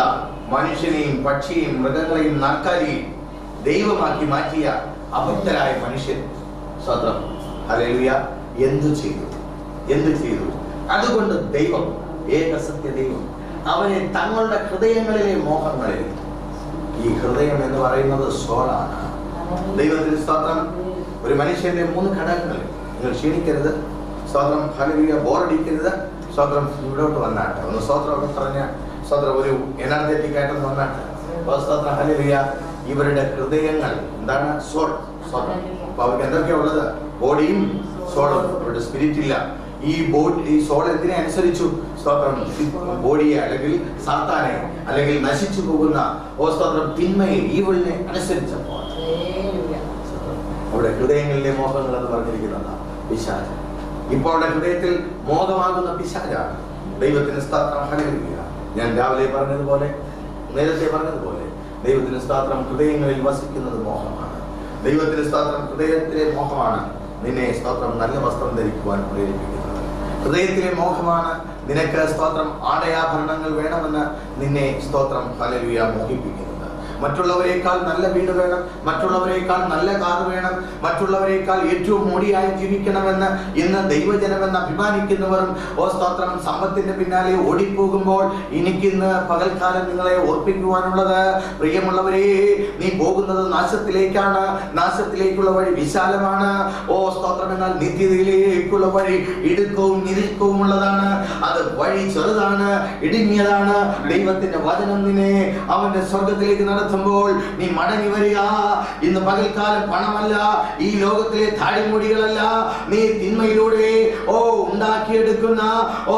മനുഷ്യനെയും പക്ഷിയെയും മൃഗങ്ങളെയും നാൽക്കാലിയെയും ദൈവമാക്കി മാറ്റിയ അഭക്തരായ മനുഷ്യൻ സ്തോത്രം, ഹല്ലേലൂയ എന്തു ചെയ്തു? അതുകൊണ്ട് ദൈവം, ഏകസത്യ ദൈവം അവരെ തങ്ങളുടെ ഹൃദയങ്ങളിലെ മോഹങ്ങളിൽ, ഈ ഹൃദയം എന്ന് പറയുന്നത് സോളാണ്. ദൈവത്തിന് സ്തോത്രം, ഒരു മനുഷ്യന്റെ 3 ഘടകങ്ങൾ. നിങ്ങൾ ക്ഷീണിക്കരുത്, സ്തോത്രം, ഹല്ലേലൂയ ബോറടിക്കരുത്. സ്തോത്രം, ഇവിടോട്ട് വന്നാട്ടെ ഒന്ന് സ്തോത്രമൊക്കെ പറഞ്ഞ സ്തോത്രം ഒരു എനർജറ്റിക് ആയിട്ടൊന്ന് വന്നാട്ടെ. സ്തോത്രം, ഹല്ലേലൂയ. ഇവരുടെ ഹൃദയങ്ങൾ എന്താണ്? സോൾ. സ്തോത്രം. അപ്പൊ അവർക്ക് എന്തൊക്കെയാ ഉള്ളത്? ബോഡിയും സോളും. അവരുടെ സ്പിരിറ്റ് ഇല്ല. ഈ സോൾ എന്തിനെ അനുസരിച്ചു? സ്തോത്രം, ബോഡിയെ അല്ലെങ്കിൽ സാത്താനെ അല്ലെങ്കിൽ നശിച്ചു പോകുന്ന സ്തോത്രം തിന്മയെ ഈവിളിനെ അനുസരിച്ചപ്പോൾ ഹൃദയങ്ങളിലെ മോഹങ്ങൾ എന്ന് പറഞ്ഞിരിക്കുന്നതാണ് പിശാച്. ഇപ്പോൾ ഹൃദയത്തിൽ മോഹമാകുന്ന പിശാചാണ്. ദൈവത്തിന് സ്തോത്രം. ഹല്ലേലൂയ. ഞാൻ രാവിലെ പറഞ്ഞതുപോലെ, നേരത്തെ പറഞ്ഞതുപോലെ, ദൈവത്തിന് സ്തോത്രം, ഹൃദയങ്ങളിൽ വസിക്കുന്നത് മോഹമാണ്. ദൈവത്തിന് സ്തോത്രം, ഹൃദയത്തിലെ മോഹമാണ് നിന്നെ സ്തോത്രം നല്ല വസ്ത്രം ധരിക്കുവാൻ പ്രേരിപ്പിക്കുന്നത്. ഹൃദയത്തിലെ മോഹമാണ് നിനക്ക് സ്തോത്രം ആടയാഭരണങ്ങൾ വേണമെന്ന് നിന്നെ സ്തോത്രം ഹല്ലേലൂയ മോഹിപ്പിക്കുന്നത്. മറ്റുള്ളവരെക്കാൾ നല്ല വീട് വേണം, മറ്റുള്ളവരെക്കാൾ നല്ല കാർ വേണം, മറ്റുള്ളവരെക്കാൾ ഏറ്റവും മോടിയായി ജീവിക്കണമെന്ന് ഇന്ന് ദൈവജനമെന്ന് അഭിമാനിക്കുന്നവരും സ്തോത്രം സമ്പത്തിന്റെ പിന്നാലെ ഓടിപ്പോകുമ്പോൾ എനിക്കിന്ന് പകൽക്കാലം നിങ്ങളെ ഓർപ്പിക്കുവാനുള്ളത്, പ്രിയമുള്ളവരെ, നീ പോകുന്നത് നാശത്തിലേക്കാണ്. നാശത്തിലേക്കുള്ള വഴി വിശാലമാണ്. സ്തോത്രം. എന്നാൽ നിത്യതയിലേക്കുള്ള വഴി ഇടുക്കവും നിരീക്കവും ഉള്ളതാണ്. അത് വഴി ചെറുതാണ്, ഇടുങ്ങിയതാണ്. ദൈവത്തിന്റെ വചനം നിന്നെ അവന്റെ സ്വർഗത്തിലേക്ക് നടത്തുമ്പോൾ നീ മടങ്ങി വരിക. ഇന്ന് പകൽക്കാലം പണമല്ല, ഈ ലോകത്തിലെ താടിമുടികളല്ല, നീ തിന്മയിലൂടെ ഉണ്ടാക്കിയെടുക്കുന്ന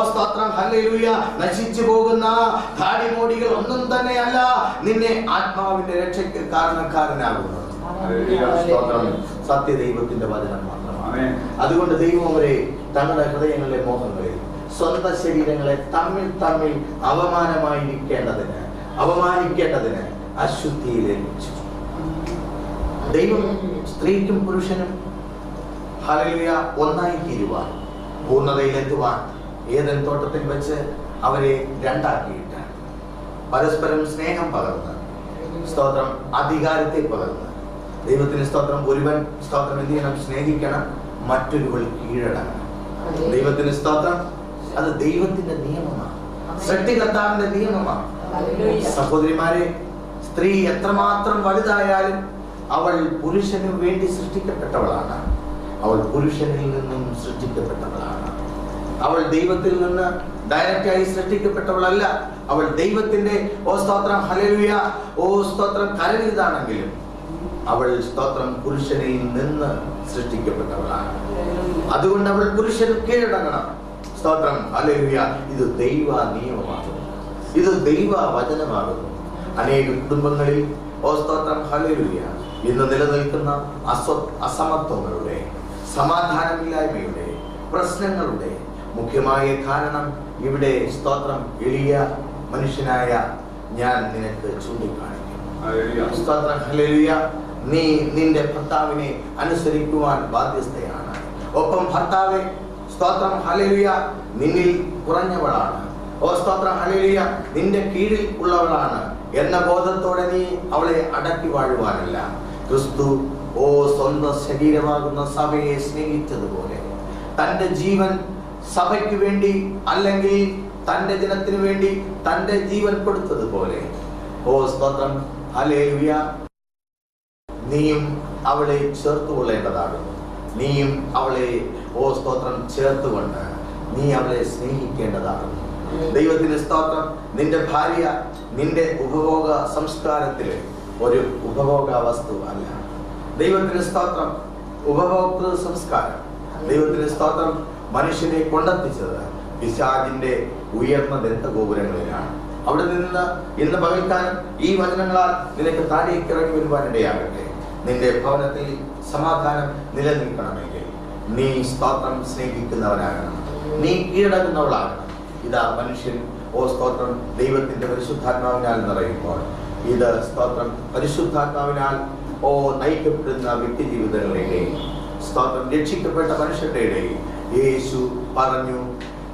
സ്തോത്രം ഹല്ലേലൂയ നശിച്ചു പോകുന്ന താടിമുടികൾ ഒന്നും തന്നെയല്ല നിന്നെ ആത്മാവിന്റെ രക്ഷയ്ക്ക് കാരണക്കാരനാകുന്നത്. സത്യദൈവത്തിന്റെ വചനം മാത്രമാണ്. അതുകൊണ്ട് ദൈവം അവരെ തങ്ങളുടെ ഹൃദയങ്ങളിലെ മോഹങ്ങളിൽ സ്വന്തം ശരീരങ്ങളെ തമ്മിൽ തമ്മിൽ അവമാനിക്കേണ്ടതിന് അശുദ്ധിയിലേൽപ്പിച്ചു. ദൈവം സ്ത്രീക്കും പുരുഷനും ഹല്ലേലൂയ ഒന്നായി തീരുവാൻ, പൂർണ്ണതയിലെത്തുവാൻ ഏദൻ തോട്ടത്തിൽ വെച്ച് അവരെ രണ്ടാക്കിയിട്ട് പരസ്പരം സ്നേഹം പകർന്ന് സ്തോത്രം അധികാരത്തെ പകർന്ന് ദൈവത്തിന് സ്തോത്രം ഒരുവൻ സ്തോത്രം എന്ത് ചെയ്യണം? സ്നേഹിക്കണം, മറ്റൊരുവൾ കീഴടങ്ങണം. ദൈവത്തിന് സ്തോത്രം. അത് ദൈവത്തിന്റെ നിയമമാണ്, സൃഷ്ടികർത്താവിന്റെ നിയമമാണ്. സഹോദരിമാരെ, സ്ത്രീ എത്രമാത്രം വലുതായാലും അവൾ പുരുഷന് വേണ്ടി സൃഷ്ടിക്കപ്പെട്ടവളാണ്. അവൾ പുരുഷനിൽ നിന്നും സൃഷ്ടിക്കപ്പെട്ടവളാണ്. അവൾ ദൈവത്തിൽ നിന്ന് ഡയറക്റ്റായി സൃഷ്ടിക്കപ്പെട്ടവളല്ല. അവൾ ദൈവത്തിന്റെ സ്തോത്രം ഹല്ലേലൂയ സ്തോത്രം കരവിതാണെങ്കിലും അവൾ സ്തോത്രം പുരുഷനിൽ നിന്ന് സൃഷ്ടിക്കപ്പെട്ടവളാണ്. അതുകൊണ്ട് അവൾ പുരുഷന് കീഴടങ്ങണം. സ്തോത്രം ഹല്ലേലൂയ. ഇത് ദൈവ നിയമമാകുന്നു, ഇത് ദൈവ വചനമാകുന്നു. അനേക കുടുംബങ്ങളിൽ സ്തോത്രം ഹല്ലേലൂയ ഇന്ന് നിലനിൽക്കുന്ന അസമത്വങ്ങളുടെ, സമാധാനമില്ലായ്മയുടെ, പ്രശ്നങ്ങളുടെ മുഖ്യമായ കാരണം ഇവിടെ സ്തോത്രം എളിയ മനുഷ്യനായ ഞാൻ നിനക്ക് ചൂണ്ടിക്കാണിക്കും. സ്തോത്രം ഹല്ലേലൂയ. നീ നിന്റെ ഭർത്താവിനെ അനുസരിക്കുവാൻ ബാധ്യസ്ഥയാണ്. ഒപ്പം ഭർത്താവെ സ്തോത്രം ഹല്ലേലൂയ നിന്നിൽ കുറഞ്ഞവളാണ്, സ്തോത്രം ഹല്ലേലൂയ നിന്റെ കീഴിൽ ഉള്ളവളാണ് എന്ന ബോധത്തോടെ നീ അവളെ അടക്കി വാഴുവാനല്ല. ക്രിസ്തു സ്വന്തം ശരീരമാകുന്ന സഭയെ സ്നേഹിച്ചതുപോലെ തന്റെ ജീവൻ സഭയ്ക്ക് വേണ്ടി, അല്ലെങ്കിൽ തന്റെ ജനത്തിന് വേണ്ടി തന്റെ ജീവൻ കൊടുത്തതുപോലെ സ്തോത്രം ഹല്ലേലൂയ നീയും അവളെ ചേർത്തുകൊള്ളേണ്ടതാകുന്നു. നീയും അവളെ സ്തോത്രം ചേർത്തുകൊണ്ട് നീ അവളെ സ്നേഹിക്കേണ്ടതാകുന്നു. ദൈവത്തിന് സ്തോത്രം. നിന്റെ ഭാര്യ നിന്റെ ഉപഭോഗ സംസ്കാരത്തിലെ ഒരു ഉപഭോഗ വസ്തു അല്ല. ദൈവത്തിന് സ്തോത്രം. ഉപഭോക്തൃ സംസ്കാരം, ദൈവത്തിന് സ്തോത്രം, മനുഷ്യനെ കൊണ്ടെത്തിച്ചത് പിശാചിന്റെ ഉയർന്ന ദന്തഗോപുരങ്ങളിലാണ്. അവിടെ നിന്ന് ഇന്ന് പകൽക്കാലം ഈ വചനങ്ങളാൽ നിനക്ക് താഴേക്ക് ഇറങ്ങി വരുവാനിടയാകട്ടെ. നിന്റെ ഭവനത്തിൽ സമാധാനം നിലനിൽക്കണമെങ്കിൽ നീ സ്തോത്രം സ്നേഹിക്കുന്നവനാകണം, നീ കീഴടങ്ങുന്നവളാകണം. ഇതാ മനുഷ്യൻ സ്തോത്രം ദൈവത്തിന്റെ പരിശുദ്ധാത്മാവിനാൽ നിറയുമ്പോൾ, ഇത് സ്തോത്രം പരിശുദ്ധാത്മാവിനാൽ നയിക്കപ്പെടുന്ന വ്യക്തി ജീവിതങ്ങളുടെയും സ്തോത്രം രക്ഷിക്കപ്പെട്ട മനുഷ്യരുടെ ഇടയിൽ യേശു പറഞ്ഞു,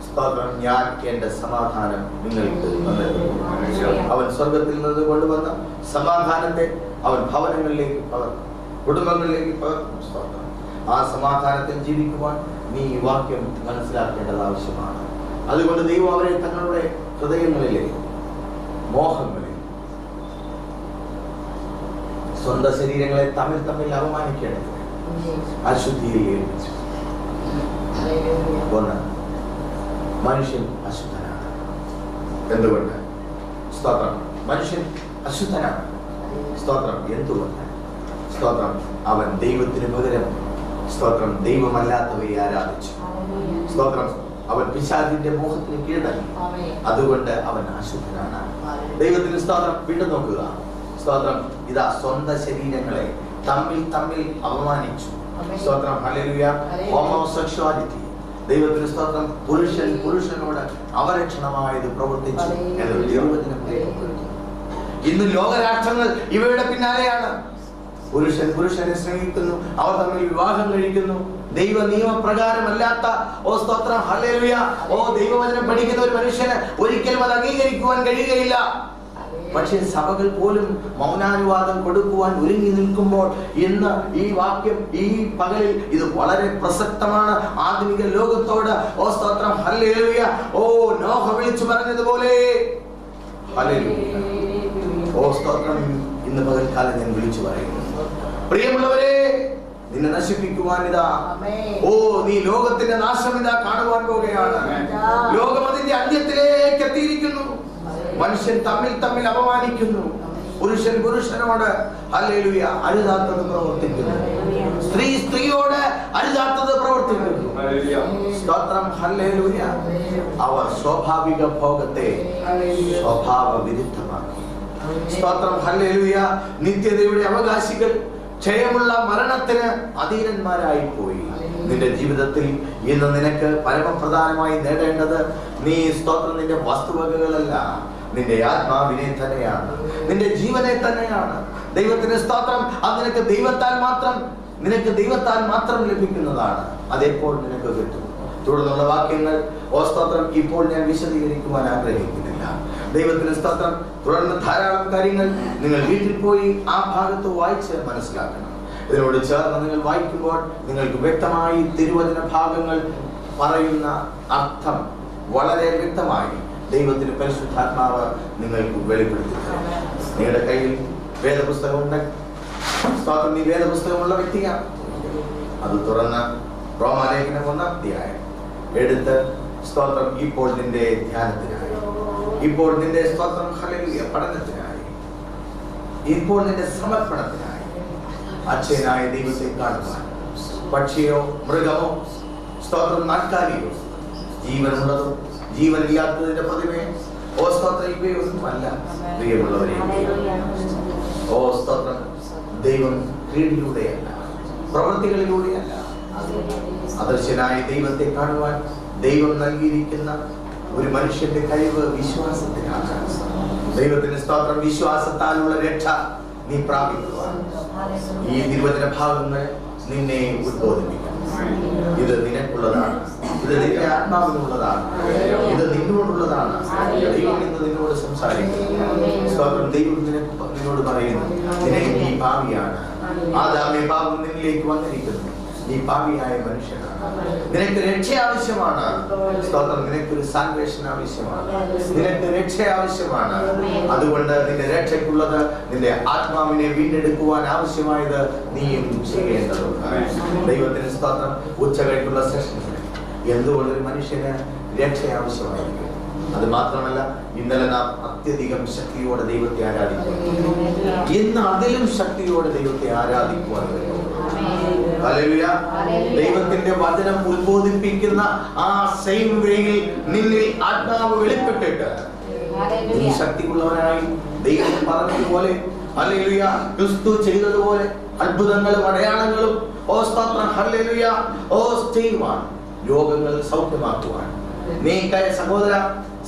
സ്തോത്രം, ഞാൻ എന്റെ സമാധാനം നിങ്ങൾക്ക് തന്നിരിക്കുന്നു. അവൻ സ്വർഗത്തിൽ നിന്ന് കൊണ്ടുവന്ന സമാധാനത്തെ അവൻ ഭവനങ്ങളിലേക്ക് പകർന്നു, കുടുംബങ്ങളിലേക്ക് പകർന്നു. സ്തോത്രം. ആ സമാധാനത്തിൽ ജീവിക്കുവാൻ നീ ഈ വാക്യം മനസ്സിലാക്കേണ്ടത് ആവശ്യമാണ്. അതുകൊണ്ട് ദൈവം അവരെ തങ്ങളുടെ ഹൃദയങ്ങളിലെ മോഹങ്ങളിൽ, സ്വന്തം ശരീരങ്ങളെ തമ്മിൽ തമ്മിൽ അവമാനിക്കേണ്ടത് അശുദ്ധിയിൽ ഏൽപ്പിച്ചു. ഒന്ന്, മനുഷ്യൻ അശുദ്ധനാണ്. എന്തുകൊണ്ട്? സ്തോത്രം. മനുഷ്യൻ അശുദ്ധനാണ്. സ്തോത്രം. എന്തുകൊണ്ട്? സ്തോത്രം. അവൻ ദൈവത്തിന് പകരം സ്തോത്രം ദൈവമല്ലാത്തവയെ ആരാധിച്ചു. സ്തോത്രം. അവൻ പിശാചിന്റെ മോഹത്തിന് കീഴടങ്ങി. അതുകൊണ്ട് അവൻ അശുദ്ധനാണ്. ദൈവത്തിന് സ്തോത്രം. വീണ്ടും നോക്കുക. സ്തോത്രം. ഇതാ സ്വന്തം ശരീരങ്ങളെ തമ്മിൽ അപമാനിച്ചു. സ്തോത്രം, ഹല്ലേലൂയ. ഹോമോസെക്ഷുവാലിറ്റി, ദൈവത്തിന് സ്തോത്രം, പുരുഷനോട് അവരക്ഷണമായത് പ്രവർത്തിച്ചു എന്ന് ദൈവവചനം പറയുന്നു. ഇന്ന് ലോകരാഷ്ട്രങ്ങൾ ഇവയുടെ പിന്നാലെയാണ്. പുരുഷനെ സ്നേഹിക്കുന്നു, അവർ തമ്മിൽ വിവാഹം കഴിക്കുന്നു. ദൈവ നിയമപ്രകാരമല്ലാത്ത സ്തോത്രം, ഹല്ലേലൂയ, ദൈവവചനം പഠിക്കുന്ന ഒരു മനുഷ്യന് ഒരിക്കലും അത് അംഗീകരിക്കുവാൻ കഴിയുകയില്ല. പക്ഷേ സഭകൾ പോലും മൗനാനുവാദം കൊടുക്കുവാൻ ഒരുങ്ങി നിൽക്കുമ്പോൾ ഇന്ന് ഈ വാക്യം ഈ പകലിൽ ഇത് വളരെ പ്രസക്തമാണ്. ആധുനിക ലോകത്തോട് സ്തോത്രം, ഹല്ലേലൂയ, നോഹ വിളിച്ചു പറഞ്ഞതുപോലെ ഹല്ലേലൂയ, സ്തോത്രം, ഇന്ന് പകൽക്കാലം ഞാൻ വിളിച്ചു പറയുന്നു, പ്രിയമുള്ളവരെ, നിന്നെ നശിപ്പിക്കുവാൻ ഇതാ നീ ലോകത്തിന്റെ നാശം ഇതാ കാണുവാൻ പോവുകയാണ്. ലോകം അതിന്റെ അന്ത്യത്തിലേക്ക് എത്തിയിരിക്കുന്നു. മനുഷ്യൻ തമ്മിൽ അപമാനിക്കുന്നു. പുരുഷനോട് ഹല്ലേലൂയ അരുതാത്തത് പ്രവർത്തിക്കുന്നു. സ്ത്രീയോട് അരുതാത്തത് പ്രവർത്തിക്കുന്നു. സ്തോത്രം, ഹല്ലേലൂയ. അവർ സ്വാഭാവിക ഭോഗത്തെ സ്വഭാവ വിരുദ്ധമാക്കി. സ്തോത്രം, ഹല്ലേലൂയ. നിത്യതയുടെ അവകാശികൾ ക്ഷയമുള്ള മരണത്തിന് അധീനന്മാരായി പോയി. നിന്റെ ജീവിതത്തിൽ ഇന്ന് നിനക്ക് പരമപ്രധാനമായി നേടേണ്ടത് നീ സ്തോത്രം നിന്റെ വസ്തുവകകളല്ല, നിന്റെ ആത്മാവിനെ തന്നെയാണ്, നിന്റെ ജീവനെ തന്നെയാണ്. ദൈവത്തിന് സ്തോത്രം. അത് നിനക്ക് ദൈവത്താൽ മാത്രം ലഭിക്കുന്നതാണ്. അതെപ്പോൾ നിനക്ക് കിട്ടും. തുടർന്നുള്ള വാക്യങ്ങൾ സ്തോത്രം ഇപ്പോൾ ഞാൻ വിശദീകരിക്കുവാൻ ആഗ്രഹിക്കുന്നില്ല. ദൈവത്തിന് സ്തോത്രം. തുടർന്ന് ധാരാളം കാര്യങ്ങൾ നിങ്ങൾ വീട്ടിൽ പോയി ആ ഭാഗത്ത് വായിച്ച് മനസ്സിലാക്കണം. ഇതിനോട് ചേർന്ന് നിങ്ങൾ വായിക്കുമ്പോൾ നിങ്ങൾക്ക് വ്യക്തമായി തിരുവചന ഭാഗങ്ങൾ പറയുന്ന അർത്ഥം വളരെ വ്യക്തമായി ദൈവത്തിന് പരിശുദ്ധാത്മാവ് നിങ്ങൾക്ക് വെളിപ്പെടുത്തി. നിങ്ങളുടെ കയ്യിൽ വേദപുസ്തകമുണ്ട്. സ്തോത്രം, നീ വേദപുസ്തകമുള്ള വ്യക്തിയാണ്. അത് തുറന്ന് റോമാലേഖനം 1-ാം അധ്യായം എടുത്ത് സ്തോത്രം ഇപ്പോൾ നിന്റെ ധ്യാനത്തിനായി, ഇപ്പോൾ നിന്റെ സ്തോത്രം ഹല്ലേലൂയ പഠനത്തിനായി, ഇപ്പോൾ നിന്റെ സമർപ്പണത്തിനായി അച്ഛനായ ദൈവത്തെ കാണുവാൻ, പക്ഷിയോ മൃഗമോ സ്തോത്രം നാൽക്കാലിയോ ജീവനുള്ളതോ ജീവനില്ലാത്തതിന്റെ പ്രതിമയെ സ്തോത്രം ഇവയൊന്നുമല്ല. പ്രിയമുള്ളവരെ, സ്തോത്രം, ദൈവം ക്രീഡിലൂടെയല്ല, പ്രവൃത്തികളിലൂടെയല്ല, അദൃശ്യനായ ദൈവത്തെ കാണുവാൻ ദൈവം നൽകിയിരിക്കുന്ന ഒരു മനുഷ്യന്റെ കഴിവ് വിശ്വാസത്തിനാണ്. ദൈവത്തിന്റെ സ്തോത്രം, വിശ്വാസത്താലുള്ള രക്ഷ നീ പ്രാപിക്കുവാൻ ഈ തിരുവചന ഭാഗങ്ങൾ നിന്നെ ഉദ്ബോധിപ്പിക്കും. ഇത് നിനക്കുള്ളതാണ്, ഇത് നിന്റെ ആത്മാവിനുള്ളതാണ്, ഇത് നിന്നോടുള്ളതാണ്. ദൈവം ഇന്ന് നിന്നോട് സംസാരിക്കുന്നു. സ്തോത്രം, ദൈവം നിന്നോട് പറയുന്നു, നീ പാപിയാണ്. ആദാമേ, പാപം നിന്നിലേക്ക് വന്നിരിക്കുന്നു. നീ പാപിയായ മനുഷ്യനാണ്. നിനക്ക് രക്ഷ ആവശ്യമാണ്. സ്തോത്രം, നിനക്കൊരു സാൽവേഷൻ ആവശ്യമാണ്, നിനക്ക് രക്ഷ ആവശ്യമാണ്. അതുകൊണ്ട് നിന്റെ രക്ഷയ്ക്കുള്ളത്, നിന്റെ ആത്മാവിനെ വീണ്ടെടുക്കുവാൻ ആവശ്യമായത് നീയും ചെയ്യേണ്ടതുണ്ട്. ദൈവത്തിന് സ്തോത്രം. ഉച്ചകഴിക്കുള്ള സെഷനിൽ എന്തുകൊണ്ടൊരു മനുഷ്യന് രക്ഷ ആവശ്യമായിരിക്കും. അത് മാത്രമല്ല, ഇന്നലെ നാം അത്യധികം ശക്തിയോടെ ദൈവത്തെ ആരാധിക്കുന്നു. ഇന്ന് അതിലും ശക്തിയോടെ ദൈവത്തെ ആരാധിക്കുവാൻ കഴിയും. ഹല്ലേലൂയ. ദൈവത്തിന്റെ വചനം ഉത്ബോധിപ്പിക്കുന്ന ആ സെയിം വേയിൽ നിന്നിൽ ആത്മാവ് വെളിപ്പെട്ടിട്ട് നീ ശക്തിയുള്ളവനായി ദൈവം പറഞ്ഞതുപോലെ, ഹല്ലേലൂയ, ക്രിസ്തു ചെയ്തതുപോലെ അത്ഭുതങ്ങളും അടയാളങ്ങളും സ്തോത്രം, ഹല്ലേലൂയ, ചെയ്യുവാൻ, രോഗങ്ങൾ സൗഖ്യമാക്കുവാൻ. നീ സഹോദര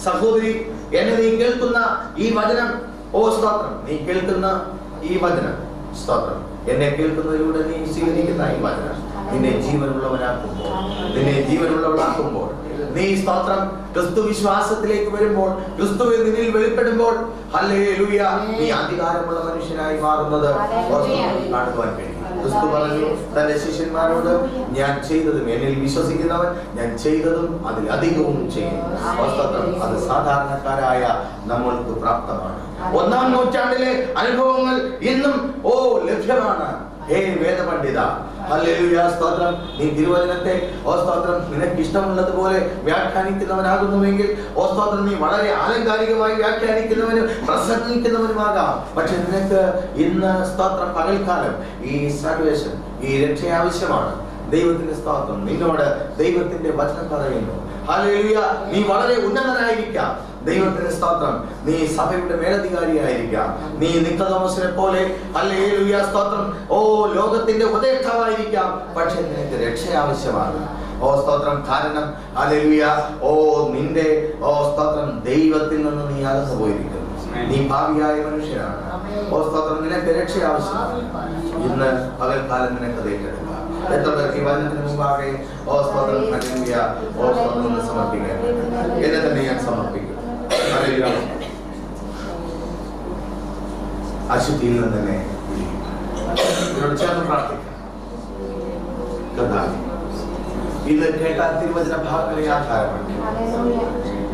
സഹോദരി, എന്നെ നീ കേൾക്കുന്ന ഈ വചനം, സ്തോത്രം, നീ കേൾക്കുന്ന ഈ വചനം, സ്തോത്രം, എന്നെ കേൾക്കുന്നതിലൂടെ നീ സ്വീകരിക്കുന്ന ഈ വചനം നിന്നെ ജീവനുള്ളവളാക്കുമ്പോൾ, നീ സ്തോത്രം ക്രിസ്തു വിശ്വാസത്തിലേക്ക് വരുമ്പോൾ, ക്രിസ്തുവിൽ നിന്നിൽ വെളിപ്പെടുമ്പോൾ, ഹല്ലേലൂയ, നീ അധികാരമുള്ള മനുഷ്യനായി മാറുന്നത് കാണുവാൻ കഴിയും. ക്രിസ്തു പറഞ്ഞു തന്റെ ശിഷ്യന്മാരോട്, ഞാൻ ചെയ്തതും എന്നിൽ വിശ്വസിക്കുന്നവൻ ഞാൻ ചെയ്തതും അതിൽ അധികവും ചെയ്യും. അത് സാധാരണക്കാരായ നമ്മൾക്ക് പ്രാപ്തമാണ്. 1-ാം നൂറ്റാണ്ടിലെ അനുഭവങ്ങൾ ഇന്നും ലഭ്യമാണ്. ഹേ വേദപണ്ഡിത, ഹല്ലേലൂയ, സ്തോത്രം, നീ തിരുവചനത്തെ സ്തോത്രം നിനക്ക് ഇഷ്ടമുള്ളതുപോലെ വ്യാഖ്യാനിക്കുന്നവനാകുന്നുവെങ്കിൽ, സ്തോത്രം, നീ വളരെ ആലങ്കാരികമായി വ്യാഖ്യാനിക്കുന്നവനും പ്രസംഗിക്കുന്നവനുമാകാം. പക്ഷെ നിനക്ക് ഇന്ന് സ്തോത്രം പകൽക്കാലം ഈ സാൽവേഷൻ, ഈ രക്ഷ ആവശ്യമാണ്. ദൈവത്തിന്റെ സ്തോത്രം. നിന്നോട് ദൈവത്തിന്റെ വചനം പറയുന്നു, ഹല്ലേലൂയ, നീ വളരെ ഉന്നതനായിരിക്കാം. ദൈവത്തിന്റെ സ്തോത്രം. നീ സഭയുടെ മേലധികാരിയായിരിക്കാം. നീ നിക്കോദോമസിനെ പോലെ ഹല്ലേലൂയ സ്തോത്രം ലോകത്തിന്റെ ഉപദേഷ്ടാവായിരിക്കാം. പക്ഷെ നിനക്ക് രക്ഷ ആവശ്യമാണ്. സ്തോത്രം. കാരണം ഹല്ലേലൂയ നിന്റെ സ്തോത്രം ദൈവത്തിൽ നിന്ന് നീ അകന്നു പോയിരിക്കുന്നു. നീ ഭാവിയായ മനുഷ്യനാണ്. സ്തോത്രം. നിനക്ക് രക്ഷ ആവശ്യമാണ്. ഇന്ന് പകൽക്കാലം നിനക്ക് ഏറ്റെടുക്കാം. എത്ര പേർക്ക് ഈ വചനത്തിന് മുമ്പാകെ സ്തോത്രം ഹല്ലേലൂയ സ്തോത്രം സമർപ്പിക്കാൻ എന്നെ തന്നെ ഞാൻ സമർപ്പിക്കും. അശുദ്ധിയിൽ നിന്ന് തന്നെ ചേർന്ന് പ്രാർത്ഥിക്കാം. ഇന്ന് കേട്ട തിരുവചന ഭാഗങ്ങളെ ആധാരമാക്കി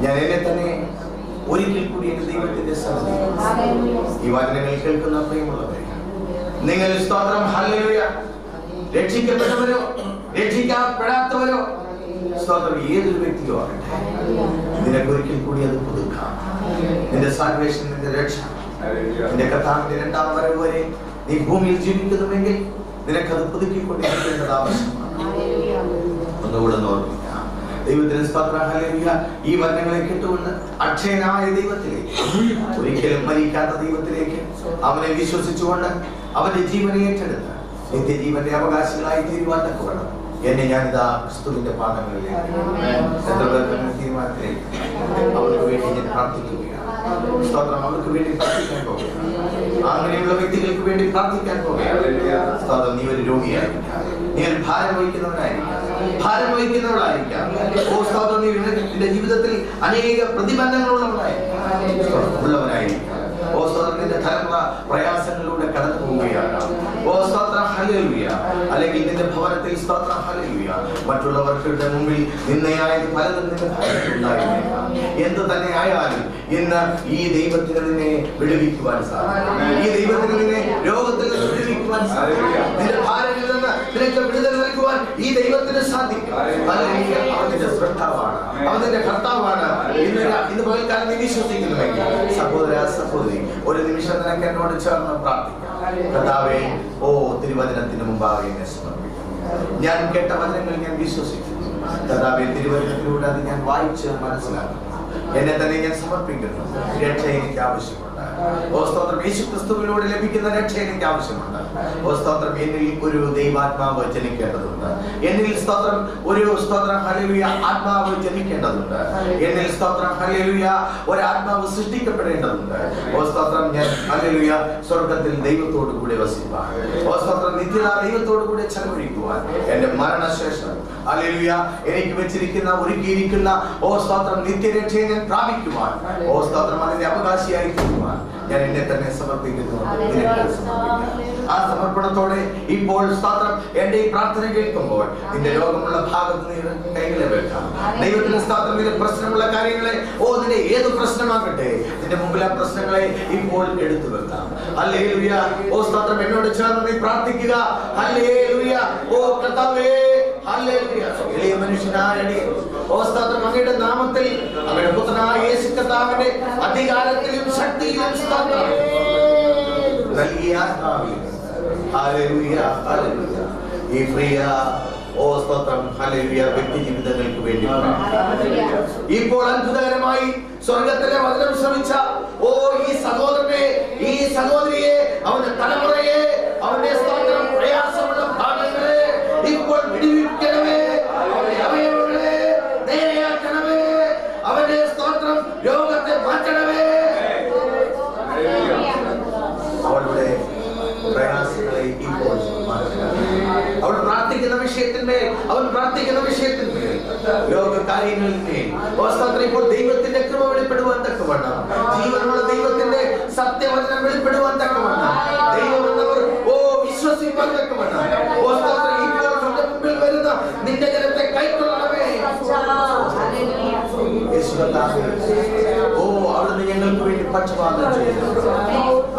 ഞാൻ എന്നെ തന്നെ ഒരിക്കൽ കൂടി എന്റെ ദൈവത്തിന്റെ സന്നിധി ഈ വചനങ്ങൾ കേൾക്കുന്ന പ്രിയമുള്ളവരെ, നിങ്ങൾ സ്തോത്രം ഹല്ലേലൂയ രക്ഷിക്കപ്പെട്ടവരോ രക്ഷിക്കപ്പെടാത്തവരോ സ്തോത്രം ഏതൊരു വ്യക്തിയോ ആകട്ടെ, നിനക്ക് ഒരിക്കൽ കൂടി അത് പുതുക്കാം. നിന്റെ സാൽവേഷൻ, നിന്റെ രക്ഷ, നിന്റെ കർത്താവിന്റെ രണ്ടാം വരവ് വരെ നീ ഭൂമിയിൽ ജീവിക്കുന്നുവെങ്കിൽ നിനക്കത് പുതുക്കിക്കൊണ്ടിരിക്കേണ്ടത് ആവശ്യമാണ്. ഒന്നുകൂടെ ഓർമ്മിക്കാം. ദൈവത്തിന് സ്തോത്രം ഹല്ലേലൂയ. ഈ വചനങ്ങളെ കേട്ടുകൊണ്ട് അക്ഷയനായ ദൈവത്തിലേക്ക്, ഒരിക്കലും മരിക്കാത്ത ദൈവത്തിലേക്ക് അവനെ വിശ്വസിച്ചുകൊണ്ട് അവന്റെ ജീവനെ ഏറ്റെടുത്ത് നിത്യജീവന്റെ അവകാശികളായി തീരുവാൻ തക്കവണ്ണം എന്നെ ഞാനിതാ ക്രിസ്തുവിന്റെ പാദങ്ങളിലേക്ക് തീരുമാനത്തിലേക്ക് അവർക്ക് വേണ്ടി ഞാൻ പ്രാർത്ഥിക്കുകയാണ്. സ്തോത്രം. അവർക്ക് വേണ്ടി പ്രാർത്ഥിക്കാൻ പോകുകയാണ്. അങ്ങനെയുള്ള വ്യക്തികൾക്ക് വേണ്ടി പ്രാർത്ഥിക്കാൻ പോകുകയാണ്. സ്തോത്രം. നീ ഒരു രോഗിയായിരിക്കാം, നീ ഒരു ഭാരം വഹിക്കുന്നവനായിരിക്കാം, ഭാരം വഹിക്കുന്നവളായിരിക്കാം. സ്തോത്രം. നീ നിന്റെ ജീവിതത്തിൽ അനേക പ്രതിബന്ധങ്ങളുള്ളവനായിരിക്കാം. സ്തോത്രം. നിന്റെ തലമുറ പ്രയാസങ്ങളിലൂടെ കടന്നു പോവുകയാണ്. സ്തോത്രം ഹല്ലേലൂയ. അല്ലെങ്കിൽ നിന്റെ ഭവനത്തിൽ സ്തോത്രം ഹല്ലേലൂയ മറ്റുള്ളവരുടെ മുമ്പിൽ നിന്നയായത് പലതും നിന്റെ ഭവനത്തിലുണ്ടായിരുന്നേക്കാം. എന്ത് തന്നെ ആയാലും ഇന്ന് ഈ ദൈവത്തിന് നിന്നെ വിടുവിക്കുവാൻ സാധിക്കും. ഈ ദൈവത്തിന് നിന്നെ രോഗത്തിൽ നിന്ന് വിടുവിക്കുവാൻ സാധിക്കും. നിന്റെ ഭാര്യയിൽ നിന്ന് നിനക്ക് വിടുതൽ നൽകുവാൻ ഈ ദൈവത്തിന് സാധിക്കും. ഹല്ലേലൂയ. അവൻ നിന്റെ ശ്രദ്ധാവാണ്, അവൻ നിന്റെ കർത്താവാണ്. ഇന്ന് പകൽക്കാലം നീ വിശ്വസിക്കുന്നുവെങ്കിൽ സഹോദര സഹോദരി, ഒരു നിമിഷം നിനക്ക് എന്നോട് ചേർന്ന് പ്രാർത്ഥിക്കാം. കർത്താവേ, തിരുവചനത്തിന് മുമ്പാകെ എന്നെ സമർപ്പിക്കുന്നു. ഞാൻ കേട്ട വചനങ്ങൾ ഞാൻ വിശ്വസിക്കുന്നു. കർത്താവേ, തിരുവചനത്തിലൂടെ അത് ഞാൻ വായിച്ച് മനസ്സിലാക്കുന്നു. എന്നെ തന്നെ ഞാൻ സമർപ്പിക്കുന്നു. രക്ഷ എനിക്ക് ആവശ്യമുണ്ട്. സ്തോത്രം. യേശു ക്രിസ്തുവിലൂടെ ലഭിക്കുന്ന രക്ഷ എനിക്ക് ആവശ്യമുണ്ട്. സ്തോത്രം. എന്നിൽ ഒരു ദൈവാത്മാവ് ജനിക്കേണ്ടതുണ്ട്. എന്നിൽ സ്തോത്രം ഒരു സ്തോത്രം ഹല്ലേലൂയ ആത്മാവ് ജനിക്കേണ്ടതുണ്ട്. എന്നിൽ സ്തോത്രം ഹല്ലേലൂയ ഒരു ആത്മാവ് സൃഷ്ടിക്കപ്പെടേണ്ടതുണ്ട്. സ്തോത്രം. ഞാൻ ഹല്ലേലൂയ സ്വർഗ്ഗത്തിൽ ദൈവത്തോടു കൂടി വസിക്കുവാൻ, സ്തോത്രം നിത്യത ദൈവത്തോടു കൂടി ചെലവഴിക്കുവാൻ, എന്റെ മരണശേഷം ഹല്ലേലൂയ എനിക്ക് വെച്ചിരിക്കുന്ന ഒരുക്കിയിരിക്കുന്ന സ്തോത്രം നിത്യരക്ഷയെ ഞാൻ പ്രാപിക്കുവാൻ, സ്തോത്രം അതിന്റെ അവകാശിയായി തീരുവാൻ ഞാൻ എന്നെ തന്നെ സമർപ്പിക്കുന്നു. ആ സമർപ്പണത്തോടെ ഇപ്പോൾ സ്തോത്രം എന്റെ ഈ പ്രാർത്ഥന കേൾക്കുമ്പോൾ നിന്റെ രോഗമുള്ള ഭാഗത്ത് നീ കൈകളെ വെക്കാം. ദൈവത്തിന്റെ സ്തോത്രം. നിന്റെ പ്രശ്നമുള്ള കാര്യങ്ങളെ നിന്റെ ഏത് പ്രശ്നമാകട്ടെ, നിന്റെ മുമ്പിലെ പ്രശ്നങ്ങളെ ഇപ്പോൾ എടുത്തു വെക്കാം. ഹല്ലേലൂയ. സ്തോത്രം. എന്നോട് ചേർന്ന് നീ പ്രാർത്ഥിക്കുക. ഹല്ലേലൂയ. കർത്താവേ, ഹല്ലേലൂയ. എളിയ മനുഷ്യനായ സ്തോത്രം അങ്ങയുടെ നാമത്തിൽ അങ്ങയുടെ പുത്രനായ യേശു കർത്താവിന്റെ അധികാരത്തിലും ശക്തിയിലും സ്തോത്രം നൽകിയ ഹല്ലേലൂയ. ഹല്ലേലൂയ. ഈ പ്രിയ സ്തോത്രം ഹല്ലേലൂയ വ്യക്തി ജീവിതങ്ങൾക്ക് വേണ്ടി ഇപ്പോൾ അത്ഭുതകരമായി സ്വർഗത്തിലെ വചനം ശ്രമിച്ച ഈ സഹോദരനെ, ഈ സഹോദരിയെ, അവന്റെ തലമുറയെ, അവന്റെ സ്തോത്രം പ്രയാസമുള്ള ഭാഗങ്ങളെ ഇപ്പോൾ വിടുവിക്കണമേ. അവന്റെ അവയവങ്ങളെ നേരെയാക്കണമേ. അവന്റെ സ്തോത്രം രോഗത്തെ മാറ്റണമേ. അവളുടെ പ്രയാസങ്ങളെ ഇപ്പോൾ അവൾ പ്രാർത്ഥിക്കുന്ന വിഷയത്തിന്മേൽ, അവൻ പ്രാർത്ഥിക്കുന്ന വിഷയത്തിന്മേൽ, ലോകകാര്യങ്ങളിന്മേൽ ഇപ്പോൾ ദൈവത്തിന്റെ കൃപ വെളിപ്പെടുവാൻ തക്കവണ്ണം, ജീവനുള്ള ദൈവത്തിന്റെ സത്യവചനം വെളിപ്പെടുവാൻ തക്കവണ്ണം, ദൈവം എന്നവർ വിശ്വസിക്കാൻ തക്കവണ്ണം ഇപ്പോൾ മുമ്പിൽ വരുന്ന നിന്റെ ജനത്തെ കൈക്കൊള്ളണമേ. അവിടുന്ന് ഞങ്ങൾക്ക് വേണ്ടി പക്ഷപാതം ചെയ്യുന്നു.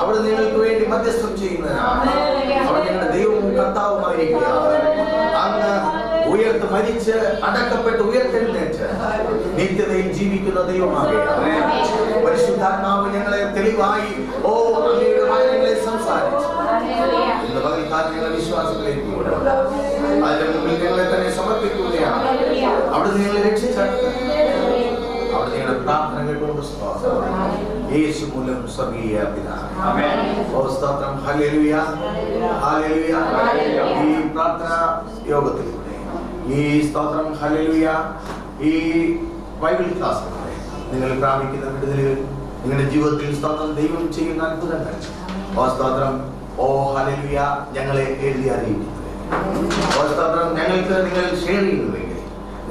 അവിടുന്ന് ഞങ്ങൾക്ക് വേണ്ടി മധ്യസ്ഥം ചെയ്യുന്നതിനാണ്. അവിടെ ഞങ്ങളുടെ ദൈവവും കർത്താവുമായിരിക്കുകയാണ്. അങ്ങ് ഉയർത്ത് മരിച്ച് അടക്കപ്പെട്ട് ഉയർത്തെഴുന്നേറ്റ് നിത്യതയിൽ ജീവിക്കുന്ന ദൈവമാകുകയാണ്. പരിശുദ്ധാത്മാവ് ഞങ്ങളെ തെളിവായി അങ്ങയുടെ വചനങ്ങളെ സംസാരിച്ചു. ഇന്ന് പകൽക്കാലം ഞങ്ങളുടെ വിശ്വാസത്തിലേക്ക് അതിന്റെ മുമ്പിൽ നിങ്ങളെ തന്നെ സമർപ്പിക്കുകയാണ്. അവിടെ നിങ്ങളെ രക്ഷിച്ചെടുത്ത് അവിടെ നിങ്ങളുടെ പ്രാർത്ഥന കേട്ടുകൊണ്ട് യേശു മൂലം സ്വർഗീയ പിതാവേ. സ്തോത്രം. Hallelujah, hallelujah. ഈ പ്രാർത്ഥന യോഗത്തിലൂടെ, ഈ സ്തോത്രം ഹല്ലേലൂയ, ഈ ബൈബിൾ ക്ലാസ്സിലൂടെ നിങ്ങൾ പ്രാപിക്കുന്ന വിടുതലുകൾ, നിങ്ങളുടെ ജീവിതത്തിൽ സ്തോത്രം ദൈവം ചെയ്യുന്ന അത്ഭുതങ്ങൾ, സ്തോത്രം ഓ ഹല്ലേലൂയ ഞങ്ങളെ എഴുതി അറിയിക്കുന്നത്, സ്തോത്രം ഞങ്ങൾക്ക് നിങ്ങൾ ഷെയർ ചെയ്യുന്നുവെങ്കിൽ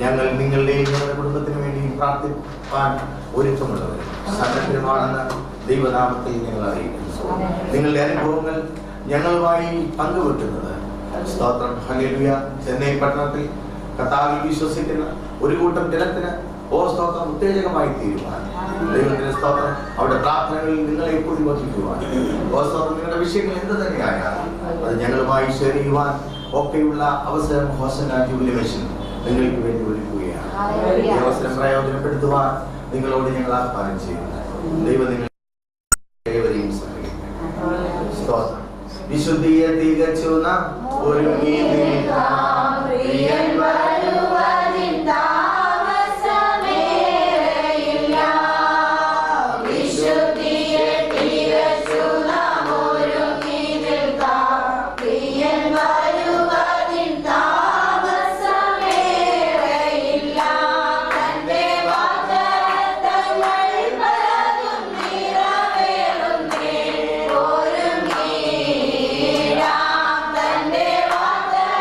ഞങ്ങൾ നിങ്ങളുടെയും നിങ്ങളുടെ കുടുംബത്തിന് വേണ്ടി പ്രാർത്ഥിപ്പാൻ ഒരുക്കമുള്ളവരും സന്നദ്ധമാണെന്ന് ദൈവനാമത്തിൽ ഞങ്ങൾ അറിയിക്കുന്നു. നിങ്ങളുടെ അനുഭവങ്ങൾ ഞങ്ങളുമായി പങ്കുവെക്കുന്നത് സ്തോത്രം ഹല്ലേലൂയ ചെന്നൈ പട്ടണത്തിൽ കർത്താവിൽ വിശ്വസിക്കുന്ന ഒരു കൂട്ടം ജനത്തിന് സ്തോത്രം ഉത്തേജകമായി തീരുവാൻ, ദൈവത്തിന്റെ സ്തോത്രം അവിടെ പ്രാർത്ഥനകളിൽ നിങ്ങളെ കൂടി വഹിക്കുവാൻ, സ്തോത്രം നിങ്ങളുടെ വിഷയങ്ങൾ എന്ത് തന്നെയായാലും അത് ഞങ്ങളുമായി ഷെയർ ചെയ്യുവാൻ ഒക്കെയുള്ള അവസരം ഹോസന ജൂബിലി മിഷൻ നിങ്ങൾക്ക് വേണ്ടി ഒരുക്കുകയാണ്. ഈ അവസരം പ്രയോജനപ്പെടുത്തുവാൻ നിങ്ങളോട് ഞങ്ങൾ ആഹ്വാനം ചെയ്യുന്നു. ദൈവം നിങ്ങൾ ഏവരെയും സഹായിക്കട്ടെ. സ്തോത്രം. വിശുദ്ധിയെ തികച്ചു നാം ഒരുങ്ങി നിൽക്കാം, പ്രിയൻ വരുവതിൻ താമസമേറെയില്ല. വിശുദ്ധിയെ തികച്ചു നാം ഒരുങ്ങി നിൽക്കാം, പ്രിയൻ വരുവതിൻ താമസമേറെയില്ല. തന്റെ വാഗ്ദത്തങ്ങൾ പലതും നിറവേറുന്നേ ഒരുങ്ങിയിടാം. തന്റെ വാഗ്ദത്തങ്ങൾ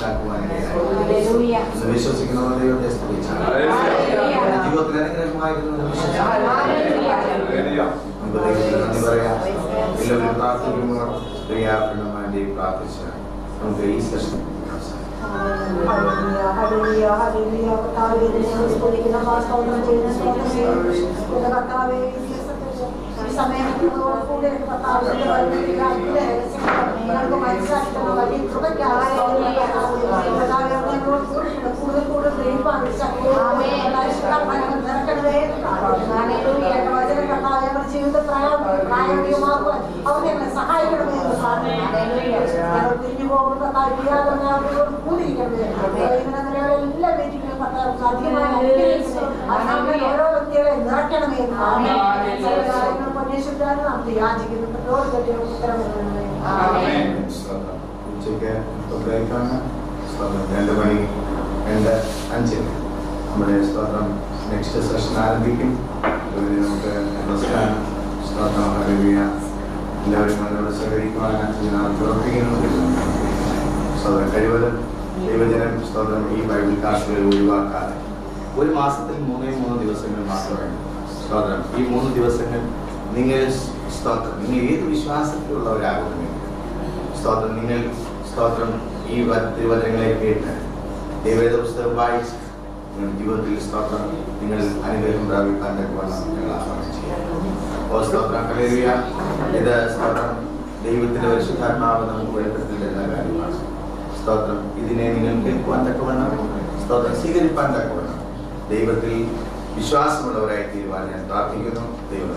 ഹല്ലേലൂയ. വിശ്വസിക്കുന്ന ദൈവത്തെ സ്തുതിച്ചാൽ ജീവിതത്തിൽ അനുഗ്രഹമായിരുന്നു നമുക്ക് ദൈവത്തിന് നന്ദി പറയാം. എല്ലാവരും പ്രാർത്ഥിക്കുമ്പോൾ പ്രിയാപ്പിടമാണ്ടി പ്രാർത്ഥിച്ച നമുക്ക് ഈ സെഷൻ പ്രായോഗികമാക്കുവാൻ അവരെ സഹായിക്കണമേ. തിരിഞ്ഞു പോകുന്ന എല്ലാ മീറ്റിംഗിലും സാധ്യമായ ഓരോ വ്യക്തികളെ നിറയ്ക്കണമേ. അന്വേഷിച്ചാലും നമുക്ക് യാചിക്കുന്നു. ഉച്ചയ്ക്ക് 2:05 നമ്മുടെ സ്തോത്രം നെക്സ്റ്റ് സെഷൻ ആരംഭിക്കും. നമുക്ക് നമസ്കാരം സ്തോത്രം ഹല്ലേലൂയ. എല്ലാവരും അതിനോട് സഹകരിക്കുവാനാണ് ഞാൻ പ്രവർത്തിക്കുന്നത്. സ്തോത്രം കഴിവതും ദൈവജനം സ്തോത്രം ഈ ബൈബിൾ ക്ലാസുകൾ ഒഴിവാക്കാതെ ഒരു മാസത്തിൽ 3 ദിവസങ്ങൾ മാത്രമേ സ്തോത്രം ഈ 3 ദിവസങ്ങൾ നിങ്ങൾ സ്തോത്രം നിങ്ങൾ ഏത് വിശ്വാസത്തിലുള്ളവരാകുന്നു സ്തോത്രം നിങ്ങൾ സ്തോത്രം ഈ തിരുവചനങ്ങളെ കേട്ട് ദൈവവേദ പുസ്തകം വായിച്ച് ജീവിതത്തിൽ സ്തോത്രം നിങ്ങൾ അനുഗ്രഹം പ്രാപിക്കാൻ തക്കവണ്ണം നിങ്ങൾ ആഹ്വാനം ചെയ്യാം. സ്തോത്രം ഹല്ലേലൂയ. ഇത് സ്തോത്രം ദൈവത്തിന്റെ പരിശുദ്ധാത്മാവ് നമുക്ക് വെളിപ്പെടുത്തുന്ന കാര്യമാണ്. സ്തോത്രം ഇതിനെ നിങ്ങൾ കേൾക്കുവാൻ തക്കവണ്ണം സ്തോത്രം സ്വീകരിപ്പാൻ തക്കവണ്ണം ദൈവത്തിൽ വിശ്വാസമുള്ളവരായി തീരുവാൻ ഞാൻ പ്രാർത്ഥിക്കുന്നു. ദൈവം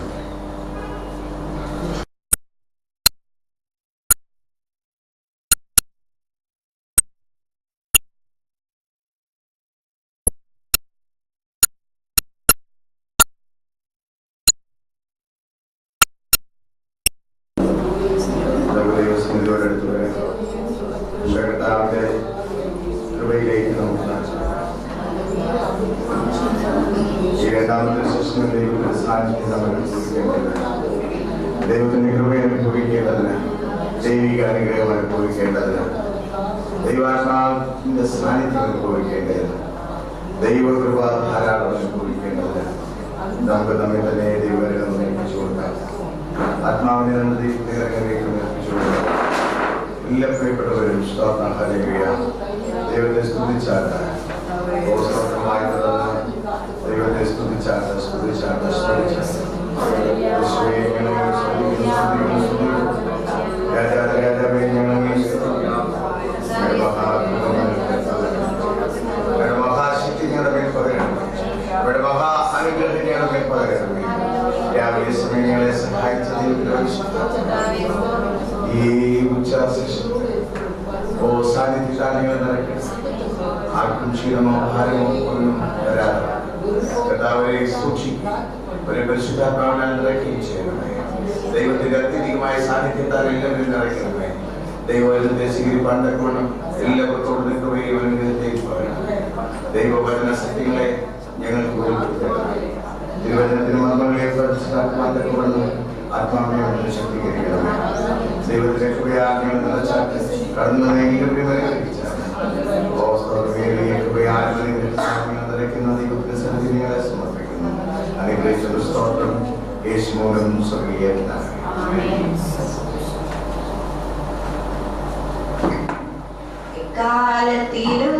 ദൈവസന്നിധിയോടടുത്ത് വരാം. കർത്താവിന്റെ കൃപയിലേക്ക് നമുക്ക് ഈ രണ്ടാമത്തെ സെഷനിൽ ദൈവത്തിന്റെ സാന്നിധ്യം നമ്മൾ അനുഭവിക്കേണ്ടത് ദൈവത്തിന്റെ കൃപ അനുഭവിക്കേണ്ടതിന് ദൈവിക അനുഗ്രഹം അനുഭവിക്കേണ്ടതിന് ദൈവാത്മാവിന്റെ സാന്നിധ്യം അനുഭവിക്കേണ്ടതിന് ദൈവകൃപ ധാരാളം അനുഭവിക്കേണ്ടതിന് നമുക്ക് നമ്മെ തന്നെ ദൈവം ഏൽപ്പിച്ചു കൊടുക്കാം. ആത്മാവിനെ നമ്മൾ ദൈവത്തിലേക്ക് ഏൽപ്പിച്ചു കൊടുക്കാം. എല്ലാ പ്രിയപ്പെട്ടവരും സ്തോത്രം ഹല്ലേലൂയ. ദൈവത്തെ സ്തുതിച്ചാട്ട് ദൈവത്തെ സ്തുതിച്ചാട്ട് മഹാശക്തി ഞങ്ങളുടെ മേൽ പകരണം. ഇവിടെ മഹാ അനുഗ്രഹം ഞങ്ങളുടെ മേൽ പകരണം. രാവിലെ സമയങ്ങളെ സഹായിച്ച ഈ ഉച്ച സാന്നിധ്യങ്ങൾ നിറയ്ക്കണം. ആർക്കും ക്ഷീണമോ ഭാരമോ ഒന്നും വരാതെ കർത്താവരെ സൂക്ഷിക്കും. ഒരു പരിശുദ്ധാത്മാവിനാൽ നിറയ്ക്കുകയും ചെയ്യണമേ. ദൈവത്തിന്റെ അത്യധികമായ സാന്നിധ്യത്താൽ എല്ലാവരും നിറയ്ക്കണമേ. ദൈവത്തെ സ്വീകരിപ്പാൻ തക്കവണ്ണം എല്ലാവർക്കും നിൽക്കുകയും അനുഗ്രഹത്തേക്ക് പറയണമേ. ദൈവവചന സത്യങ്ങളെ ഞങ്ങൾക്ക് വെളിപ്പെടുത്തണം. തിരുവചനത്തിന് മർമ്മങ്ങളെ മനസ്സിലാക്കുവാൻ തക്കവണ്ണം ആത്മാവിനെ ശക്തീകരിക്കണമേ. ദൈവത്തിലെ കൃപയാജ്ഞകൾ നിറച്ചാട്ട് കടന്നു നിറയ്ക്കുന്ന ദൈവത്തിന്റെ സന്നിധികളെ സമർപ്പിക്കുന്നു. അനുഗ്രഹിച്ച സ്തോത്രം യേശു മൂലം സ്വർഗീയ കാലത്തിലും